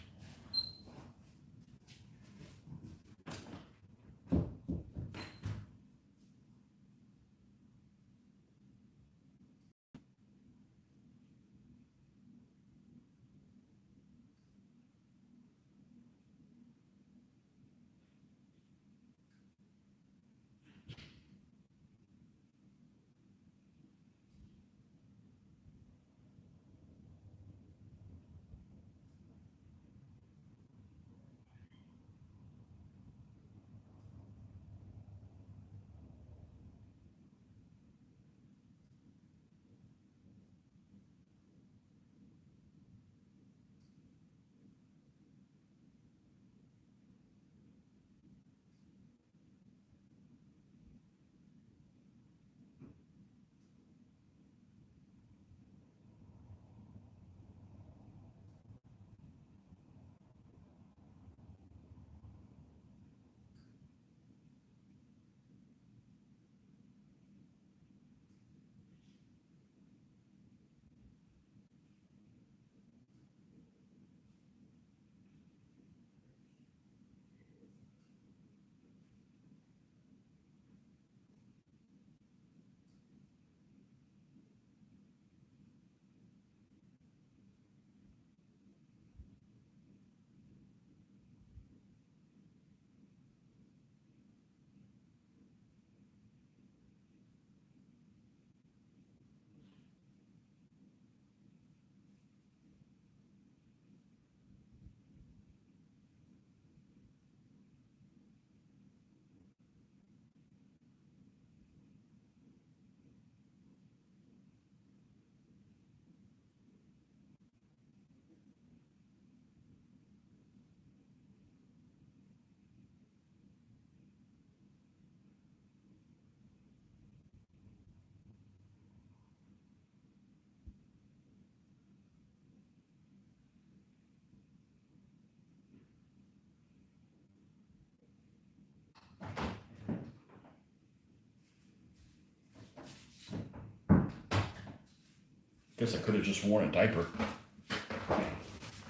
Guess I could have just worn a diaper,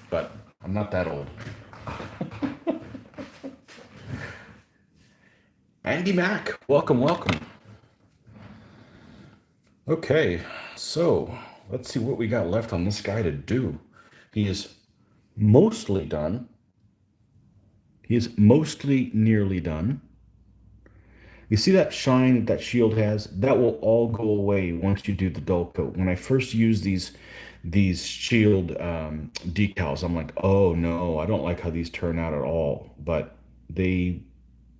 but I'm not that old. Andy Mack, welcome, welcome. Okay, so let's see what we got left on this guy to do. He is mostly done. He is mostly nearly done. You see that shine that shield has? That will all go away once you do the dull coat. When I first used these shield decals, I'm like, oh no, I don't like how these turn out at all. But they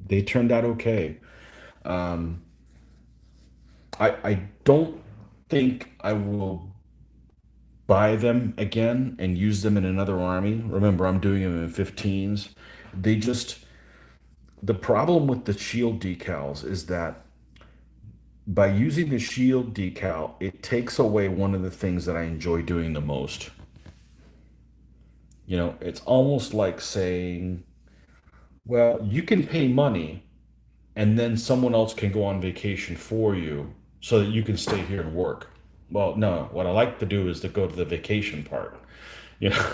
they turned out okay. Um, I don't think I will buy them again and use them in another army. Remember, I'm doing them in 15s. They just the problem with the shield decals is that by using the shield decal, it takes away one of the things that I enjoy doing the most. It's almost like saying, well, you can pay money and then someone else can go on vacation for you so that you can stay here and work. Well, no, what I like to do is to go to the vacation part. You know,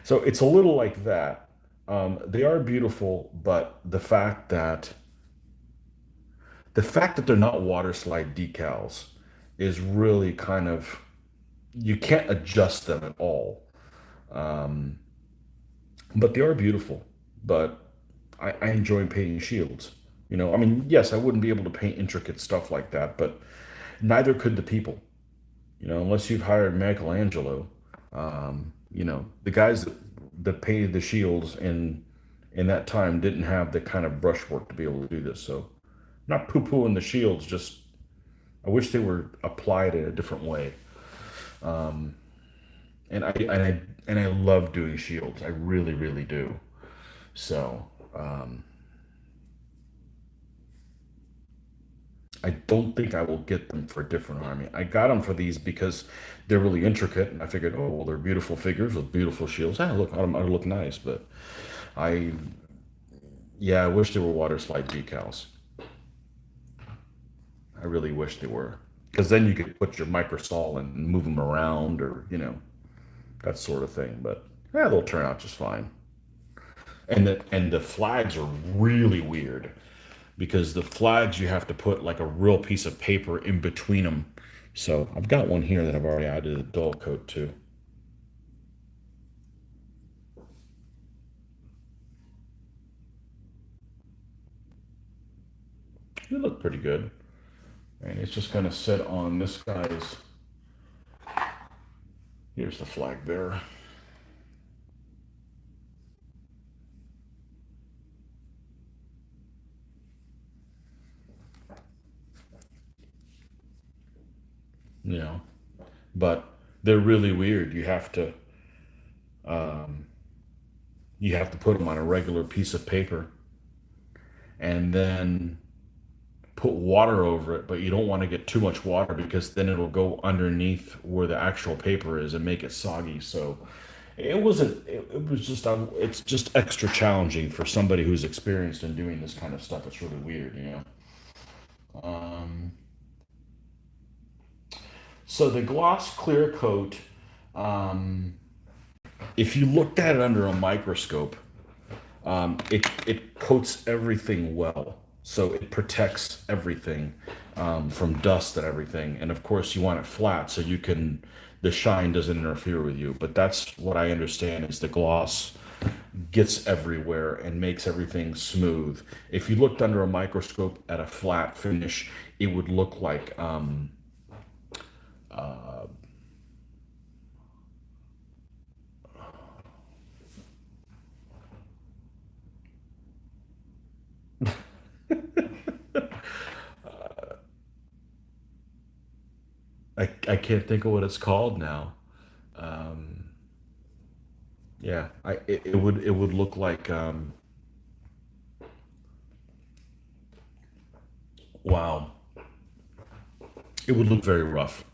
so it's a little like that. They are beautiful, but the fact that they're not water slide decals is really kind of you can't adjust them at all. Um, but they are beautiful. But I enjoy painting shields. I mean, yes, I wouldn't be able to paint intricate stuff like that, but neither could the people. Unless you've hired Michelangelo. The guys that painted the shields in that time didn't have the kind of brushwork to be able to do this. So, not poo-pooing the shields, just I wish they were applied in a different way. Um, and I love doing shields. I really, really do. So I don't think I will get them for a different army. I got them for these because they're really intricate, and I figured, oh well, they're beautiful figures with beautiful shields. Look, I look nice, but I yeah, I wish they were water slide decals. I really wish they were, because then you could put your microsol and move them around, or that sort of thing. But yeah, they'll turn out just fine. And the flags are really weird because the flags you have to put like a real piece of paper in between them. So I've got one here that I've already added a dull coat to. They look pretty good. And it's just going to sit on this guy's. Here's the flag bearer. You know, but they're really weird. Um, you have to put them on a regular piece of paper, and then put water over it, but you don't want to get too much water because then it'll go underneath where the actual paper is and make it soggy. So it wasn't. It was just. It's just extra challenging for somebody who's experienced in doing this kind of stuff. It's really weird. Um, so the gloss clear coat. Um, if you looked at it under a microscope, it coats everything well, so it protects everything from dust and everything. And of course, you want it flat so the shine doesn't interfere with you. But that's what I understand is the gloss gets everywhere and makes everything smooth. If you looked under a microscope at a flat finish, it would look like uh, I can't think of what it's called now. Um, yeah, it would look like wow, it would look very rough.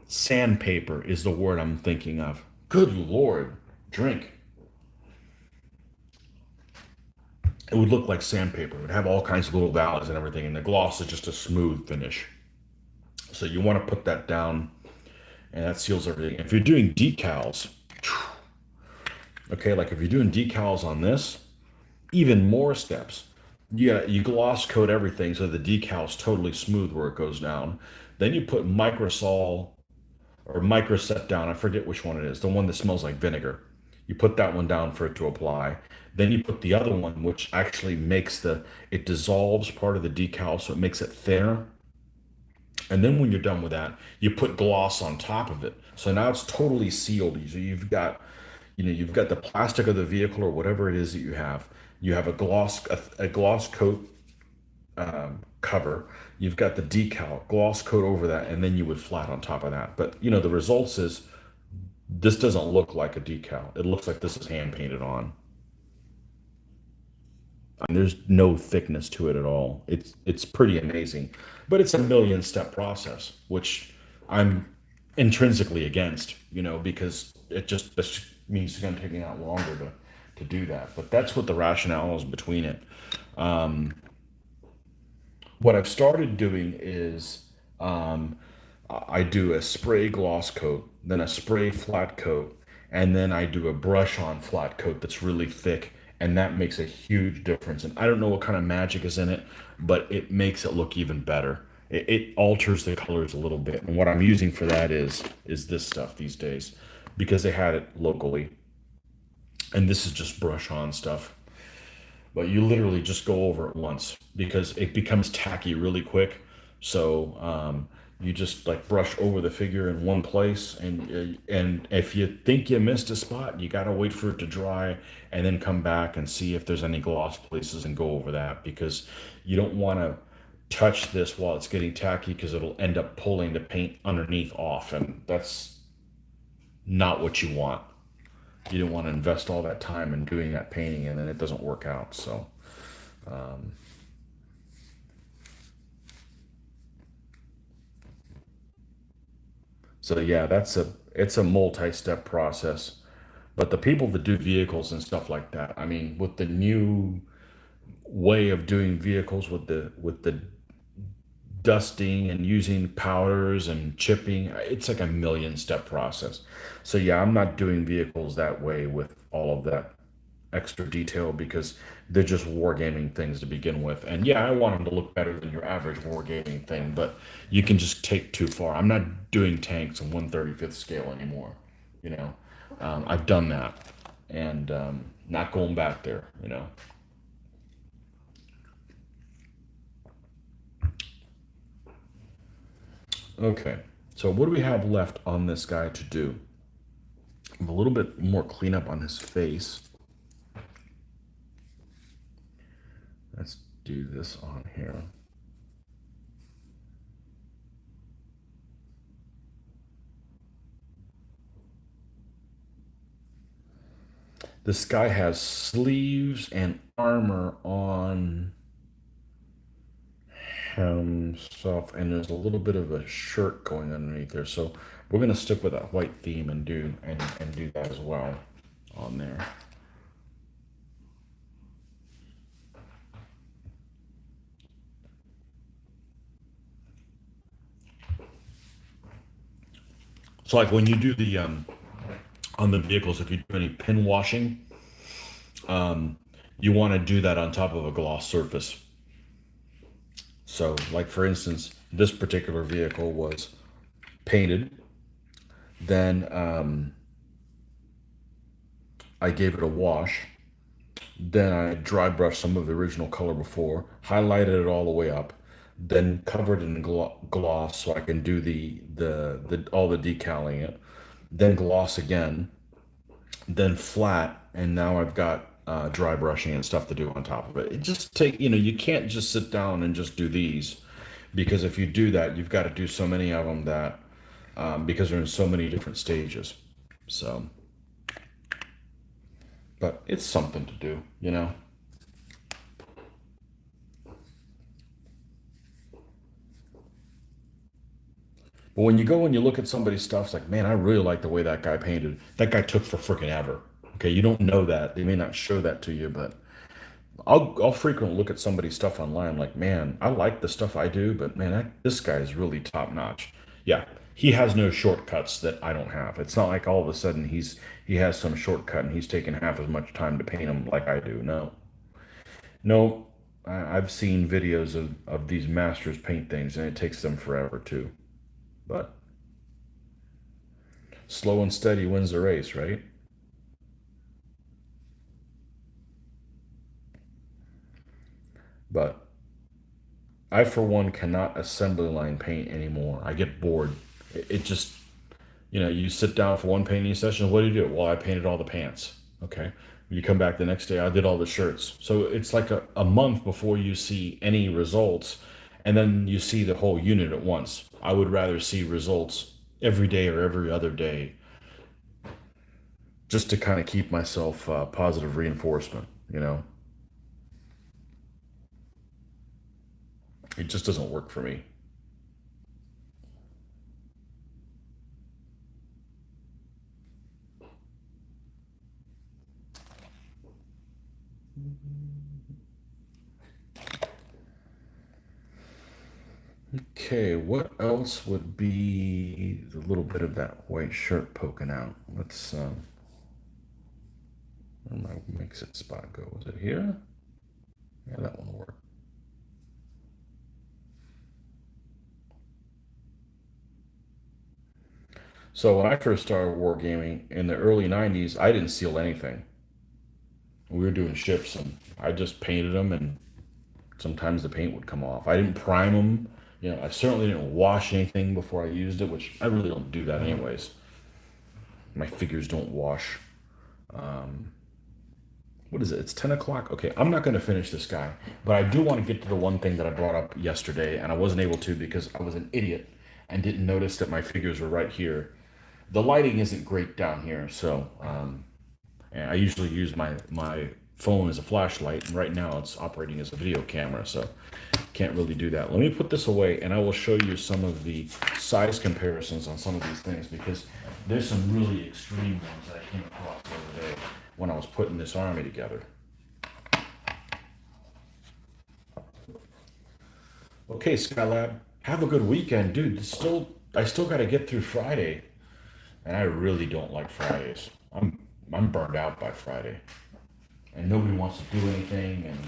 Sandpaper is the word I'm thinking of. Good Lord, drink. It would look like sandpaper. It would have all kinds of little valleys and everything, and the gloss is just a smooth finish. So you want to put that down, and that seals everything. If you're doing decals, okay, like if you're doing decals on this, even more steps. Yeah, you gloss coat everything so the decal's totally smooth where it goes down. Then you put microsol or microset down. I forget which one it is. The one that smells like vinegar. You put that one down for it to apply. Then you put the other one, which actually makes it dissolves part of the decal, so it makes it thinner. And then when you're done with that, you put gloss on top of it. So now it's totally sealed. So you've got the plastic of the vehicle or whatever it is that you have. You have a gloss coat cover. You've got the decal gloss coat over that, and then you would flat on top of that. But the results is this doesn't look like a decal. It looks like this is hand painted on. And there's no thickness to it at all. It's pretty amazing, but it's a million step process, which I'm intrinsically against. Because this means it's going to take me out longer to do that. But that's what the rationale is between it. Um, what I've started doing is I do a spray gloss coat, then a spray flat coat, and then I do a brush on flat coat that's really thick, and that makes a huge difference. And I don't know what kind of magic is in it, but it makes it look even better. It alters the colors a little bit, and what I'm using for that is this stuff these days, because they had it locally, and this is just brush on stuff. But you literally just go over it once because it becomes tacky really quick. So you just like brush over the figure in one place, and if you think you missed a spot, you got to wait for it to dry and then come back and see if there's any gloss places and go over that, because you don't want to touch this while it's getting tacky because it'll end up pulling the paint underneath off, and that's not what you want. You don't want to invest all that time in doing that painting and then it doesn't work out. So yeah, it's a multi-step process. But the people that do vehicles and stuff like that, I mean, with the new way of doing vehicles with the dusting and using powders and chipping, it's like a million step process. So yeah, I'm not doing vehicles that way with all of that extra detail because they're just wargaming things to begin with. And yeah, I want them to look better than your average wargaming thing, but you can just take too far. I'm not doing tanks on 1/35th scale anymore. You know, I've done that, and not going back there. Okay, so what do we have left on this guy to do? A little bit more cleanup on his face. Let's do this on here. This guy has sleeves and armor on himself, and there's a little bit of a shirt going underneath there. So we're gonna stick with that white theme and do that as well on there. So like when you do the on the vehicles, if you do any pin washing, you want to do that on top of a gloss surface. So like for instance, this particular vehicle was painted, then I gave it a wash, then I dry brushed some of the original color before, highlighted it all the way up, then covered it in gloss so I can do the all the decaling it, then gloss again, then flat, and now I've got dry brushing and stuff to do on top of it. It just you can't just sit down and just do these, because if you do that, you've got to do so many of them that because they're in so many different stages. So, but it's something to do. But when you go and you look at somebody's stuff, it's like, man, I really like the way that guy painted. That guy took for freaking ever. Okay, you don't know that. They may not show that to you, but I'll frequently look at somebody's stuff online. Like, man, I like the stuff I do, but man, this guy is really top notch. Yeah, he has no shortcuts that I don't have. It's not like all of a sudden he has some shortcut and he's taking half as much time to paint him like I do. No, No, I've seen videos of these masters paint things, and it takes them forever too. But slow and steady wins the race, right? But I, for one, cannot assembly line paint anymore. I get bored. It just, you sit down for one painting session. What do you do? Well, I painted all the pants. Okay. You come back the next day, I did all the shirts. So it's like a month before you see any results. And then you see the whole unit at once. I would rather see results every day or every other day just to kind of keep myself positive reinforcement. It just doesn't work for me. Okay, what else would be a little bit of that white shirt poking out? Where my mix it spot go? Was it here? Yeah, that one will work. So when I first started wargaming in the early 90s, I didn't seal anything. We were doing ships and I just painted them and sometimes the paint would come off. I didn't prime them. I certainly didn't wash anything before I used it, which I really don't do that anyways. My figures don't wash. What is it? It's 10 o'clock. Okay, I'm not going to finish this guy, but I do want to get to the one thing that I brought up yesterday, and I wasn't able to because I was an idiot and didn't notice that my figures were right here. The lighting isn't great down here, so and I usually use my phone as a flashlight, and right now it's operating as a video camera, so can't really do that. Let me put this away, and I will show you some of the size comparisons on some of these things because there's some really extreme ones that I came across the other day when I was putting this army together. Okay, Skylab, have a good weekend, dude. I still got to get through Friday, and I really don't like Fridays. I'm burned out by Friday, and nobody wants to do anything, and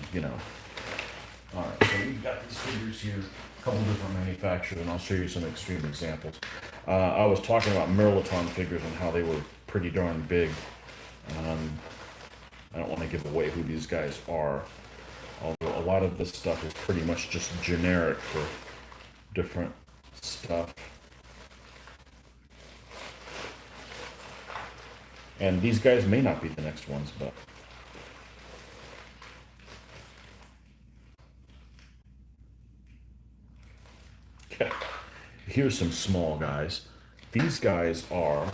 All right, so we've got these figures here, a couple different manufacturers, and I'll show you some extreme examples. I was talking about Merlaton figures and how they were pretty darn big. Um, I don't want to give away who these guys are, although a lot of this stuff is pretty much just generic for different stuff. And these guys may not be the next ones, but here's some small guys. These guys are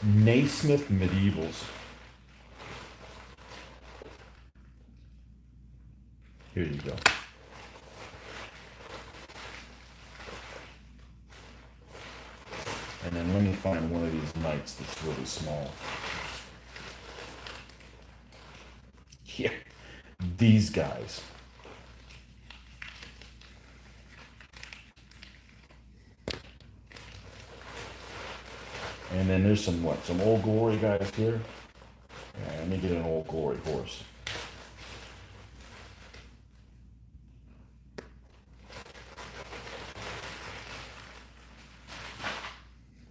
Naismith Medievals. Here you go. And then let me find one of these knights that's really small. Yeah, these guys. And then there's some old glory guys here. Yeah, let me get an old glory horse.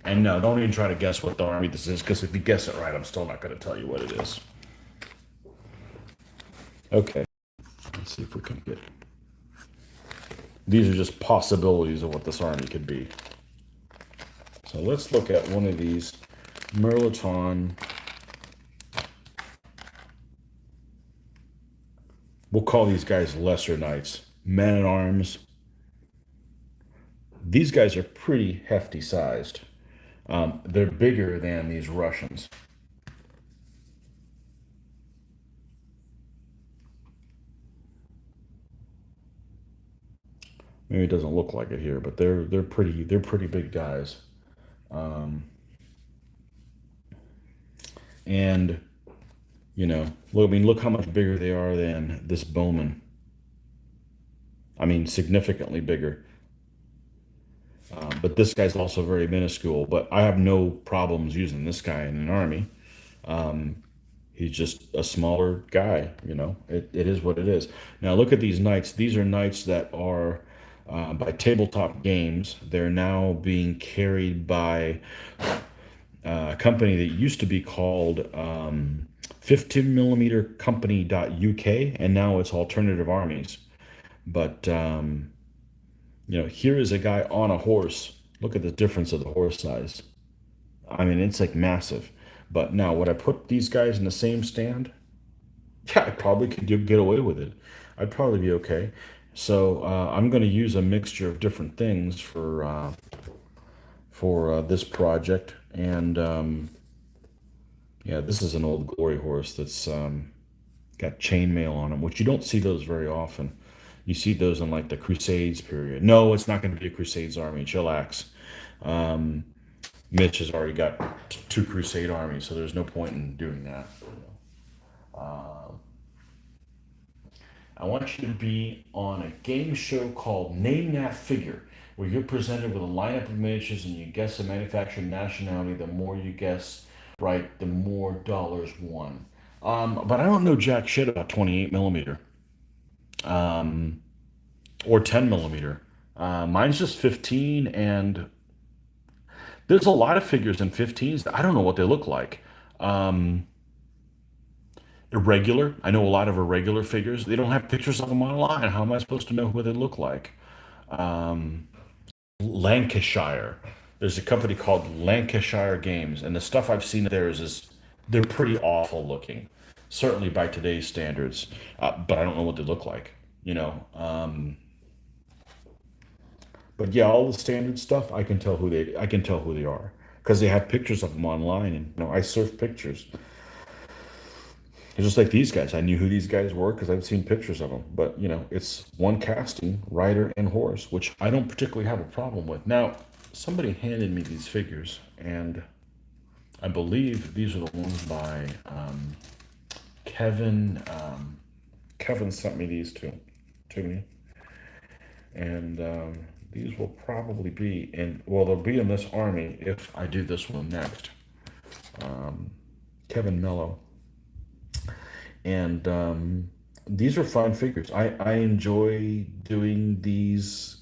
And no, don't even try to guess what the army this is, because if you guess it right, I'm still not going to tell you what it is. Okay, let's see if we can get. These are just possibilities of what this army could be. So let's look at one of these Merlaton. We'll call these guys lesser knights, men at arms. These guys are pretty hefty sized. They're bigger than these Russians. Maybe it doesn't look like it here, but they're pretty big guys. Um, and look how much bigger they are than this Bowman. I mean, significantly bigger. But this guy's also very minuscule. But I have no problems using this guy in an army. He's just a smaller guy, you know. It is what it is. Now look at these knights. These are knights that are by tabletop games. They're now being carried by a company that used to be called 15 millimeter company.uk, and now it's Alternative Armies. But you know, here is a guy on a horse. Look at the difference of the horse size. I mean, it's like massive. But now, would I put these guys in the same stand? Yeah, I probably could get away with it. I'd probably be okay. So I'm going to use a mixture of different things for this project. And yeah, this is an old glory horse that's got chainmail on him, which you don't see those very often. You see those in like the Crusades period. No, it's not going to be a Crusades army. Chillax. Um, Mitch has already got two Crusade armies, so there's no point in doing that. I want you to be on a game show called Name That Figure, where you're presented with a lineup of miniatures and you guess the manufacturer and nationality. The more you guess right, the more dollars won. But I don't know jack shit about 28 millimeter or 10 millimeter. Mine's just 15, and there's a lot of figures in 15s. I don't know what they look like. Um, Irregular. I know a lot of irregular figures. They don't have pictures of them online. How am I supposed to know what they look like? Lancashire. There's a company called Lancashire Games, and the stuff I've seen there is they're pretty awful looking, certainly by today's standards. But I don't know what they look like. You know. But yeah, all the standard stuff I can tell who they are because they have pictures of them online, and you know I surf pictures. It's just like these guys. I knew who these guys were because I've seen pictures of them. But, you know, it's one casting, rider and horse, which I don't particularly have a problem with. Now, somebody handed me these figures, and I believe these are the ones by Kevin. Kevin sent me these to me. And these will probably be in, well, they'll be in this army if I do this one next. Kevin Mello. And these are fun figures. I enjoy doing these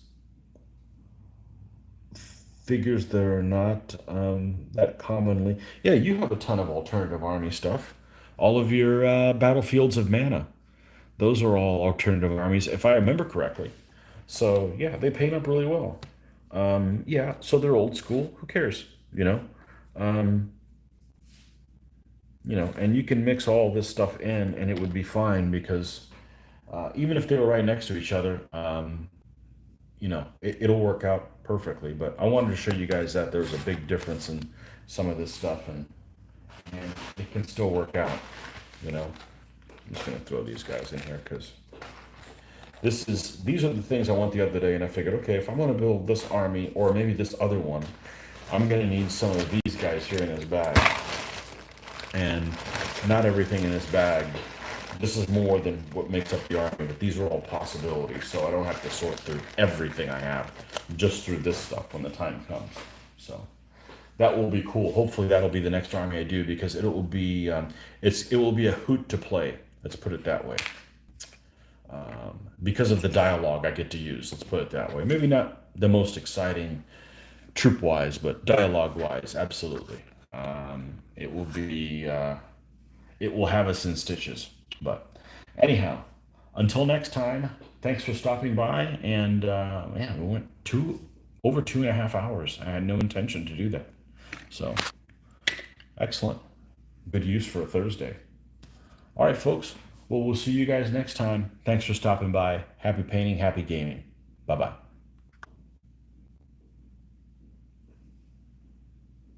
figures that are not that commonly. Yeah, you have a ton of alternative army stuff. All of your battlefields of mana, those are all alternative armies, if I remember correctly. So yeah, they paint up really well. Yeah, so they're old school. Who cares? You know. Um, you know, and you can mix all this stuff in, and it would be fine because even if they were right next to each other, you know, it'll work out perfectly. But I wanted to show you guys that there's a big difference in some of this stuff, and it can still work out. You know, I'm just gonna throw these guys in here because these are the things I want the other day, and I figured, okay, if I'm gonna build this army or maybe this other one, I'm gonna need some of these guys here in this bag. And not everything in this bag. This is more than what makes up the army, but these are all possibilities, so I don't have to sort through everything I have, just through this stuff when the time comes. So that will be cool. Hopefully that'll be the next army I do because it will be it will be a hoot to play. Let's put it that way. Because of the dialogue I get to use. Let's put it that way. Maybe not the most exciting troop wise, but dialogue wise, absolutely. It will be, it will have us in stitches. But anyhow, until next time, thanks for stopping by. And yeah, we went over 2.5 hours. I had no intention to do that. So excellent. Good use for a Thursday. All right, folks. Well, we'll see you guys next time. Thanks for stopping by. Happy painting, happy gaming. Bye bye.